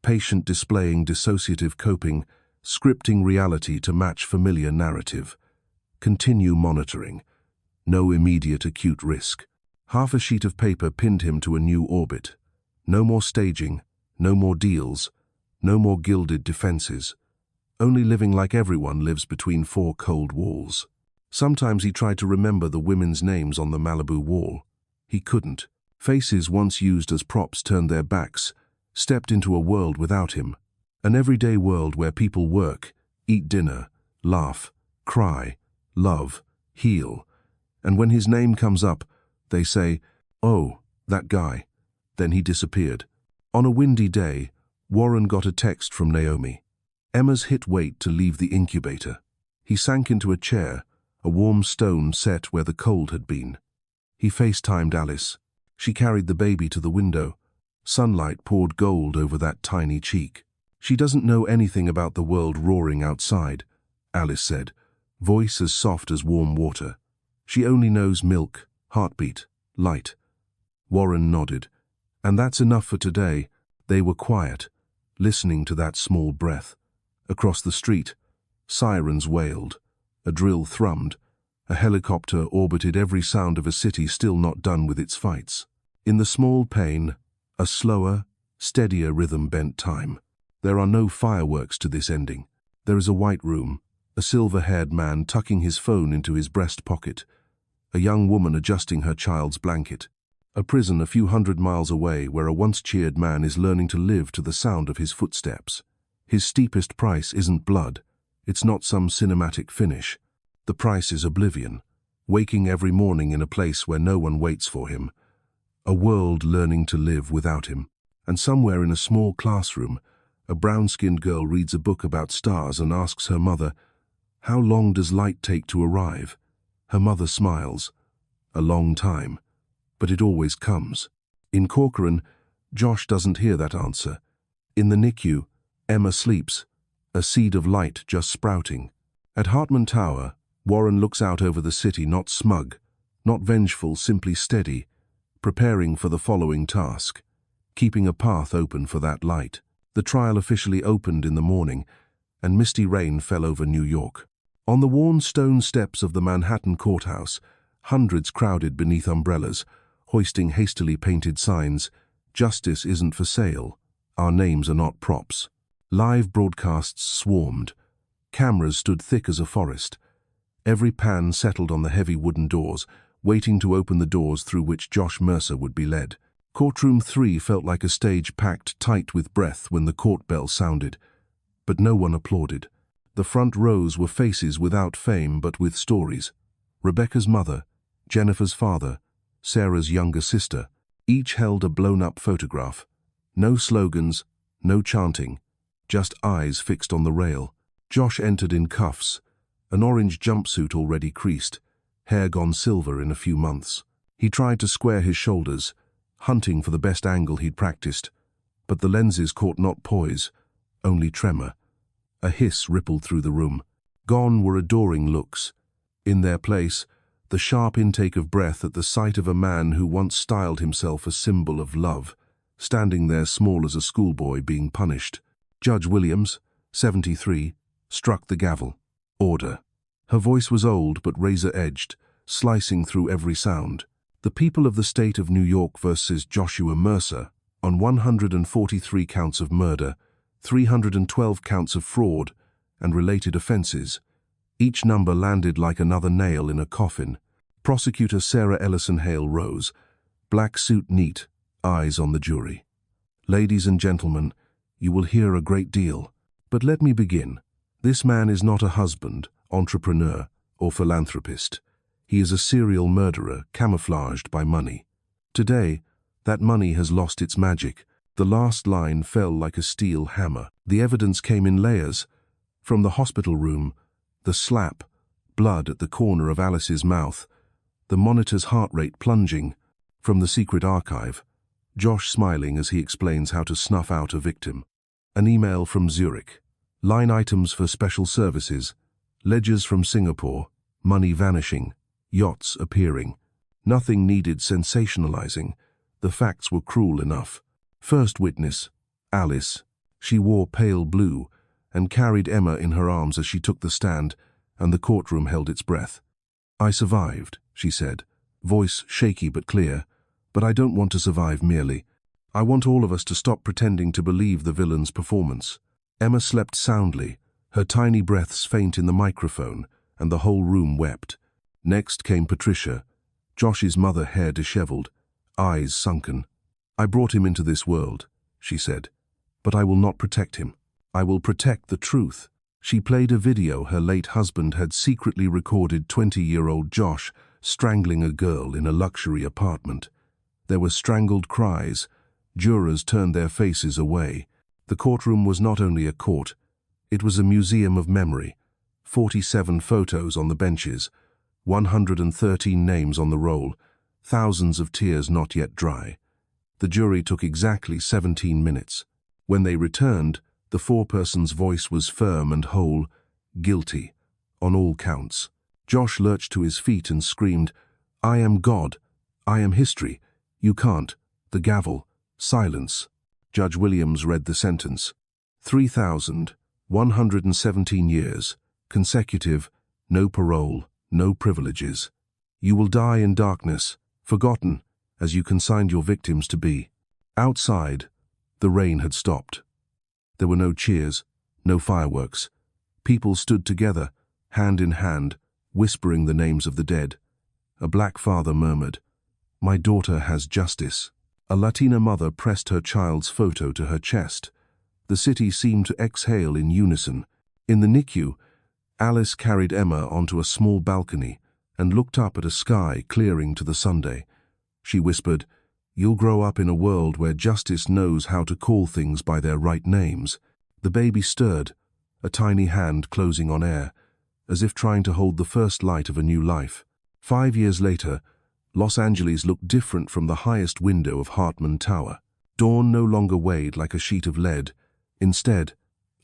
Patient displaying dissociative coping, scripting reality to match familiar narrative. Continue monitoring. No immediate acute risk. Half a sheet of paper pinned him to a new orbit. No more staging, no more deals, no more gilded defenses. Only living like everyone lives between four cold walls. Sometimes he tried to remember the women's names on the Malibu wall. He couldn't. Faces once used as props turned their backs, stepped into a world without him. An everyday world where people work, eat dinner, laugh, cry, love, heal. And when his name comes up, they say, "Oh, that guy." Then he disappeared. On a windy day, Warren got a text from Naomi. Emma's hit wait to leave the incubator. He sank into a chair, a warm stone set where the cold had been. He FaceTimed Alice. She carried the baby to the window. Sunlight poured gold over that tiny cheek. "She doesn't know anything about the world roaring outside," Alice said, voice as soft as warm water. "She only knows milk, heartbeat, light." Warren nodded. And that's enough for today. They were quiet, listening to that small breath. Across the street, sirens wailed. A drill thrummed. A helicopter orbited every sound of a city still not done with its fights. In the small pane, a slower, steadier rhythm bent time. There are no fireworks to this ending. There is a white room, a silver-haired man tucking his phone into his breast pocket, a young woman adjusting her child's blanket. A prison a few hundred miles away where a once-cheered man is learning to live to the sound of his footsteps. His steepest price isn't blood. It's not some cinematic finish. The price is oblivion, waking every morning in a place where no one waits for him. A world learning to live without him. And somewhere in a small classroom, a brown-skinned girl reads a book about stars and asks her mother, "How long does light take to arrive?" Her mother smiles. "A long time. But it always comes." In Corcoran, Josh doesn't hear that answer. In the NICU, Emma sleeps, a seed of light just sprouting. At Hartman Tower, Warren looks out over the city, not smug, not vengeful, simply steady, preparing for the following task, keeping a path open for that light. The trial officially opened in the morning, and misty rain fell over New York. On the worn stone steps of the Manhattan courthouse, hundreds crowded beneath umbrellas, hoisting hastily painted signs, "Justice isn't for sale. Our names are not props." Live broadcasts swarmed. Cameras stood thick as a forest. Every pan settled on the heavy wooden doors, waiting to open the doors through which Josh Mercer would be led. Courtroom 3 felt like a stage packed tight with breath when the court bell sounded. But no one applauded. The front rows were faces without fame but with stories. Rebecca's mother, Jennifer's father, Sarah's younger sister, each held a blown-up photograph. No slogans, no chanting, just eyes fixed on the rail. Josh entered in cuffs, an orange jumpsuit already creased, hair gone silver in a few months. He tried to square his shoulders, hunting for the best angle he'd practiced, but the lenses caught not poise, only tremor. A hiss rippled through the room. Gone were adoring looks. In their place, the sharp intake of breath at the sight of a man who once styled himself a symbol of love, standing there small as a schoolboy being punished. Judge Williams, 73, struck the gavel. Order. Her voice was old but razor-edged, slicing through every sound. The people of the state of New York versus Joshua Mercer, on 143 counts of murder, 312 counts of fraud, and related offenses. Each number landed like another nail in a coffin. Prosecutor Sarah Ellison Hale rose, black suit neat, eyes on the jury. Ladies and gentlemen, you will hear a great deal. But let me begin. This man is not a husband, entrepreneur, or philanthropist. He is a serial murderer camouflaged by money. Today, that money has lost its magic. The last line fell like a steel hammer. The evidence came in layers. From the hospital room, the slap, blood at the corner of Alice's mouth, the monitor's heart rate plunging. From the secret archive, Josh smiling as he explains how to snuff out a victim. An email from Zurich. Line items for special services. Ledgers from Singapore. Money vanishing. Yachts appearing. Nothing needed sensationalizing. The facts were cruel enough. First witness, Alice. She wore pale blue and carried Emma in her arms as she took the stand, and the courtroom held its breath. I survived, she said, voice shaky but clear, but I don't want to survive merely. I want all of us to stop pretending to believe the villain's performance. Emma slept soundly, her tiny breaths faint in the microphone, and the whole room wept. Next came Patricia, Josh's mother, hair disheveled, eyes sunken. I brought him into this world, she said, but I will not protect him. I will protect the truth. She played a video her late husband had secretly recorded 20-year-old Josh strangling a girl in a luxury apartment. There were strangled cries. Jurors turned their faces away. The courtroom was not only a court, it was a museum of memory. 47 photos on the benches, 113 names on the roll, thousands of tears not yet dry. The jury took exactly 17 minutes. When they returned, the foreperson's voice was firm and whole, guilty, on all counts. Josh lurched to his feet and screamed, I am God. I am history. You can't. The gavel. Silence. Judge Williams read the sentence. 3,117 years, consecutive, no parole, no privileges. You will die in darkness, forgotten, as you consigned your victims to be. Outside, the rain had stopped. There were no cheers, no fireworks. People stood together, hand in hand, whispering the names of the dead. A black father murmured, My daughter has justice. A Latina mother pressed her child's photo to her chest. The city seemed to exhale in unison. In the NICU, Alice carried Emma onto a small balcony and looked up at a sky clearing to the Sunday. She whispered, You'll grow up in a world where justice knows how to call things by their right names. The baby stirred, a tiny hand closing on air, as if trying to hold the first light of a new life. 5 years later, Los Angeles looked different from the highest window of Hartman Tower. Dawn no longer weighed like a sheet of lead. Instead,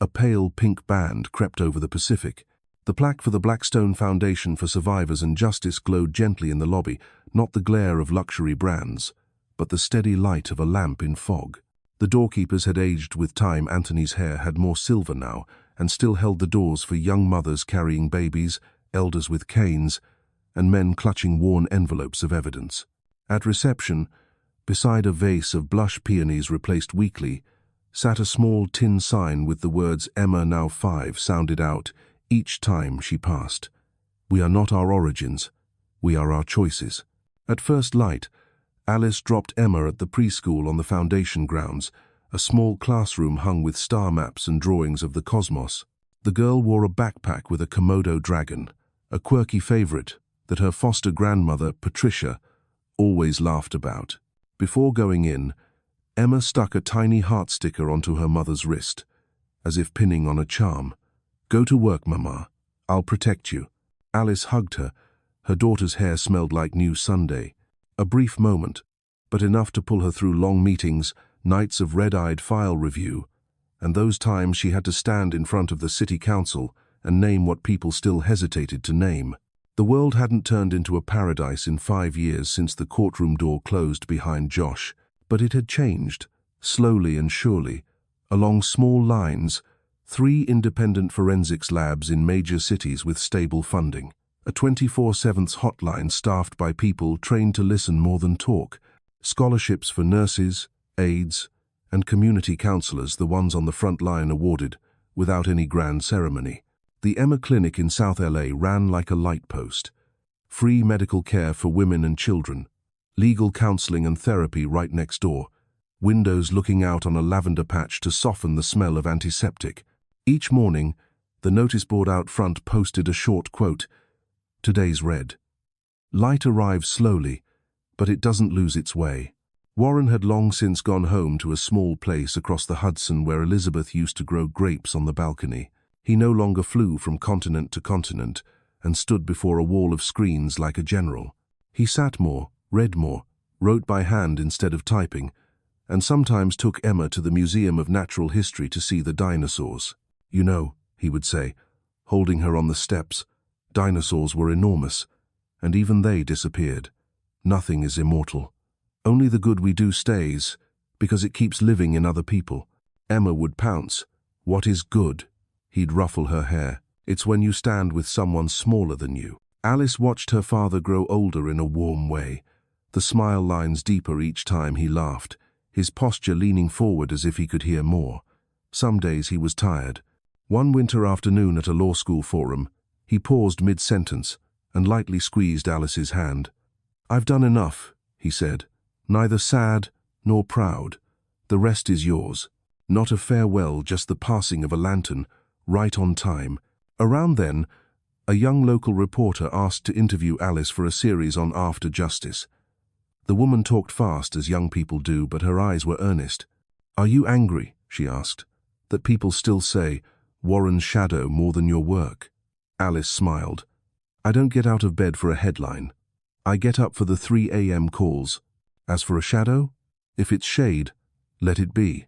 a pale pink band crept over the Pacific. The plaque for the Blackstone Foundation for Survivors and Justice glowed gently in the lobby, not the glare of luxury brands, but the steady light of a lamp in fog. The doorkeepers had aged with time. Anthony's hair had more silver now, and still held the doors for young mothers carrying babies, elders with canes, and men clutching worn envelopes of evidence. At reception, beside a vase of blush peonies replaced weekly, sat a small tin sign with the words Emma now 5 sounded out each time she passed. We are not our origins, we are our choices. At first light, Alice dropped Emma at the preschool on the foundation grounds, a small classroom hung with star maps and drawings of the cosmos. The girl wore a backpack with a Komodo dragon, a quirky favorite that her foster grandmother, Patricia, always laughed about. Before going in, Emma stuck a tiny heart sticker onto her mother's wrist, as if pinning on a charm. Go to work, Mama. I'll protect you. Alice hugged her. Her daughter's hair smelled like new Sunday. A brief moment, but enough to pull her through long meetings, nights of red-eyed file review, and those times she had to stand in front of the city council and name what people still hesitated to name. The world hadn't turned into a paradise in 5 years since the courtroom door closed behind Josh, but it had changed, slowly and surely, along small lines, 3 independent forensics labs in major cities with stable funding, a 24/7 hotline staffed by people trained to listen more than talk, scholarships for nurses, aides, and community counselors, the ones on the front line awarded, without any grand ceremony. The Emma Clinic in South LA ran like a light post. Free medical care for women and children, legal counseling and therapy right next door, windows looking out on a lavender patch to soften the smell of antiseptic. Each morning, the notice board out front posted a short quote, "Today's red. Light arrives slowly, but it doesn't lose its way." Warren had long since gone home to a small place across the Hudson where Elizabeth used to grow grapes on the balcony. He no longer flew from continent to continent and stood before a wall of screens like a general. He sat more, read more, wrote by hand instead of typing, and sometimes took Emma to the Museum of Natural History to see the dinosaurs. "You know," he would say, holding her on the steps, "dinosaurs were enormous, and even they disappeared. Nothing is immortal. Only the good we do stays, because it keeps living in other people." Emma would pounce. "What is good?" He'd ruffle her hair. "It's when you stand with someone smaller than you." Alice watched her father grow older in a warm way, the smile lines deeper each time he laughed, his posture leaning forward as if he could hear more. Some days he was tired. One winter afternoon at a law school forum, he paused mid-sentence and lightly squeezed Alice's hand. "I've done enough," he said, "neither sad nor proud. The rest is yours." Not a farewell, just the passing of a lantern, right on time. Around then, a young local reporter asked to interview Alice for a series on after justice. The woman talked fast, as young people do, but her eyes were earnest. "Are you angry," she asked, "that people still say, Warren's shadow more than your work?" Alice smiled. "I don't get out of bed for a headline. I get up for the 3 a.m. calls. As for a shadow, if it's shade, let it be.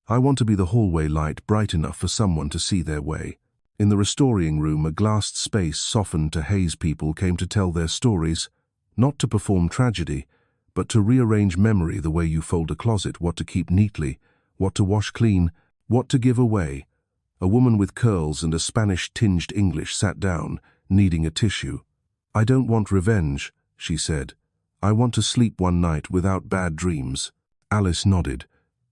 I want to be the hallway light bright enough for someone to see their way." In the restoring room, a glassed space softened to haze, people came to tell their stories, not to perform tragedy, but to rearrange memory the way you fold a closet, what to keep neatly, what to wash clean, what to give away. A woman with curls and a Spanish-tinged English sat down, needing a tissue. "I don't want revenge," she said. "I want to sleep one night without bad dreams." Alice nodded.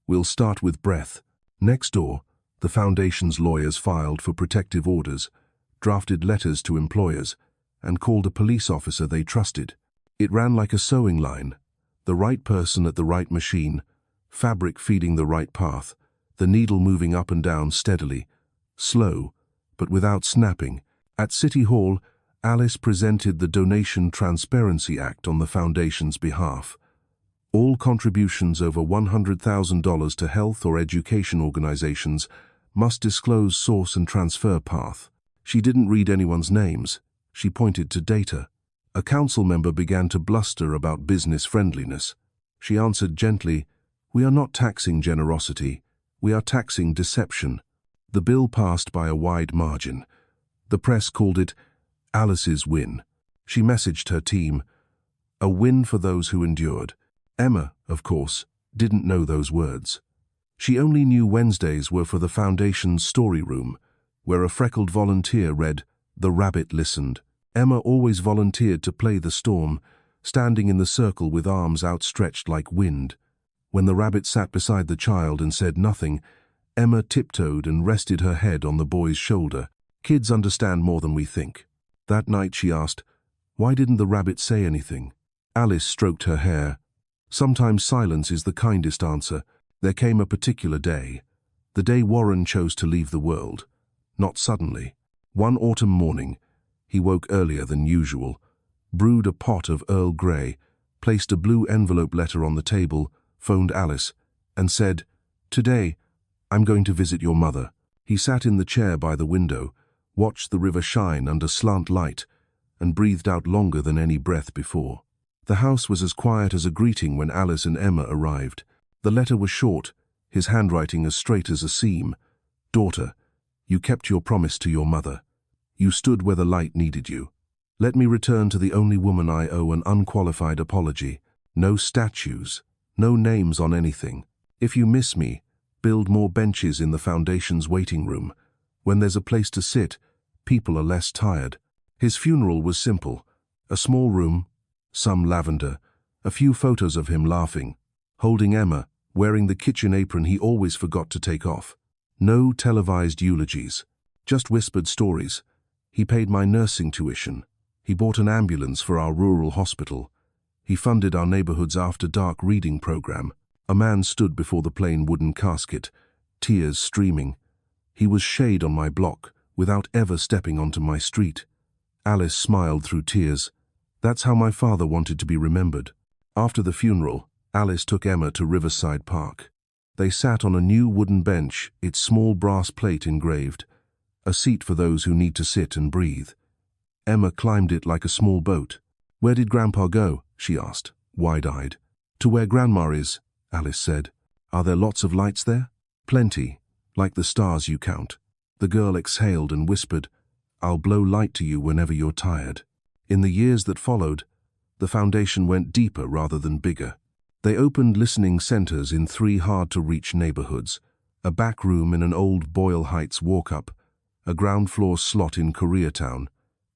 "We'll start with breath." Next door, the foundation's lawyers filed for protective orders, drafted letters to employers, and called a police officer they trusted. It ran like a sewing line, the right person at the right machine, fabric feeding the right path, the needle moving up and down steadily, slow, but without snapping. At City Hall, Alice presented the Donation Transparency Act on the foundation's behalf. All contributions over $100,000 to health or education organizations must disclose source and transfer path. She didn't read anyone's names. She pointed to data. A council member began to bluster about business friendliness. She answered gently, "We are not taxing generosity. We are taxing deception." The bill passed by a wide margin. The press called it Alice's win. She messaged her team, "A win for those who endured." Emma, of course, didn't know those words. She only knew Wednesdays were for the foundation's story room, where a freckled volunteer read, "The Rabbit Listened." Emma always volunteered to play the storm, standing in the circle with arms outstretched like wind. When the rabbit sat beside the child and said nothing, Emma tiptoed and rested her head on the boy's shoulder. "Kids understand more than we think." That night she asked, "Why didn't the rabbit say anything?" Alice stroked her hair. Sometimes silence is the kindest answer. There came a particular day, the day Warren chose to leave the world. Not suddenly. One autumn morning, he woke earlier than usual, brewed a pot of Earl Grey, placed a blue envelope letter on the table, phoned Alice, and said, "Today, I'm going to visit your mother." He sat in the chair by the window, watched the river shine under slant light, and breathed out longer than any breath before. The house was as quiet as a greeting when Alice and Emma arrived. The letter was short, his handwriting as straight as a seam. "Daughter, you kept your promise to your mother. You stood where the light needed you. Let me return to the only woman I owe an unqualified apology. No statues, no names on anything. If you miss me, build more benches in the foundation's waiting room. When there's a place to sit, people are less tired." His funeral was simple. A small room, some lavender, a few photos of him laughing, holding Emma, wearing the kitchen apron he always forgot to take off. No televised eulogies, just whispered stories. He paid my nursing tuition. He bought an ambulance for our rural hospital. He funded our neighborhood's after-dark reading program. A man stood before the plain wooden casket, tears streaming. He was shade on my block, without ever stepping onto my street. Alice smiled through tears. That's how my father wanted to be remembered. After the funeral, Alice took Emma to Riverside Park. They sat on a new wooden bench, its small brass plate engraved. A seat for those who need to sit and breathe. Emma climbed it like a small boat. "Where did Grandpa go?" she asked, wide-eyed. "To where Grandma is," Alice said. "Are there lots of lights there?" "Plenty, like the stars you count." The girl exhaled and whispered, "I'll blow light to you whenever you're tired." In the years that followed, the foundation went deeper rather than bigger. They opened listening centers in 3 hard-to-reach neighborhoods, a back room in an old Boyle Heights walk-up, a ground-floor slot in Koreatown,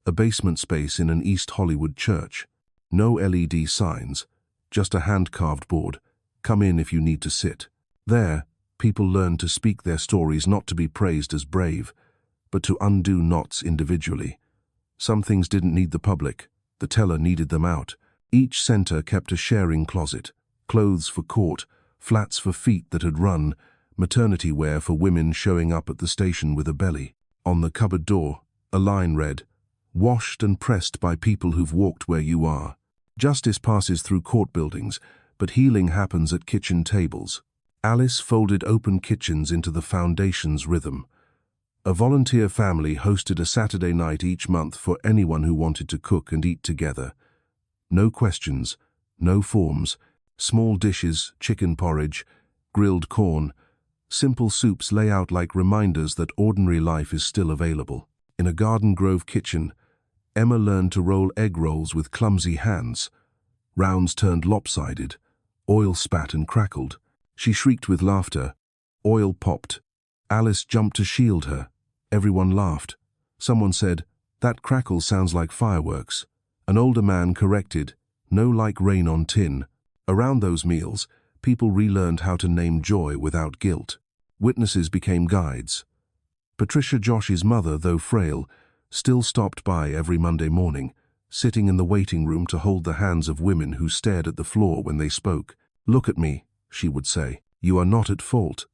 a basement space in an East Hollywood church. No LED signs, just a hand-carved board. "Come in if you need to sit." There, people learned to speak their stories not to be praised as brave, but to undo knots individually. Some things didn't need the public. The teller needed them out. Each center kept a sharing closet, clothes for court, flats for feet that had run, maternity wear for women showing up at the station with a belly. On the cupboard door, a line read, "Washed and pressed by people who've walked where you are." Justice passes through court buildings, but healing happens at kitchen tables. Alice folded open kitchens into the foundation's rhythm. A volunteer family hosted a Saturday night each month for anyone who wanted to cook and eat together. No questions, no forms, small dishes, chicken porridge, grilled corn, simple soups lay out like reminders that ordinary life is still available. In a Garden Grove kitchen, Emma learned to roll egg rolls with clumsy hands. Rounds turned lopsided, oil spat and crackled. She shrieked with laughter. Oil popped. Alice jumped to shield her. Everyone laughed. Someone said, "That crackle sounds like fireworks." An older man corrected, "No, like rain on tin." Around those meals, people relearned how to name joy without guilt. Witnesses became guides. Patricia, Josh's mother, though frail, still stopped by every Monday morning, sitting in the waiting room to hold the hands of women who stared at the floor when they spoke. "Look at me," she would say. "You are not at fault."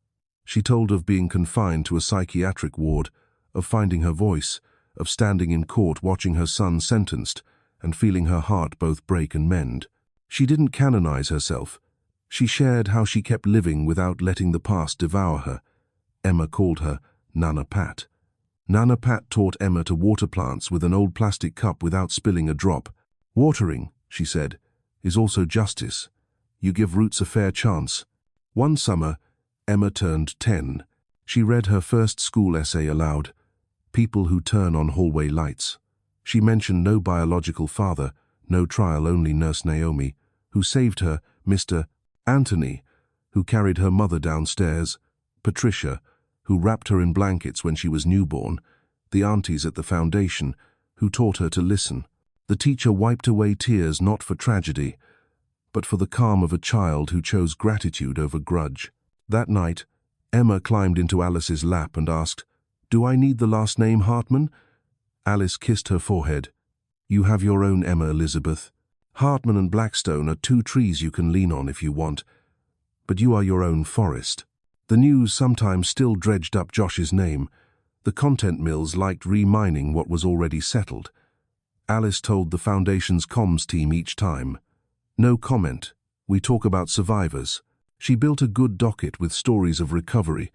She told of being confined to a psychiatric ward, of finding her voice, of standing in court watching her son sentenced, and feeling her heart both break and mend. She didn't canonize herself. She shared how she kept living without letting the past devour her. Emma called her Nana Pat. Nana Pat taught Emma to water plants with an old plastic cup without spilling a drop. "Watering," she said, "is also justice. You give roots a fair chance." One summer, Emma turned 10. She read her first school essay aloud, "People Who Turn on Hallway Lights." She mentioned no biological father, no trial, only Nurse Naomi, who saved her, Mr. Anthony, who carried her mother downstairs, Patricia, who wrapped her in blankets when she was newborn, the aunties at the foundation, who taught her to listen. The teacher wiped away tears not for tragedy, but for the calm of a child who chose gratitude over grudge. That night, Emma climbed into Alice's lap and asked, "Do I need the last name Hartman?" Alice kissed her forehead. "You have your own Emma Elizabeth. Hartman and Blackstone are 2 trees you can lean on if you want, but you are your own forest." The news sometimes still dredged up Josh's name. The content mills liked remining what was already settled. Alice told the foundation's comms team each time, "No comment. We talk about survivors." She built a good docket with stories of recovery,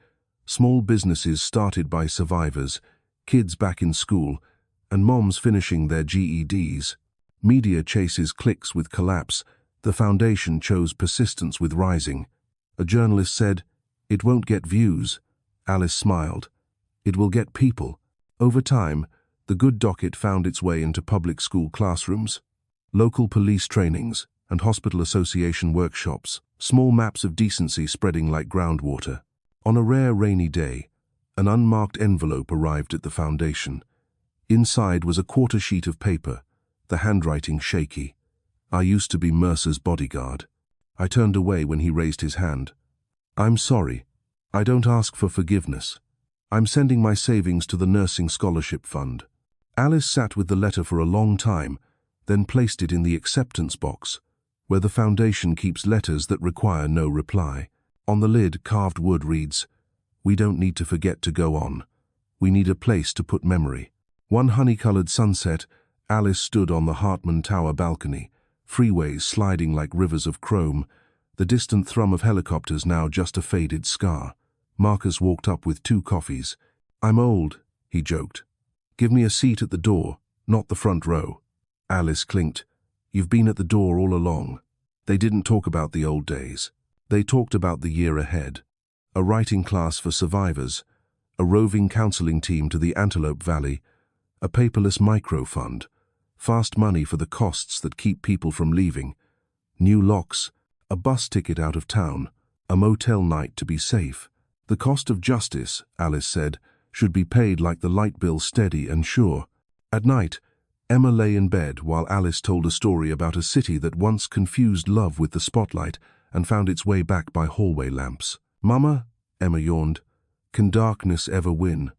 small businesses started by survivors, kids back in school, and moms finishing their GEDs. Media chases clicks with collapse. The foundation chose persistence with rising. A journalist said, It won't get views. Alice smiled. It will get people. Over time, the good docket found its way into public school classrooms, local police trainings, and hospital association workshops, small maps of decency spreading like groundwater. On a rare rainy day, an unmarked envelope arrived at the foundation. Inside was a quarter sheet of paper, the handwriting shaky. I used to be Mercer's bodyguard. I turned away when he raised his hand. I'm sorry. I don't ask for forgiveness. I'm sending my savings to the Nursing Scholarship Fund. Alice sat with the letter for a long time, then placed it in the acceptance box, where the foundation keeps letters that require no reply. On the lid, carved wood reads, "We don't need to forget to go on. We need a place to put memory." One honey-colored sunset, Alice stood on the Hartman Tower balcony, freeways sliding like rivers of chrome, the distant thrum of helicopters now just a faded scar. Marcus walked up with 2 coffees. "I'm old," he joked. "Give me a seat at the door, not the front row." Alice clinked. "You've been at the door all along." They didn't talk about the old days. They talked about the year ahead. A writing class for survivors, a roving counseling team to the Antelope Valley, a paperless micro-fund, fast money for the costs that keep people from leaving, new locks, a bus ticket out of town, a motel night to be safe. The cost of justice, Alice said, should be paid like the light bill, steady and sure. At night, Emma lay in bed while Alice told a story about a city that once confused love with the spotlight and found its way back by hallway lamps. "Mama," Emma yawned, "can darkness ever win?"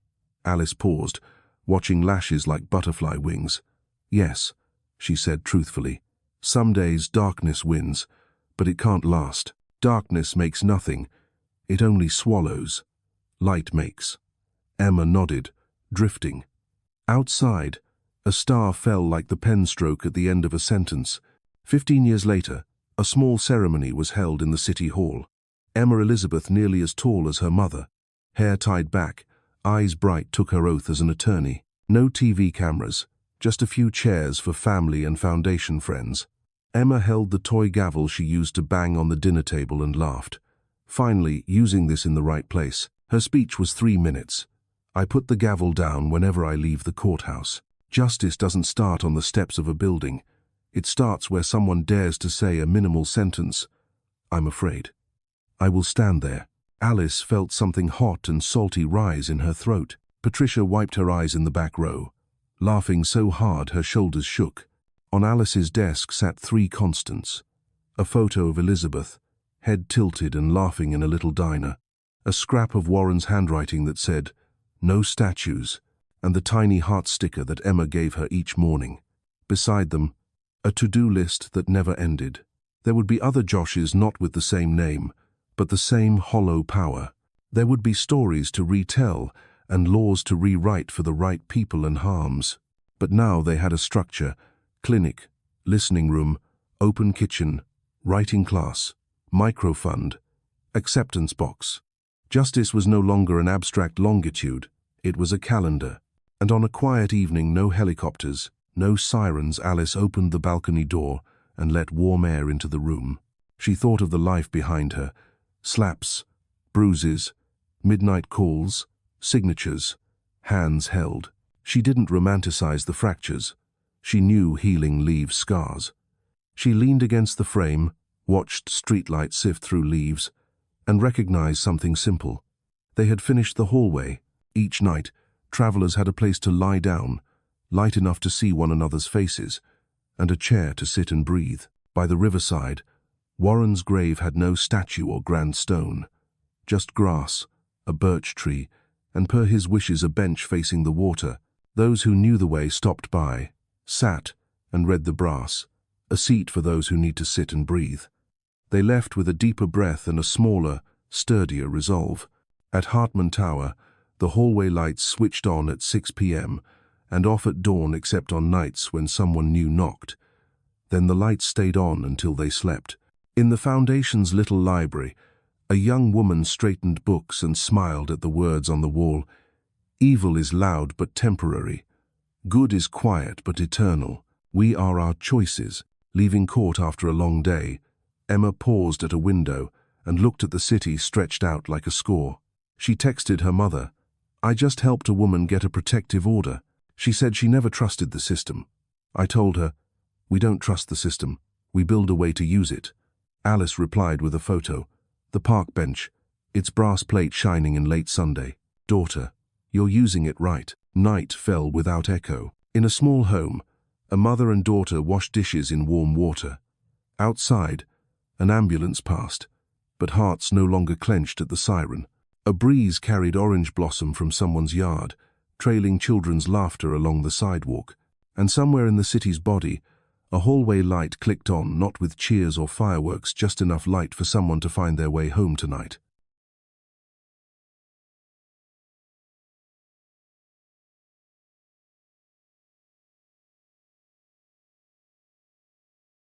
Alice paused, watching lashes like butterfly wings. "Yes," she said truthfully. "Some days darkness wins, but it can't last. Darkness makes nothing. It only swallows. Light makes." Emma nodded, drifting. Outside, a star fell like the pen stroke at the end of a sentence. 15 years later, a small ceremony was held in the city hall. Emma Elizabeth, nearly as tall as her mother, hair tied back, eyes bright, took her oath as an attorney. No TV cameras, just a few chairs for family and foundation friends. Emma held the toy gavel she used to bang on the dinner table and laughed. Finally, using this in the right place. Her speech was 3 minutes. "I put the gavel down whenever I leave the courthouse. Justice doesn't start on the steps of a building. It starts where someone dares to say a minimal sentence. I'm afraid. I will stand there." Alice felt something hot and salty rise in her throat. Patricia wiped her eyes in the back row, laughing so hard her shoulders shook. On Alice's desk sat 3 constants. A photo of Elizabeth, head tilted and laughing in a little diner. A scrap of Warren's handwriting that said, "No statues," and the tiny heart sticker that Emma gave her each morning. Beside them, a to-do list that never ended. There would be other Joshes not with the same name, but the same hollow power. There would be stories to retell and laws to rewrite for the right people and harms. But now they had a structure: clinic, listening room, open kitchen, writing class, microfund, acceptance box. Justice was no longer an abstract longitude, it was a calendar. And on a quiet evening, no helicopters, no sirens, Alice opened the balcony door and let warm air into the room. She thought of the life behind her: slaps, bruises, midnight calls, signatures, hands held. She didn't romanticize the fractures. She knew healing leaves scars. She leaned against the frame, watched streetlights sift through leaves, and recognized something simple. They had finished the hallway. Each night, travelers had a place to lie down, light enough to see one another's faces, and a chair to sit and breathe. By the riverside, Warren's grave had no statue or grand stone, just grass, a birch tree, and per his wishes a bench facing the water. Those who knew the way stopped by, sat, and read the brass, a seat for those who need to sit and breathe. They left with a deeper breath and a smaller, sturdier resolve. At Hartman Tower, the hallway lights switched on at 6 p.m. and off at dawn except on nights when someone new knocked. Then the lights stayed on until they slept. In the Foundation's little library, a young woman straightened books and smiled at the words on the wall. "Evil is loud but temporary. Good is quiet but eternal. We are our choices." Leaving court after a long day, Emma paused at a window and looked at the city stretched out like a score. She texted her mother, "I just helped a woman get a protective order. She said she never trusted the system." I told her, "We don't trust the system. We build a way to use it." Alice replied with a photo. The park bench, its brass plate shining in late Sunday. "Daughter, you're using it right." Night fell without echo. In a small home, a mother and daughter washed dishes in warm water. Outside, an ambulance passed, but hearts no longer clenched at the siren. A breeze carried orange blossom from someone's yard, trailing children's laughter along the sidewalk. And somewhere in the city's body, a hallway light clicked on, not with cheers or fireworks, just enough light for someone to find their way home tonight.